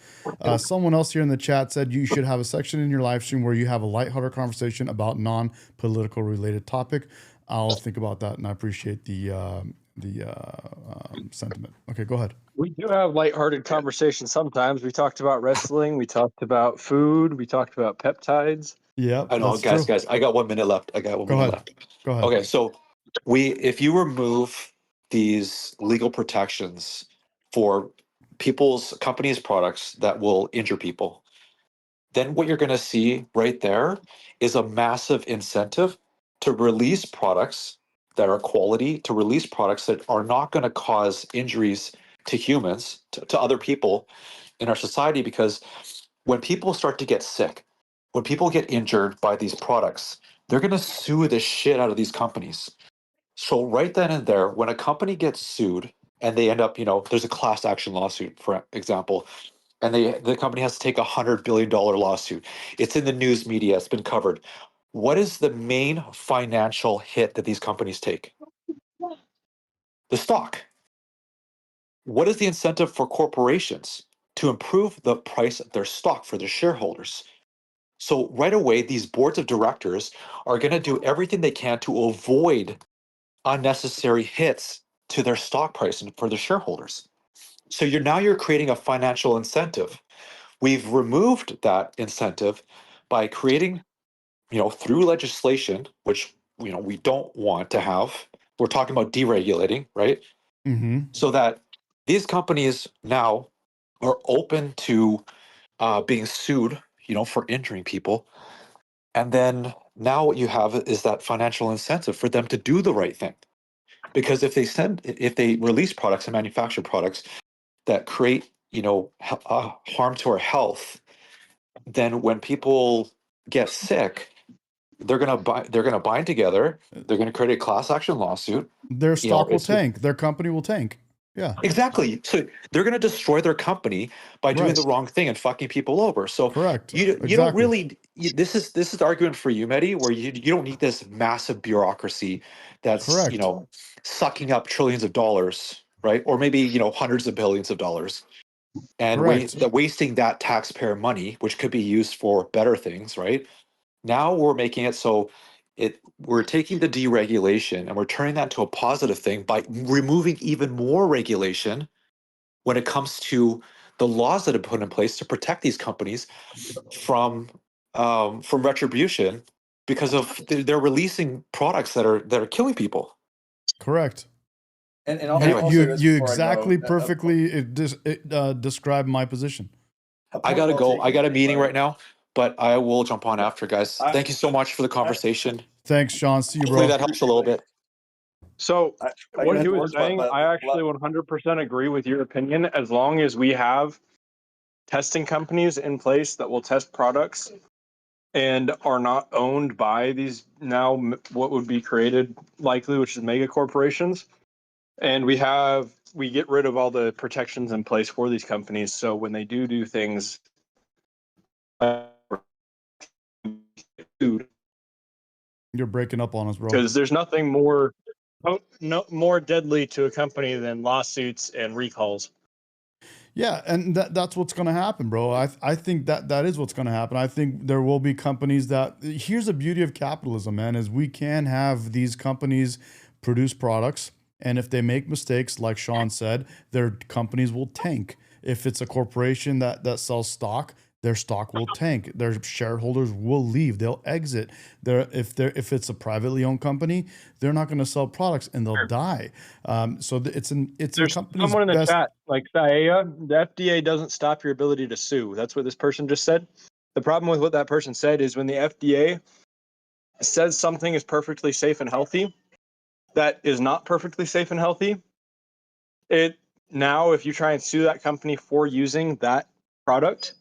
Someone else here in the chat said you should have a section in your live stream where you have a lighthearted conversation about non-political related topic. I'll think about that, and I appreciate the sentiment. Okay, go ahead. We do have lighthearted conversations sometimes. We talked about wrestling. We talked about food. We talked about peptides. Yeah, I know, guys. I got 1 minute left. Go ahead. Okay, so if you remove these legal protections for companies' products that will injure people, then what you're going to see right there is a massive incentive to release products that are quality, to release products that are not going to cause injuries to humans, to other people in our society. Because when people start to get sick, when people get injured by these products, they're going to sue the shit out of these companies. So right then and there, when a company gets sued and they end up, there's a class action lawsuit, for example, and the company has to take $100 billion lawsuit. It's in the news media. It's been covered. What is the main financial hit that these companies take? The stock. What is the incentive for corporations to improve the price of their stock for their shareholders? So right away, these boards of directors are going to do everything they can to avoid unnecessary hits to their stock price and for their shareholders. So you're creating a financial incentive. We've removed that incentive by creating, through legislation, which we don't want to have. We're talking about deregulating, right? Mm-hmm. So that these companies now are open to being sued, for injuring people. And then now what you have is that financial incentive for them to do the right thing. Because if they release products and manufacture products that create, harm to our health, then when people get sick, they're gonna bind together. They're gonna create a class action lawsuit. Their stock will tank. Their company will tank. Yeah. Exactly. So they're going to destroy their company by doing the wrong thing and fucking people over. So correct. You don't really. This is the argument for you, Medi, where you don't need this massive bureaucracy that's sucking up trillions of dollars, right? Or maybe hundreds of billions of dollars, and wasting that taxpayer money, which could be used for better things, right? Now we're making it so we're taking the deregulation and we're turning that into a positive thing by removing even more regulation when it comes to the laws that are put in place to protect these companies from retribution because of they're releasing products that are killing people. Correct. And you exactly perfectly describe my position. I gotta go. I got a meeting right now, but I will jump on after, guys. Thank you so much for the conversation. Thanks, Sean. See you, bro. Hopefully that helps a little bit. So what he was saying, I actually 100% agree with your opinion. As long as we have testing companies in place that will test products and are not owned by these now what would be created likely, which is mega corporations, and we get rid of all the protections in place for these companies. So when they do things, you're breaking up on us, bro. Because there's nothing more deadly to a company than lawsuits and recalls. Yeah, and that's what's going to happen, bro. I think that is what's going to happen. I think there will be companies that, here's the beauty of capitalism, man, is we can have these companies produce products, and if they make mistakes, like Sean said, their companies will tank. If it's a corporation that sells stock, their stock will tank. Their shareholders will leave. They'll exit. If it's a privately owned company, they're not going to sell products and they'll die. It's in There's company's someone in the best. chat, like Saea, the FDA doesn't stop your ability to sue. That's what this person just said. The problem with what that person said is when the FDA says something is perfectly safe and healthy, that is not perfectly safe and healthy. Now, if you try and sue that company for using that product,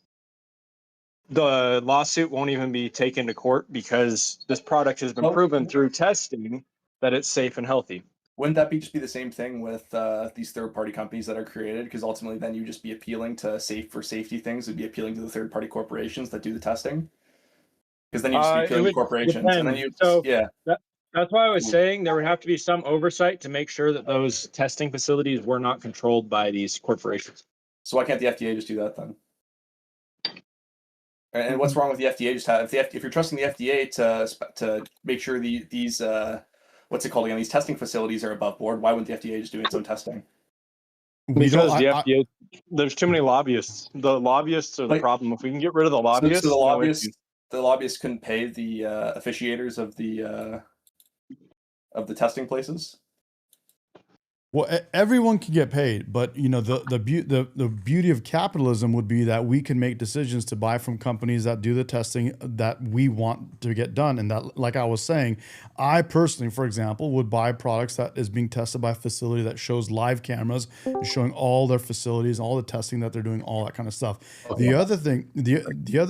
the lawsuit won't even be taken to court because this product has been proven through testing that it's safe and healthy. Wouldn't that just be the same thing with these third-party companies that are created? Because ultimately, then you just be appealing to safety things. It'd be appealing to the third-party corporations that do the testing. Because then you just be appealing to corporations, and then That's why I was saying there would have to be some oversight to make sure that those testing facilities were not controlled by these corporations. So why can't the FDA just do that then? And what's wrong with the FDA? If you're trusting the FDA to make sure these what's it called again? These testing facilities are above board. Why wouldn't the FDA just do its own testing? Because the FDA, there's too many lobbyists. The lobbyists are the problem. If we can get rid of the lobbyists, so the lobbyists couldn't pay the officiators of the testing places. Well, everyone can get paid, but the beauty of capitalism would be that we can make decisions to buy from companies that do the testing that we want to get done. And that, like I was saying, I personally, for example, would buy products that is being tested by a facility that shows live cameras showing all their facilities, all the testing that they're doing, all that kind of stuff. Okay. The other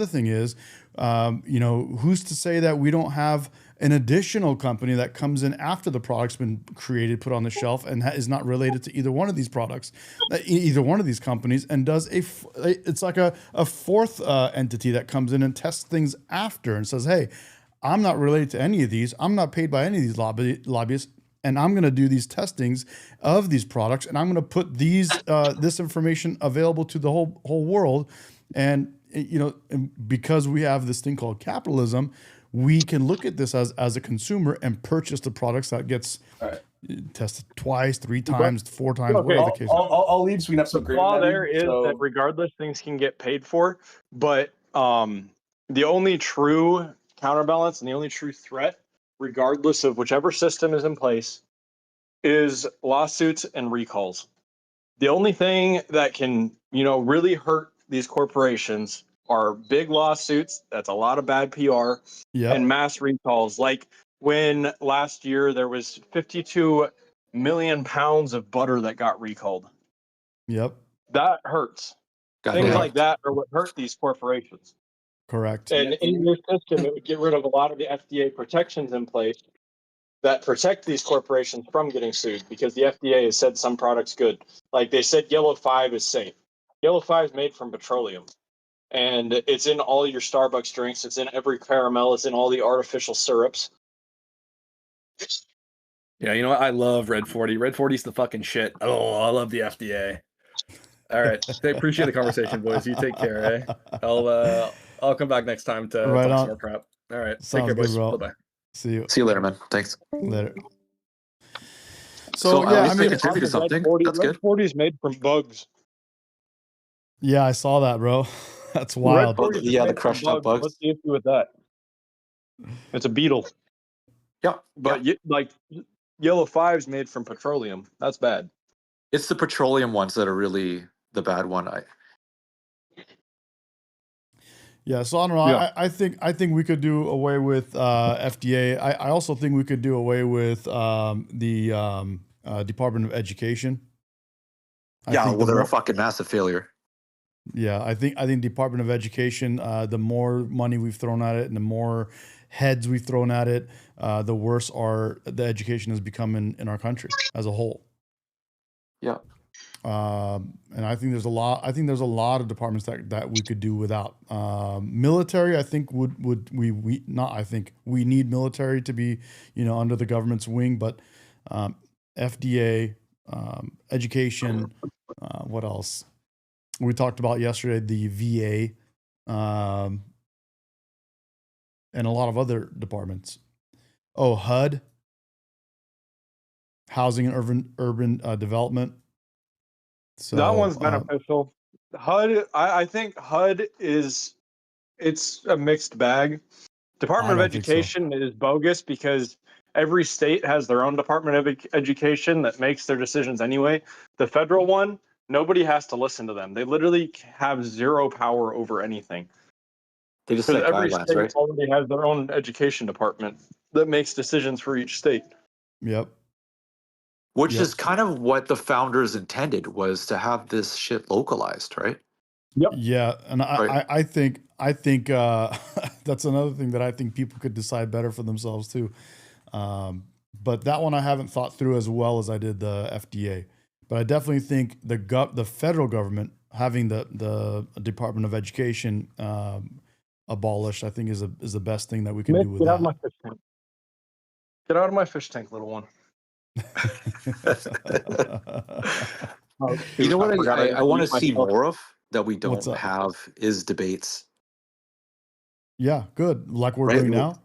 thing is, who's to say that we don't have an additional company that comes in after the product's been created, put on the shelf, and is not related to either one of these products, either one of these companies, and does it's like a fourth entity that comes in and tests things after and says, hey, I'm not related to any of these. I'm not paid by any of these lobbyists. And I'm going to do these testings of these products, and I'm going to put this information available to the whole world. And because we have this thing called capitalism, we can look at this as a consumer and purchase the products that gets tested twice, 3 times, 4 times, whatever the case. I'll leave so we can have some agreement. The flaw there is that regardless, things can get paid for, but the only true counterbalance and the only true threat, regardless of whichever system is in place, is lawsuits and recalls. The only thing that can, really hurt these corporations are big lawsuits. That's a lot of bad PR. Yep. And mass recalls. Like when last year there was 52 million pounds of butter that got recalled. Yep. That hurts. Things like that are what hurt these corporations. Correct. And in your system, it would get rid of a lot of the FDA protections in place that protect these corporations from getting sued, because the FDA has said some products good. Like they said Yellow 5 is safe. Yellow 5 is made from petroleum. And it's in all your Starbucks drinks. It's in every caramel. It's in all the artificial syrups. Yeah, you know what? I love Red 40. Red 40 is the fucking shit. Oh, I love the FDA. All right. I appreciate the conversation, boys. You take care, eh? I'll come back next time to talk some more crap. All right. Sounds take care, boys. Good, bye-bye. See you later, man. Thanks. Later. So yeah, I mean, contribute to something. That's good. Red 40 is made from bugs. Yeah, I saw that, bro. That's wild. The crushed up bugs. What's the issue with that? It's a beetle. Yeah, but like Yellow 5 is made from petroleum. That's bad. It's the petroleum ones that are really the bad one. Yeah, so I don't know. Yeah. I think we could do away with FDA. I also think we could do away with the Department of Education. They're a fucking massive failure. Yeah, I think Department of Education, the more money we've thrown at it and the more heads we've thrown at it, the worse the education has become in our country as a whole. Yeah. And I think there's a lot of departments that we could do without. Military, I think we need military to be, under the government's wing, but FDA, education, what else? we talked about yesterday, the VA, and a lot of other departments. Oh, HUD, Housing and Urban Development. So that one's beneficial. HUD, I think HUD it's a mixed bag. Department of Education is bogus because every state has their own Department of Education that makes their decisions anyway. The federal one, nobody has to listen to them. They literally have zero power over anything. They just set every guidelines, state right? already has their own education department that makes decisions for each state. Yep. Which is kind of what the founders intended, was to have this shit localized, right? Yep. Yeah, and I think that's another thing that I think people could decide better for themselves too. But that one I haven't thought through as well as I did the FDA. But I definitely think the federal government having the Department of Education abolished, I think is the best thing that we can do with Get that. out of my fish tank. Get out of my fish tank, little one. You know what I want to see more of that we don't have is debates. Yeah, good. Like we're doing now.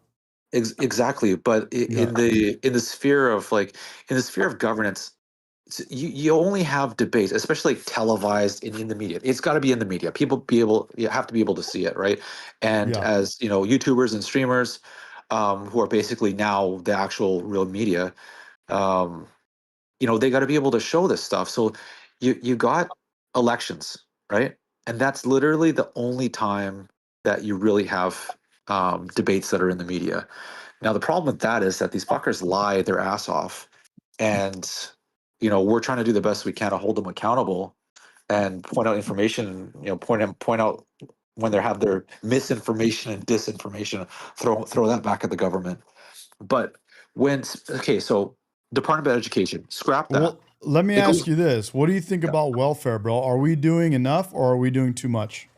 Exactly, but in the sphere of governance, you only have debates, especially like televised in the media. It's got to be in the media. You have to be able to see it, right? And as you know, YouTubers and streamers, who are basically now the actual real media, they got to be able to show this stuff. So you got elections, right? And that's literally the only time that you really have debates that are in the media. Now the problem with that is that these fuckers lie their ass off, and we're trying to do the best we can to hold them accountable and point out information. Point out when they have their misinformation and disinformation. Throw that back at the government. But so Department of Education, scrap that. Well, let me ask you this: what do you think about welfare, bro? Are we doing enough, or are we doing too much?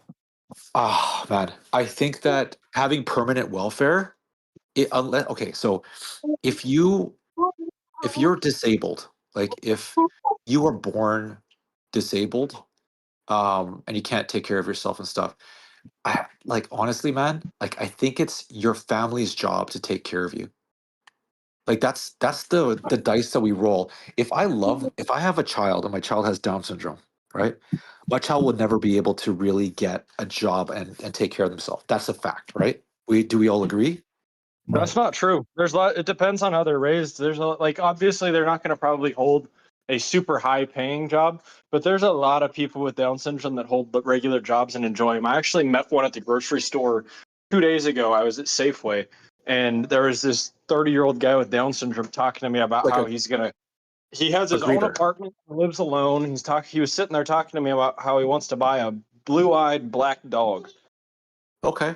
Man, I think that having permanent welfare. So if you're disabled, like if you were born disabled, and you can't take care of yourself and stuff, honestly, man, I think it's your family's job to take care of you. Like that's the dice that we roll. If I have a child and my child has Down syndrome, right? My child will never be able to really get a job and take care of themselves. That's a fact, right? Do we all agree? That's not true. It depends on how they're raised. Obviously they're not going to probably hold a super high paying job, but there's a lot of people with Down syndrome that hold regular jobs and enjoy them. I actually met one at the grocery store 2 days ago. I was at Safeway, and there was this 30-year-old guy with Down syndrome talking to me about how he has his own apartment, lives alone. He was sitting there talking to me about how he wants to buy a blue-eyed black dog.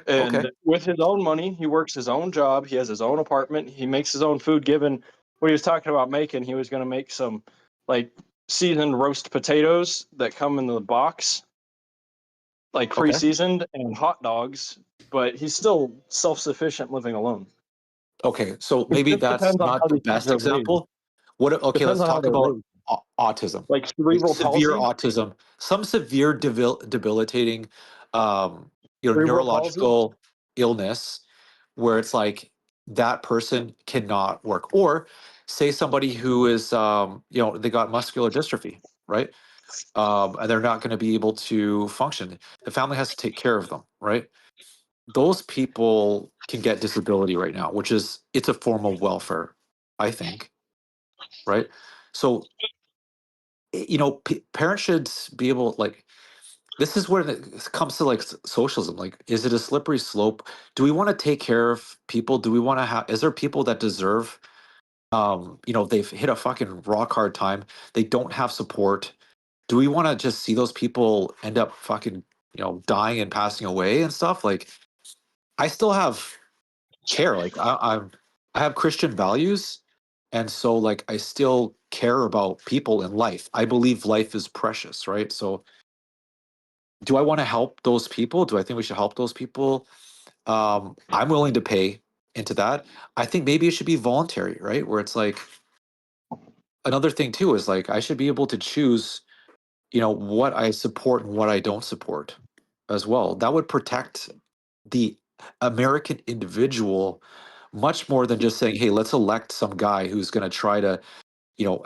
And with his own money, he works his own job. He has his own apartment. He makes his own food. Given what he was talking about making, he was going to make some seasoned roast potatoes that come in the box, pre-seasoned, and hot dogs. But he's still self-sufficient, living alone. Okay, so maybe that's not the best example. Let's talk about autism, severe autism, some severe debilitating, neurological illness, where it's like that person cannot work. Or say somebody who is, they got muscular dystrophy, right? And they're not going to be able to function. The family has to take care of them, right? Those people can get disability right now, it's a form of welfare, I think, right? So, parents should be able, this is where it comes to socialism. Is it a slippery slope? Do we want to take care of people? Do we want to is there people that deserve, they've hit a fucking rock hard time. They don't have support. Do we want to just see those people end up fucking, dying and passing away and stuff? I still have care. I have Christian values, and so I still care about people in life. I believe life is precious, right? So do I want to help those people? Do I think we should help those people? I'm willing to pay into that. I think maybe it should be voluntary, right? Where it's another thing too is I should be able to choose what I support and what I don't support as well. That would protect the American individual much more than just saying, hey, let's elect some guy who's going to try to,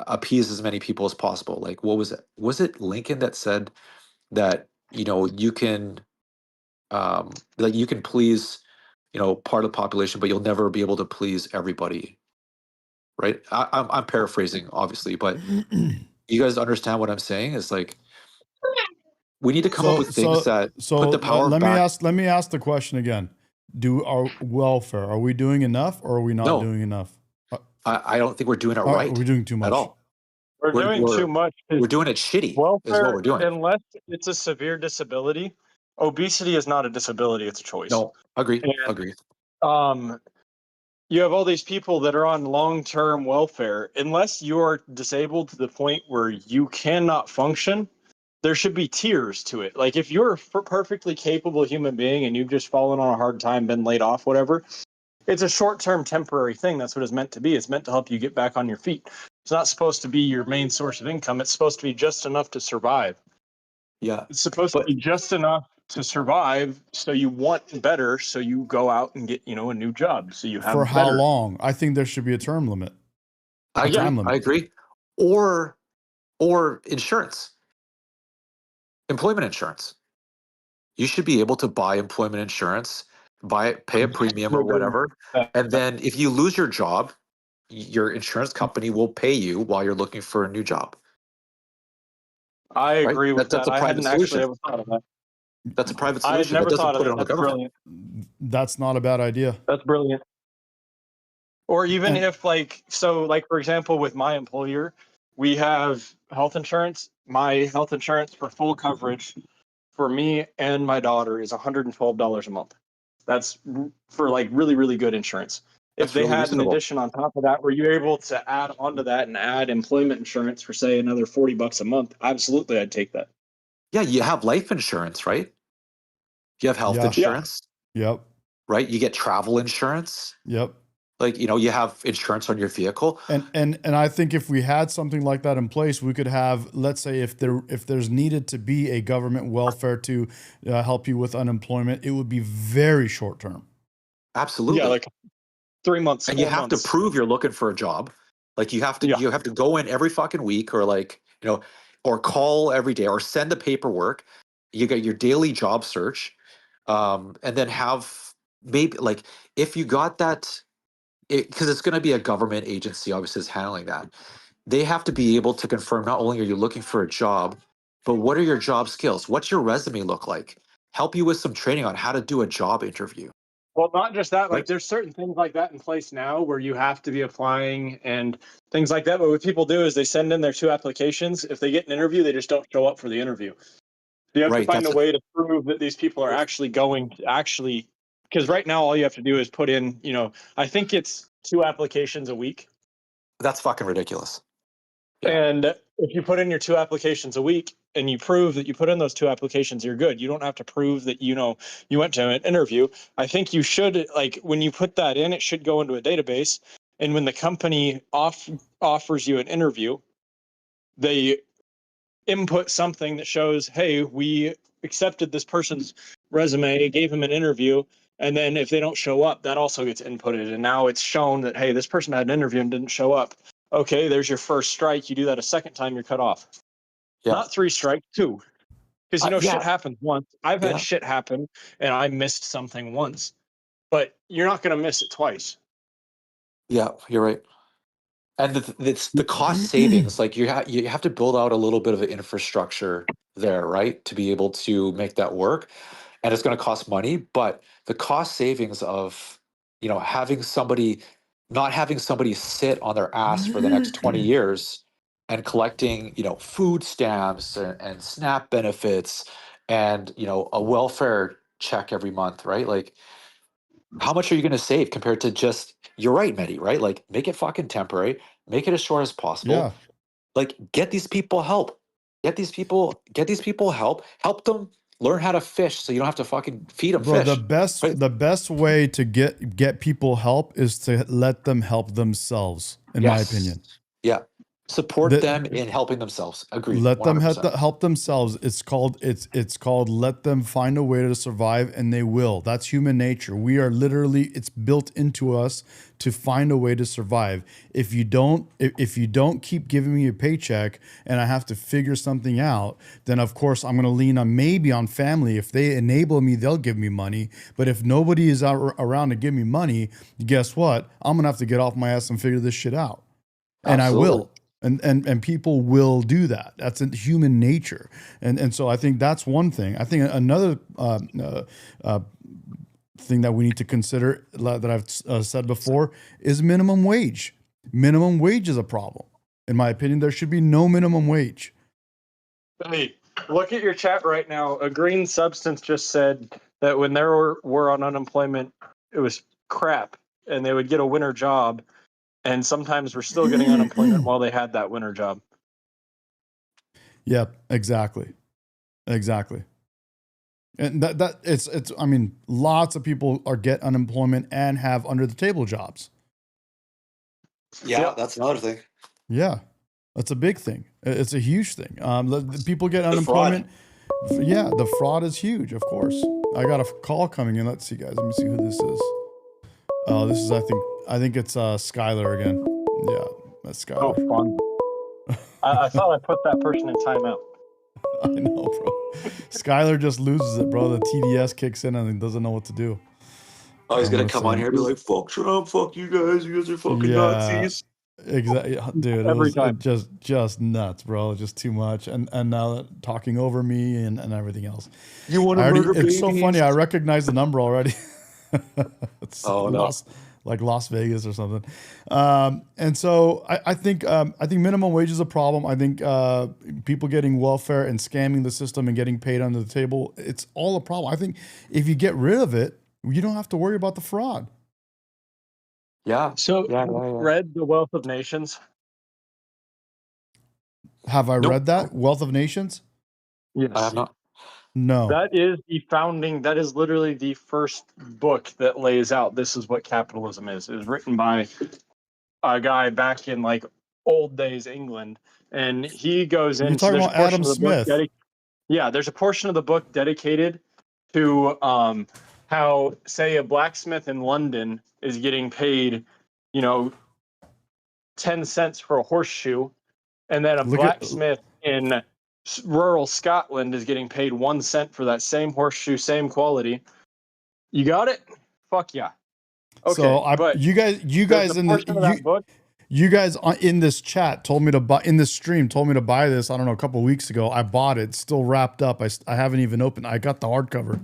appease as many people as possible. Like, what was it? Was it Lincoln that said that, you can, like you can please, part of the population, but you'll never be able to please everybody. Right. I'm paraphrasing, obviously, but you guys understand what I'm saying? It's like, we need to come up with things that put the power let back. Let me ask the question again. Are we doing enough, or are we not doing enough? I don't think we're doing it right. We're doing too much At all. We're doing too much. We're doing it shitty. Welfare, is what we're doing. Unless it's a severe disability, obesity is not a disability; it's a choice. No, agree. You have all these people that are on long-term welfare. Unless you are disabled to the point where you cannot function, there should be tiers to it. Like if you're a perfectly capable human being and you've just fallen on a hard time, been laid off, whatever, it's a short-term temporary thing. That's what it's meant to be. It's meant to help you get back on your feet. It's not supposed to be your main source of income. It's supposed to be just enough to survive. Yeah. It's supposed to be just enough to survive, so you want better, so you go out and get, a new job. So you have for how long? I think there should be a term limit. I agree. Or insurance. Employment insurance. You should be able to buy employment insurance, pay a premium or whatever. And then if you lose your job, your insurance company will pay you while you're looking for a new job. I agree with that's that. a private solution. Actually ever thought of that. That's a private solution. I never that doesn't thought put of it on that. the government. Brilliant. That's not a bad idea. That's brilliant. Or even if for example, with my employer, we have health insurance. My health insurance for full coverage for me and my daughter is $112 a month. That's for really, really good insurance. If they had an addition on top of that, where you're able to add onto that and add employment insurance for say another $40 a month, absolutely, I'd take that. Yeah, you have life insurance, right? You have health insurance. Yep. Right? You get travel insurance. Yep. Like, you have insurance on your vehicle. And I think if we had something like that in place, we could have, let's say if there's needed to be a government welfare to help you with unemployment, it would be very short term. Absolutely. Yeah, like 3 months. And you have to prove you're looking for a job. Like you have to go in every fucking week, or or call every day, or send the paperwork. You get your daily job search, and then have maybe if you got that, because it's going to be a government agency, obviously, is handling that. They have to be able to confirm not only are you looking for a job, but what are your job skills? What's your resume look like? Help you with some training on how to do a job interview. Well, not just that, there's certain things like that in place now where you have to be applying and things like that. But what people do is they send in their 2 applications. If they get an interview, they just don't show up for the interview. You have to find a way to prove that these people are actually because right now all you have to do is put in, I think it's 2 applications a week. That's fucking ridiculous. Yeah. And if you put in your 2 applications a week and you prove that you put in those 2 applications, you're good. You don't have to prove that, you went to an interview. I think you should, when you put that in, it should go into a database. And when the company offers you an interview, they input something that shows, hey, we accepted this person's resume, gave him an interview. And then if they don't show up, that also gets inputted. And now it's shown that, hey, this person had an interview and didn't show up. Okay, there's your first strike. You do that a second time, you're cut off. Yeah. Not 3 strikes, 2. Because, shit happens once. I've had shit happen, and I missed something once. But you're not going to miss it twice. Yeah, you're right. And it's the cost savings. You have to build out a little bit of an infrastructure there, right, to be able to make that work. And it's going to cost money, but the cost savings of not having somebody sit on their ass for the next 20 years and collecting food stamps and SNAP benefits and a welfare check every month, right? How much are you going to save compared to just, you're right, Medi, right? Make it fucking temporary, make it as short as possible. Yeah. Get these people help. Get these people help them learn how to fish so you don't have to fucking feed them fish. The best way to get people help is to let them help themselves, in my opinion. Yeah. Support them in helping themselves. Agreed. Let them 100%. help themselves. It's called let them find a way to survive, and they will. That's human nature. We are literally, it's built into us to find a way to survive. If you don't keep giving me a paycheck and I have to figure something out, then of course I'm going to lean on maybe on family. If they enable me, they'll give me money. But if nobody is around to give me money, guess what? I'm going to have to get off my ass and figure this shit out. And Absolutely. I will. And people will do that. That's in human nature. And so I think that's one thing. I think another thing that we need to consider that I've said before is minimum wage. Minimum wage is a problem. In my opinion, there should be no minimum wage. Hey, look at your chat right now. A green substance just said that when they were on unemployment, it was crap, and they would get a winter job. And sometimes we're still getting unemployment while they had that winter job. Yep, exactly. And that it's I mean, lots of people get unemployment and have under the table jobs. Yeah, that's another thing. Yeah, that's a big thing. It's a huge thing. People get unemployment. Yeah, the fraud is huge, of course. I got a call coming in. Let's see, guys. Let me see who this is. This is I think it's Skylar again. Yeah, that's Skylar. Oh, fun. I thought I put that person in timeout. I know, bro. Skylar just loses it, bro. The TDS kicks in and he doesn't know what to do. Oh, he's going to come on here and be like, fuck Trump, fuck you guys are fucking Nazis. Exactly, dude. It just nuts, bro. Just too much, and now talking over me and everything else. You want to murder babies? It's so funny. I recognize the number already. It's no. Like Las Vegas or something. And so I think minimum wage is a problem. I think people getting welfare and scamming the system and getting paid under the table, it's all a problem. I think if you get rid of it, you don't have to worry about the fraud. Yeah. So, read The Wealth of Nations? Have I read that? Wealth of Nations? Yes. I have not. No. That is literally the first book that lays out this is what capitalism is. It was written by a guy back in like old days England. And he goes into... You're talking about Adam Smith. There's a portion of the book dedicated to how, say, a blacksmith in London is getting paid, 10 cents for a horseshoe, and then a blacksmith in rural Scotland is getting paid 1 cent for that same horseshoe, same quality. You got it? Fuck yeah. Okay, so you guys in this chat told me to buy, in this stream told me to buy this. I don't know, a couple of weeks ago. I bought it. It's still wrapped up. I haven't even opened. I got the hardcover.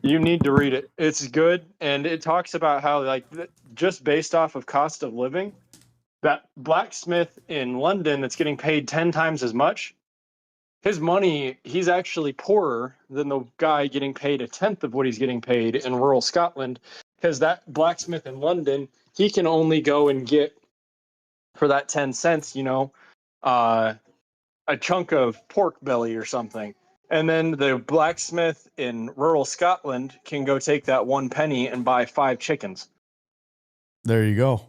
You need to read it. It's good, and it talks about how, like, just based off of cost of living, that blacksmith in London that's getting paid 10 times as much, his money, he's actually poorer than the guy getting paid a tenth of what he's getting paid in rural Scotland, because that blacksmith in London, he can only go and get, for that 10 cents, a chunk of pork belly or something. And then the blacksmith in rural Scotland can go take that 1 penny and buy 5 chickens. There you go.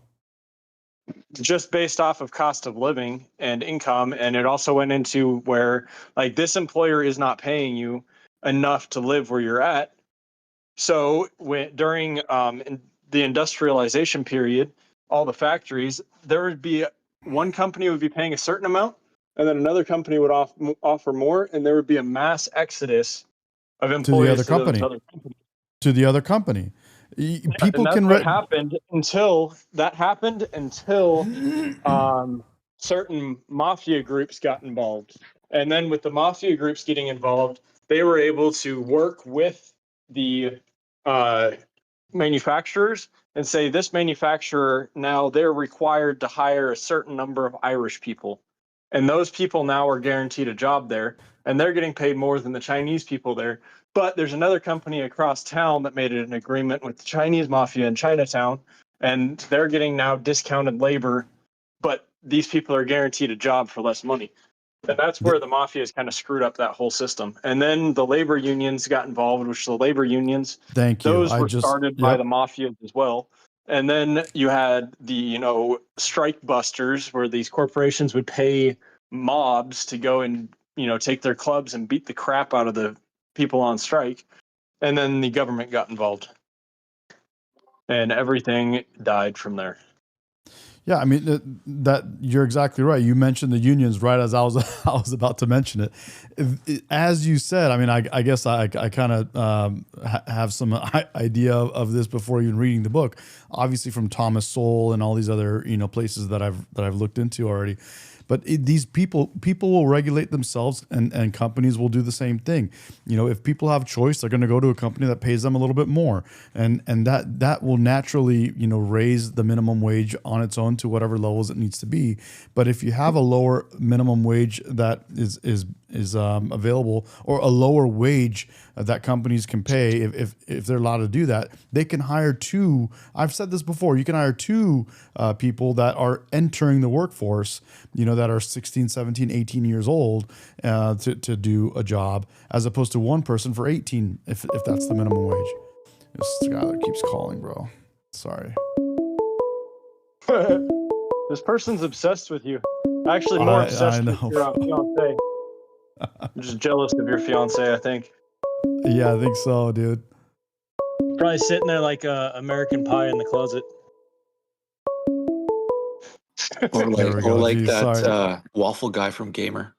Just based off of cost of living and income. And it also went into where, like, this employer is not paying you enough to live where you're at. So during the industrialization period, all the factories, there would be one company would be paying a certain amount, and then another company would offer more, and there would be a mass exodus of employees to the other company. People and that's what happened until certain mafia groups got involved. And then with the mafia groups getting involved, they were able to work with the manufacturers and say, this manufacturer, now they're required to hire a certain number of Irish people. And those people now are guaranteed a job there, and they're getting paid more than the Chinese people there. But there's another company across town that made an agreement with the Chinese mafia in Chinatown, and they're getting now discounted labor, but these people are guaranteed a job for less money. And that's where the mafia has kind of screwed up that whole system. And then the labor unions got involved, which the labor unions, those were started by the mafia as well. And then you had the, strike busters, where these corporations would pay mobs to go and, take their clubs and beat the crap out of the people on strike. And then the government got involved. And everything died from there. Yeah, I mean that you're exactly right. You mentioned the unions right as I was I was about to mention it. As you said, I mean, I guess I kind of have some idea of this before even reading the book. Obviously, from Thomas Sowell and all these other places that I've looked into already. But these people will regulate themselves, and companies will do the same thing. If people have choice, they're going to go to a company that pays them a little bit more, and that will naturally raise the minimum wage on its own to whatever levels it needs to be. But if you have a lower minimum wage that is available, or a lower wage that companies can pay, if they're allowed to do that, they can hire two. I've said this before. You can hire two people that are entering the workforce, that are 16, 17, 18 years old to do a job, as opposed to one person for 18, if that's the minimum wage. This guy that keeps calling, bro. Sorry. This person's obsessed with you. Actually, more obsessed with your fiance. I'm just jealous of your fiance, I think. Yeah, I think so, dude. Probably sitting there like American Pie in the closet. Or like that waffle guy from Gamer.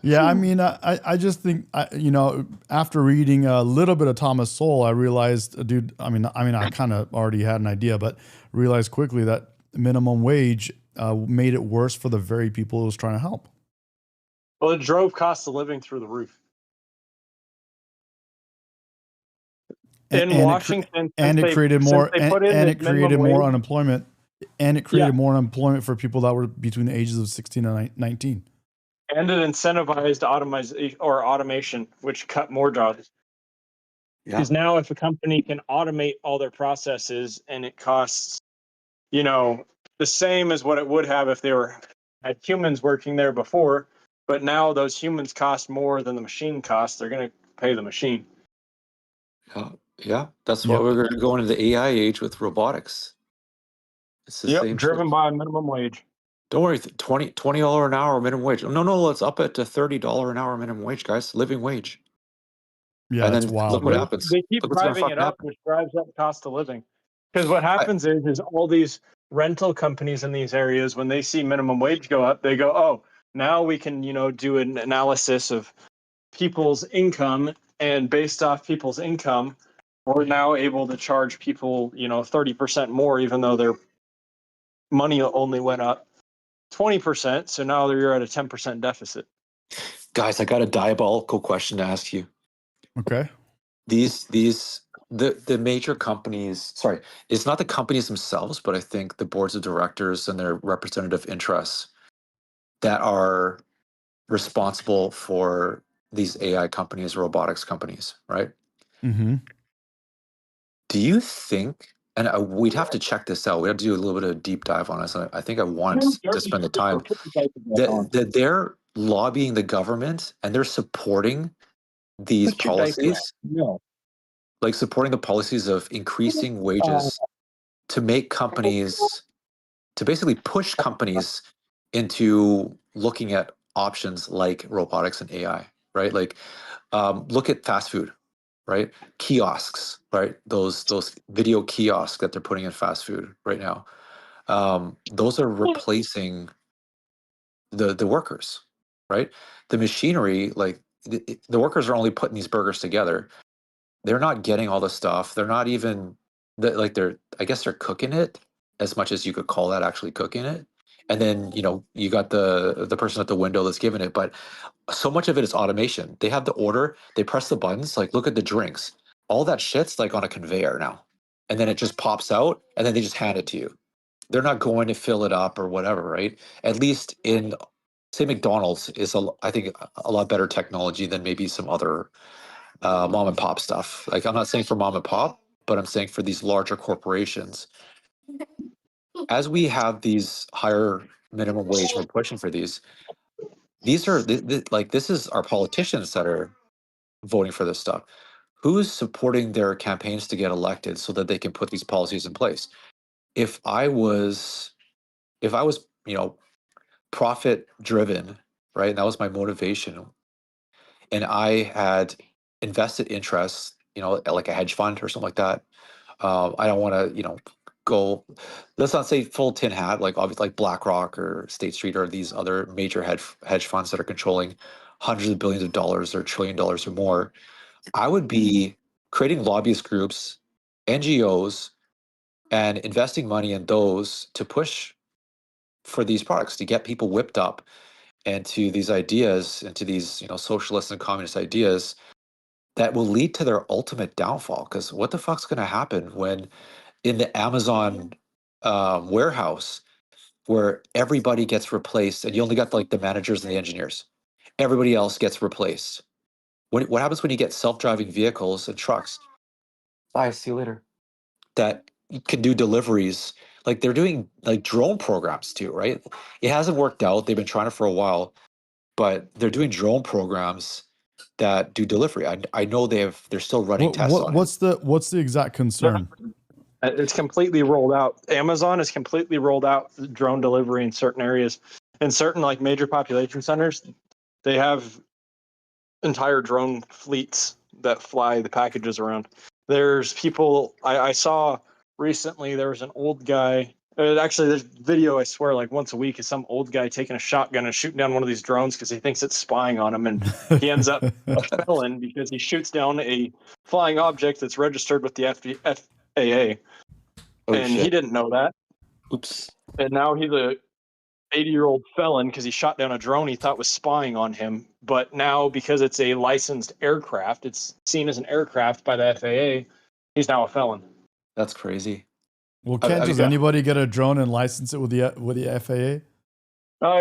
Yeah, I mean, I just think, after reading a little bit of Thomas Sowell, I realized, dude, I mean, I kind of already had an idea, but realized quickly that minimum wage made it worse for the very people it was trying to help. Well, it drove cost of living through the roof. In Washington, it created more unemployment, and it created more unemployment for people that were between the ages of 16 and 19. And it incentivized automation, which cut more jobs. Because now, if a company can automate all their processes, and it costs, the same as what it would have if they had humans working there before, but now those humans cost more than the machine costs, they're going to pay the machine. Yeah, that's why we're going to go into the AI age with robotics. It's the same driven by a minimum wage. Don't worry, $20 an hour minimum wage. No, let's up it to $30 an hour minimum wage, guys. Living wage. Yeah, and that's then wild. Look what happens. They keep driving it up, which drives up cost of living. Because what happens is all these rental companies in these areas, when they see minimum wage go up, they go, oh, now we can, do an analysis of people's income, and based off people's income, we're now able to charge people, 30% more, even though their money only went up 20%. So now you're at a 10% deficit. Guys, I got a diabolical question to ask you. Okay. The major companies, sorry, it's not the companies themselves, but I think the boards of directors and their representative interests that are responsible for these AI companies, robotics companies, right? Mm-hmm. Do you think, and we'd have to check this out, we have to do a little bit of a deep dive on this. I think I want to spend the time that they're lobbying the government and they're supporting these policies, like supporting the policies of increasing wages to make companies, to basically push companies into looking at options like robotics and AI, right? Like, look at fast food, right? Kiosks, right? Those video kiosks that they're putting in fast food right now. Those are replacing the workers, right? The machinery, like the workers are only putting these burgers together. They're not getting all the stuff. They're not even I guess they're cooking it as much as you could call that actually cooking it. And then, you got the person at the window that's giving it, but so much of it is automation. They have the order, they press the buttons, like look at the drinks. All that shit's like on a conveyor now. And then it just pops out and then they just hand it to you. They're not going to fill it up or whatever, right? At least in, say, McDonald's is, I think, a lot better technology than maybe some other mom and pop stuff. Like, I'm not saying for mom and pop, but I'm saying for these larger corporations. As we have these higher minimum wage, we're pushing for these. These are like, this is our politicians that are voting for this stuff. who's supporting their campaigns to get elected so that they can put these policies in place? If I was, you know, profit driven, right, and that was my motivation, and I had invested interests, you know, like a hedge fund or something like that. I don't want to, you know, go. Let's not say full tin hat, like obviously like BlackRock or State Street or these other major hedge funds that are controlling hundreds of billions of dollars or $1 trillion or more. I would be creating lobbyist groups, NGOs, and investing money in those to push for these products to get people whipped up into these ideas, into these, you know, socialist and communist ideas that will lead to their ultimate downfall. Because what the fuck's going to happen when in the Amazon warehouse where everybody gets replaced and you only got like the managers and the engineers, everybody else gets replaced? What happens when you get self-driving vehicles and trucks? Bye, see you later. That can do deliveries. Like they're doing like drone programs too, right? It hasn't worked out. They've been trying it for a while, but they're doing drone programs that do delivery. I know they're still running tests on it. What's the exact concern? It's completely rolled out. Amazon has completely rolled out drone delivery in certain areas. In certain like major population centers, they have entire drone fleets that fly the packages around. There's people I saw recently. There was an old guy. Actually, there's video I swear like once a week is some old guy taking a shotgun and shooting down one of these drones because he thinks it's spying on him, and he ends up a felon because he shoots down a flying object that's registered with the FAA. Oh, and shit. he didn't know that. Oops. And now he's a 80-year-old felon because he shot down a drone he thought was spying on him. But now, because it's a licensed aircraft, it's seen as an aircraft by the FAA, he's now a felon. That's crazy. Well, can't just anybody get a drone and license it with the FAA?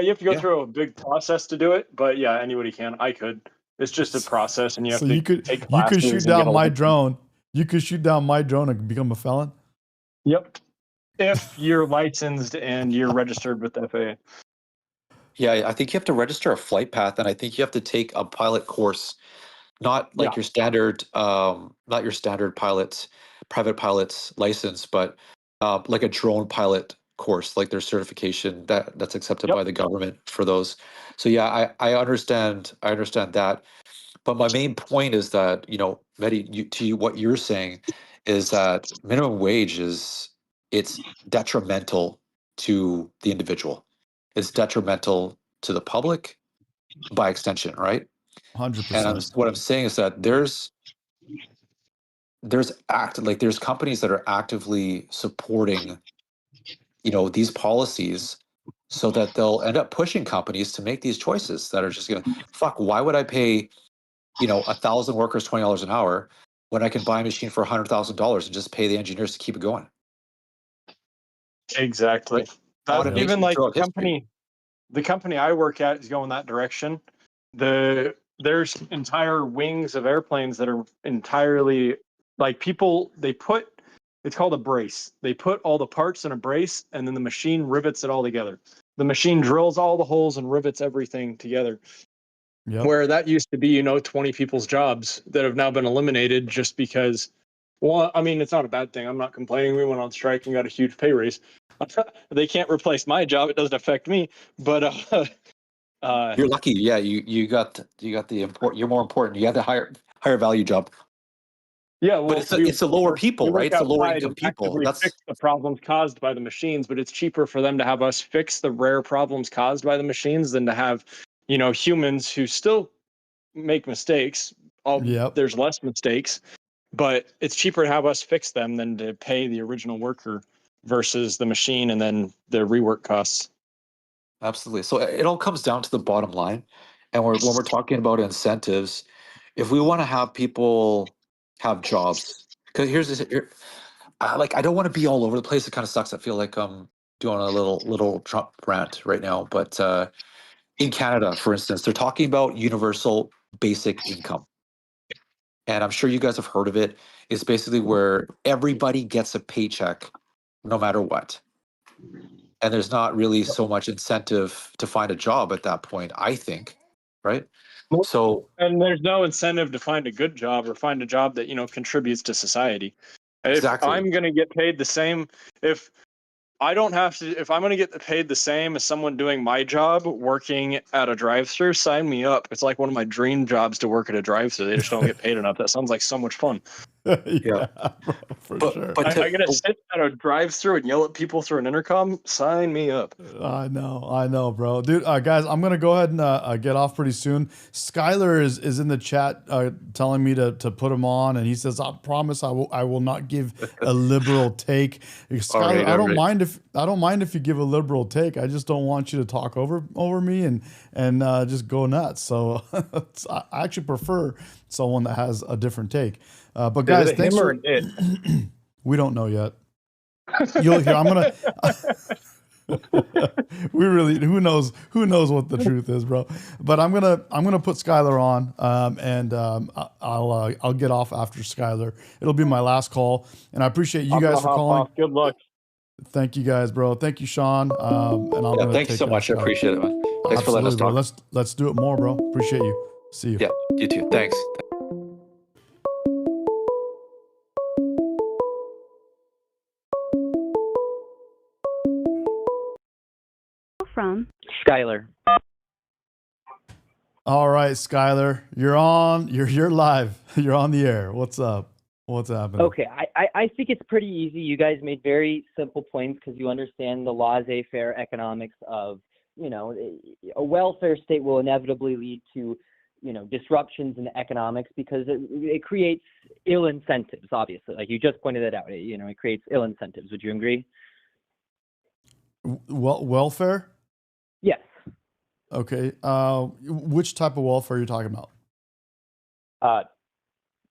You have to go through a big process to do it, but yeah, anybody can. I could. It's just a process, and you have to take classes. You could shoot and down get my a- drone. You could shoot down my drone and become a felon. Yep. If you're licensed and you're registered with the FAA. Yeah, I think you have to register a flight path, and I think you have to take a pilot course, not like your standard, not your standard private pilot's license, but like a drone pilot course, like their certification that's accepted by the government for those. So yeah, I understand that, but my main point is that, you know, Medi, what you're saying is that minimum wage it's detrimental to the individual. It's detrimental to the public by extension, right? 100%. What I'm saying is that there's companies that are actively supporting, you know, these policies so that they'll end up pushing companies to make these choices that are just gonna fuck. Why would I pay, you know, 1,000 workers $20 an hour when I can buy a machine for $100,000 and just pay the engineers to keep it going? Exactly. Automation Even like throughout history. the company I work at is going that direction. There's entire wings of airplanes that are entirely like it's called a brace. They put all the parts in a brace and then the machine rivets it all together. The machine drills all the holes and rivets everything together. Yep. Where that used to be, you know, 20 people's jobs that have now been eliminated just because, well, I mean, it's not a bad thing. I'm not complaining. We went on strike and got a huge pay raise. They can't replace my job. It doesn't affect me. But You're lucky. Yeah, you got the important. You're more important. You have the higher value job. Yeah, well, but it's the lower people, right? It's the lower income people. That's fix the problems caused by the machines, but it's cheaper for them to have us fix the rare problems caused by the machines than to have, you know, humans who still make mistakes. There's less mistakes, but it's cheaper to have us fix them than to pay the original worker versus the machine and then the rework costs. Absolutely. So it all comes down to the bottom line, and when we're talking about incentives, if we want to have people have jobs, because I don't want to be all over the place. It kind of sucks. I feel like I'm doing a little Trump rant right now, but in Canada, for instance, they're talking about universal basic income. And I'm sure you guys have heard of it. It's basically where everybody gets a paycheck no matter what. And there's not really so much incentive to find a job at that point, I think, right? So, and there's no incentive to find a good job or find a job that, contributes to society. exactly. If I'm going to get paid the same, if I don't have to, if I'm going to get paid the same as someone doing my job working at a drive-thru, sign me up. It's like one of my dream jobs to work at a drive-thru. They just don't get paid enough. That sounds like so much fun. Yeah, bro, for sure. I'm going to sit at a drive-thru and yell at people through an intercom. Sign me up. I know, bro. Dude, guys, I'm gonna go ahead and get off pretty soon. Skylar is in the chat telling me to put him on, and he says, "I promise I will not give a liberal take." Skylar, I don't mind if you give a liberal take. I just don't want you to talk over me and just go nuts. So I actually prefer someone that has a different take. But guys, thanks for. We don't know yet. You'll hear. I'm gonna. We really. Who knows what the truth is, bro? But I'm gonna put Skylar on, and I'll get off after Skylar. It'll be my last call, and I appreciate you guys for calling. Good luck. Thank you guys, bro. Thank you, Sean. And I'm gonna thank you so much. I appreciate it, man. Thanks for letting us talk. Bro. Let's do it more, bro. Appreciate you. See you. Yeah, you too. Thanks. From Skylar. All right, Skylar, you're on. You're live. You're on the air. What's up? What's happening? Okay, I think it's pretty easy. You guys made very simple points because you understand the laissez-faire economics of, a welfare state will inevitably lead to, disruptions in economics because it creates ill incentives, obviously. Like you just pointed it out, it creates ill incentives. Would you agree? Welfare? Yes. Okay. Which type of welfare are you talking about?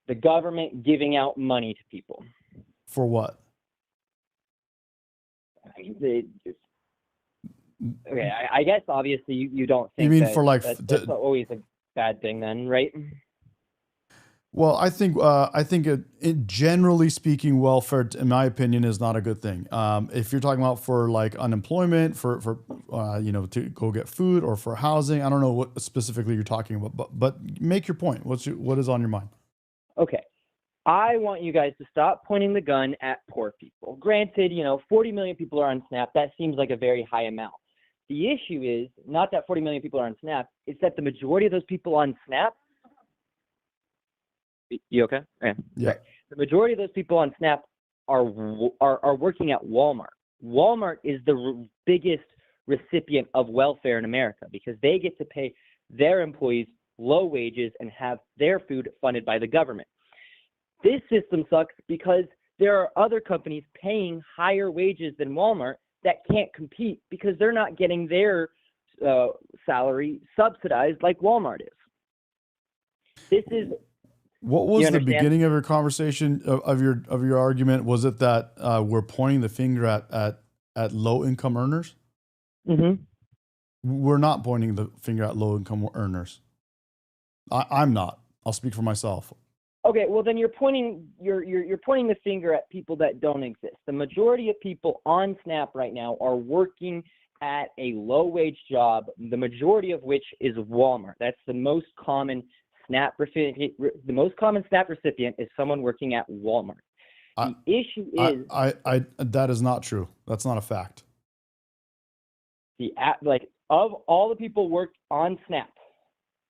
The government giving out money to people. For what? I guess obviously you don't think. You mean for like that's always a bad thing, then, right? Well, I think generally speaking, welfare, in my opinion, is not a good thing. If you're talking about for like unemployment, for to go get food, or for housing, I don't know what specifically you're talking about, but make your point. What is on your mind? Okay, I want you guys to stop pointing the gun at poor people. Granted, 40 million people are on SNAP. That seems like a very high amount. The issue is not that 40 million people are on SNAP. It's that the majority of those people on SNAP. You okay? Yeah. The majority of those people on SNAP are working at Walmart. Walmart is the biggest recipient of welfare in America because they get to pay their employees low wages and have their food funded by the government. This system sucks because there are other companies paying higher wages than Walmart that can't compete because they're not getting their salary subsidized like Walmart is. This is. What was the beginning of your conversation of your argument? Was it that we're pointing the finger at low income earners? Mm-hmm. We're not pointing the finger at low income earners. I'm not. I'll speak for myself. Okay, well then you're pointing the finger at people that don't exist. The majority of people on SNAP right now are working at a low wage job, the majority of which is Walmart. That's the most common SNAP recipient. The most common SNAP recipient is someone working at Walmart. The issue is that is not true. That's not a fact. Of all the people work on SNAP,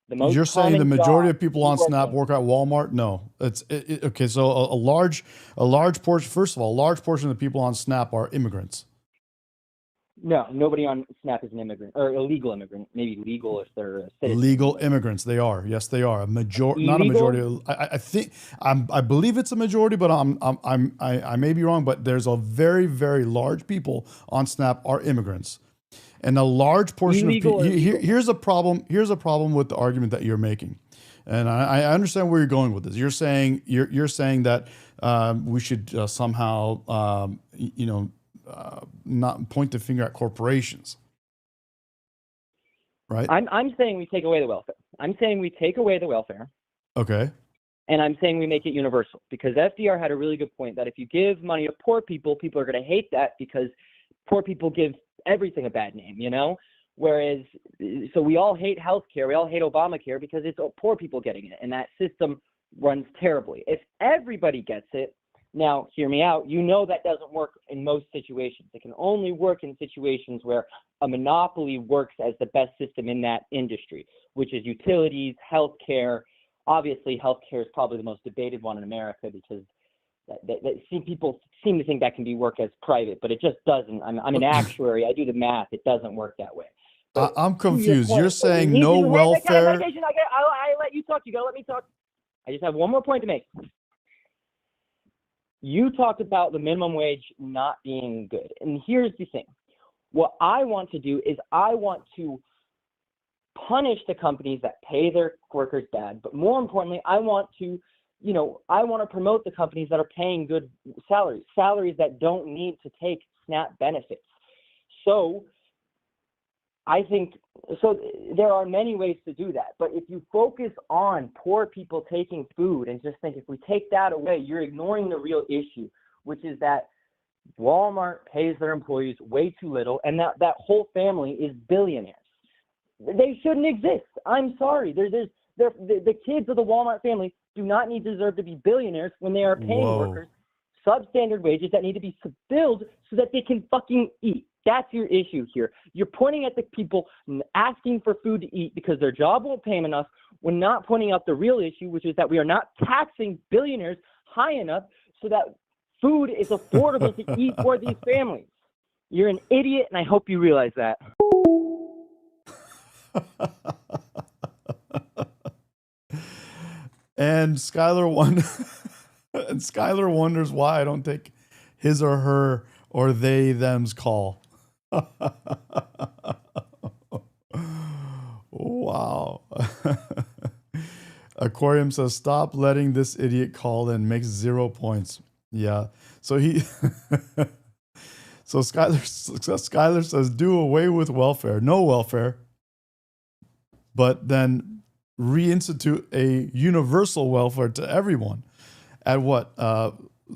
the most you're saying the majority of people on SNAP work at Walmart? No, okay. So a large portion. First of all, a large portion of the people on SNAP are immigrants. No, nobody on SNAP is an immigrant or illegal immigrant. Maybe legal if they're a citizen. Legal immigrants, they are. Yes, they are. Not a majority. I believe it's a majority, but I may be wrong. But there's a very, very large people on SNAP are immigrants, and a large portion of people. Here's a problem. Here's a problem with the argument that you're making, and I understand where you're going with this. You're saying that we should somehow not point the finger at corporations, right? I'm saying we take away the welfare. I'm saying we take away the welfare. Okay. And I'm saying we make it universal because FDR had a really good point that if you give money to poor people, people are going to hate that because poor people give everything a bad name, Whereas, so we all hate healthcare, we all hate Obamacare because it's poor people getting it, and that system runs terribly. If everybody gets it, now hear me out, you know that doesn't work in most situations. It can only work in situations where a monopoly works as the best system in that industry, which is utilities, healthcare. Obviously, healthcare is probably the most debated one in America because people seem to think that can be worked as private, but it just doesn't. I'm an actuary. I do the math. It doesn't work that way. I'm confused. You're saying no welfare. I let you talk. You gotta let me talk. I just have one more point to make. You talked about the minimum wage not being good, and here's the thing. What I want to do is I want to punish the companies that pay their workers bad, but more importantly, I want to promote the companies that are paying good salaries that don't need to take SNAP benefits. So I think, there are many ways to do that, but if you focus on poor people taking food and just think if we take that away, you're ignoring the real issue, which is that Walmart pays their employees way too little, and that whole family is billionaires. They shouldn't exist. I'm sorry. The kids of the Walmart family do not deserve to be billionaires when they are paying workers substandard wages that need to be fulfilled so that they can fucking eat. That's your issue here. You're pointing at the people asking for food to eat because their job won't pay them enough. We're not pointing out the real issue, which is that we are not taxing billionaires high enough so that food is affordable to eat for these families. You're an idiot, and I hope you realize that. And Skylar wonders why I don't take his or her or they them's call. Wow. Aquarium says, stop letting this idiot call in, makes 0 points. Yeah. So so Skylar says, do away with welfare. No welfare. But then reinstitute a universal welfare to everyone at what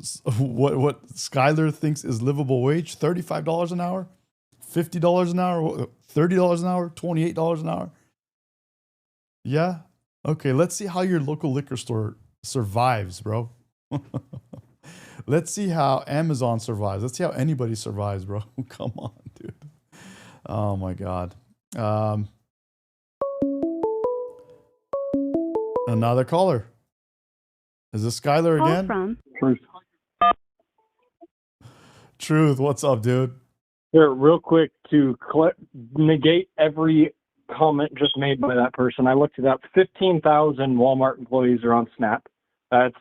Skylar thinks is livable wage, $35 an hour, $50 an hour, $30 an hour, $28 an hour. Yeah. Okay. Let's see how your local liquor store survives, bro. Let's see how Amazon survives. Let's see how anybody survives, bro. Come on, dude. Oh my God. Another caller. Is this Skylar again? From Truth. What's up, dude? Here, real quick to negate every comment just made by that person. I looked it up. 15,000 Walmart employees are on SNAP. That's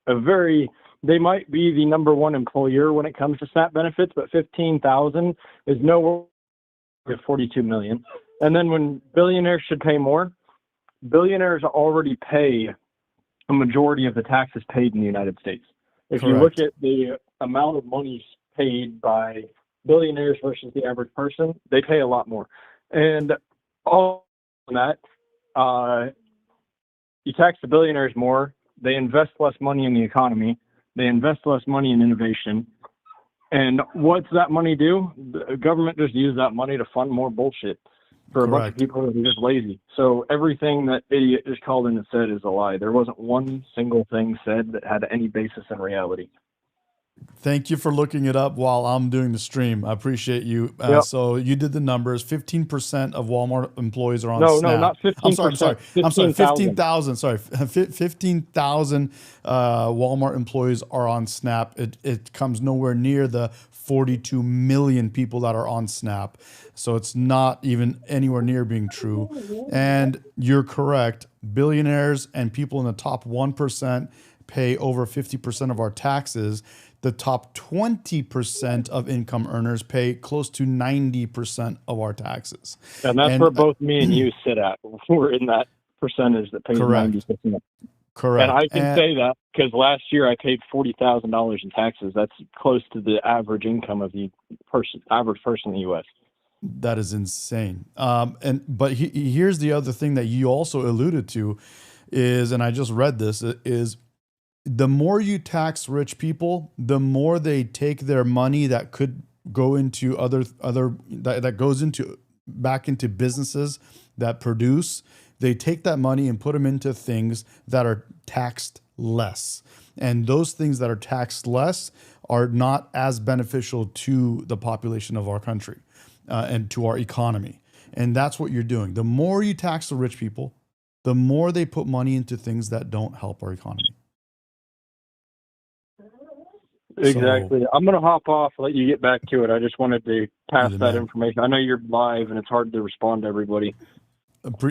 they might be the number one employer when it comes to SNAP benefits, but 15,000 is nowhere near 42 million. And then when billionaires should pay more, billionaires already pay a majority of the taxes paid in the United States. If Correct. You look at the amount of money paid by billionaires versus the average person, they pay a lot more. And all of that, you tax the billionaires more, they invest less money in the economy, they invest less money in innovation. And what's that money do? The government just uses that money to fund more bullshit for a bunch of people that are just lazy. So everything that idiot just called in and said is a lie. There wasn't one single thing said that had any basis in reality. Thank you for looking it up while I'm doing the stream. I appreciate you. Yep. So you did the numbers. 15% of Walmart employees are on No, SNAP. no, not 15%. I'm sorry. 15,000. 15,000. Sorry, 15,000 Walmart employees are on SNAP. It comes nowhere near the 42 million people that are on SNAP. So it's not even anywhere near being true. And you're correct. Billionaires and people in the top 1% pay over 50% of our taxes. The top 20% of income earners pay close to 90% of our taxes. And that's where both me and you sit at. We're in that percentage that pays 90%. Correct. And I can say that because last year I paid $40,000 in taxes. That's close to the average income of the average person in the U.S. That is insane. But here's the other thing that you also alluded to is, and I just read this, is the more you tax rich people, the more they take their money that could go into that goes into back into businesses that produce. They take that money and put them into things that are taxed less. And those things that are taxed less are not as beneficial to the population of our country and to our economy. And that's what you're doing. The more you tax the rich people, the more they put money into things that don't help our economy. Exactly. So, I'm going to hop off, let you get back to it. I just wanted to pass that information. I know you're live and it's hard to respond to everybody.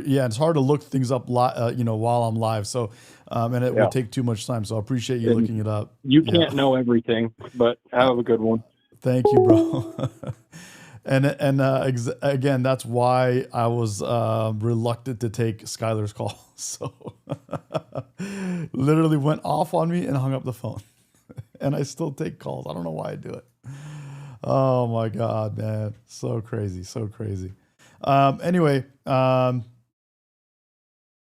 Yeah, it's hard to look things up, while I'm live. So, and it will take too much time. So I appreciate you looking it up. You can't know everything, but have a good one. Thank you, bro. and again, that's why I was reluctant to take Skylar's call. So literally went off on me and hung up the phone. And I still take calls. I don't know why I do it. Oh my God, man. So crazy. So crazy. Anyway, know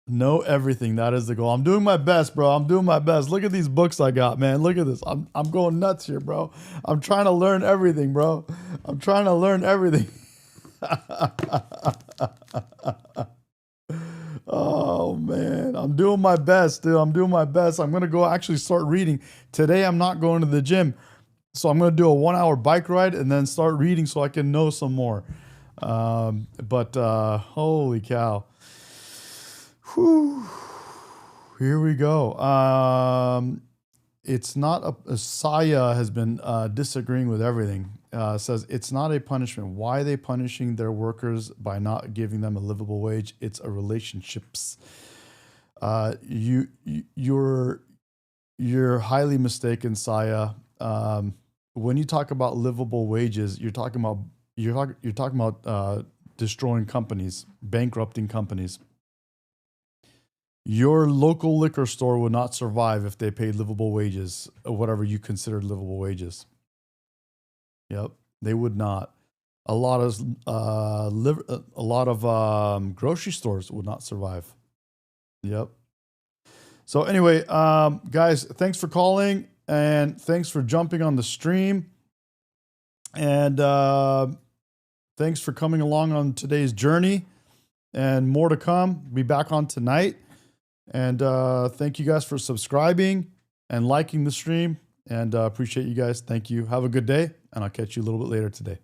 everything. That is the goal. I'm doing my best, bro. I'm doing my best. Look at these books I got, man. Look at this. I'm going nuts here, bro. I'm trying to learn everything, bro. I'm trying to learn everything. Oh man, I'm doing my best, dude. I'm doing my best. I'm going to go actually start reading. Today I'm not going to the gym. So I'm going to do a 1-hour bike ride and then start reading so I can know some more. But holy cow. Whew. Here we go. It's not a Saya has been disagreeing with everything. Says it's not a punishment. Why are they punishing their workers by not giving them a livable wage? It's a relationships. You're highly mistaken, Saya. When you talk about livable wages, you're talking about destroying companies, bankrupting companies. Your local liquor store would not survive if they paid livable wages, or whatever you considered livable wages. Yep, they would not. A lot of grocery stores would not survive. Yep. So anyway, guys, thanks for calling and thanks for jumping on the stream, and thanks for coming along on today's journey. And more to come. Be back on tonight. And thank you guys for subscribing and liking the stream. And appreciate you guys. Thank you. Have a good day. And I'll catch you a little bit later today.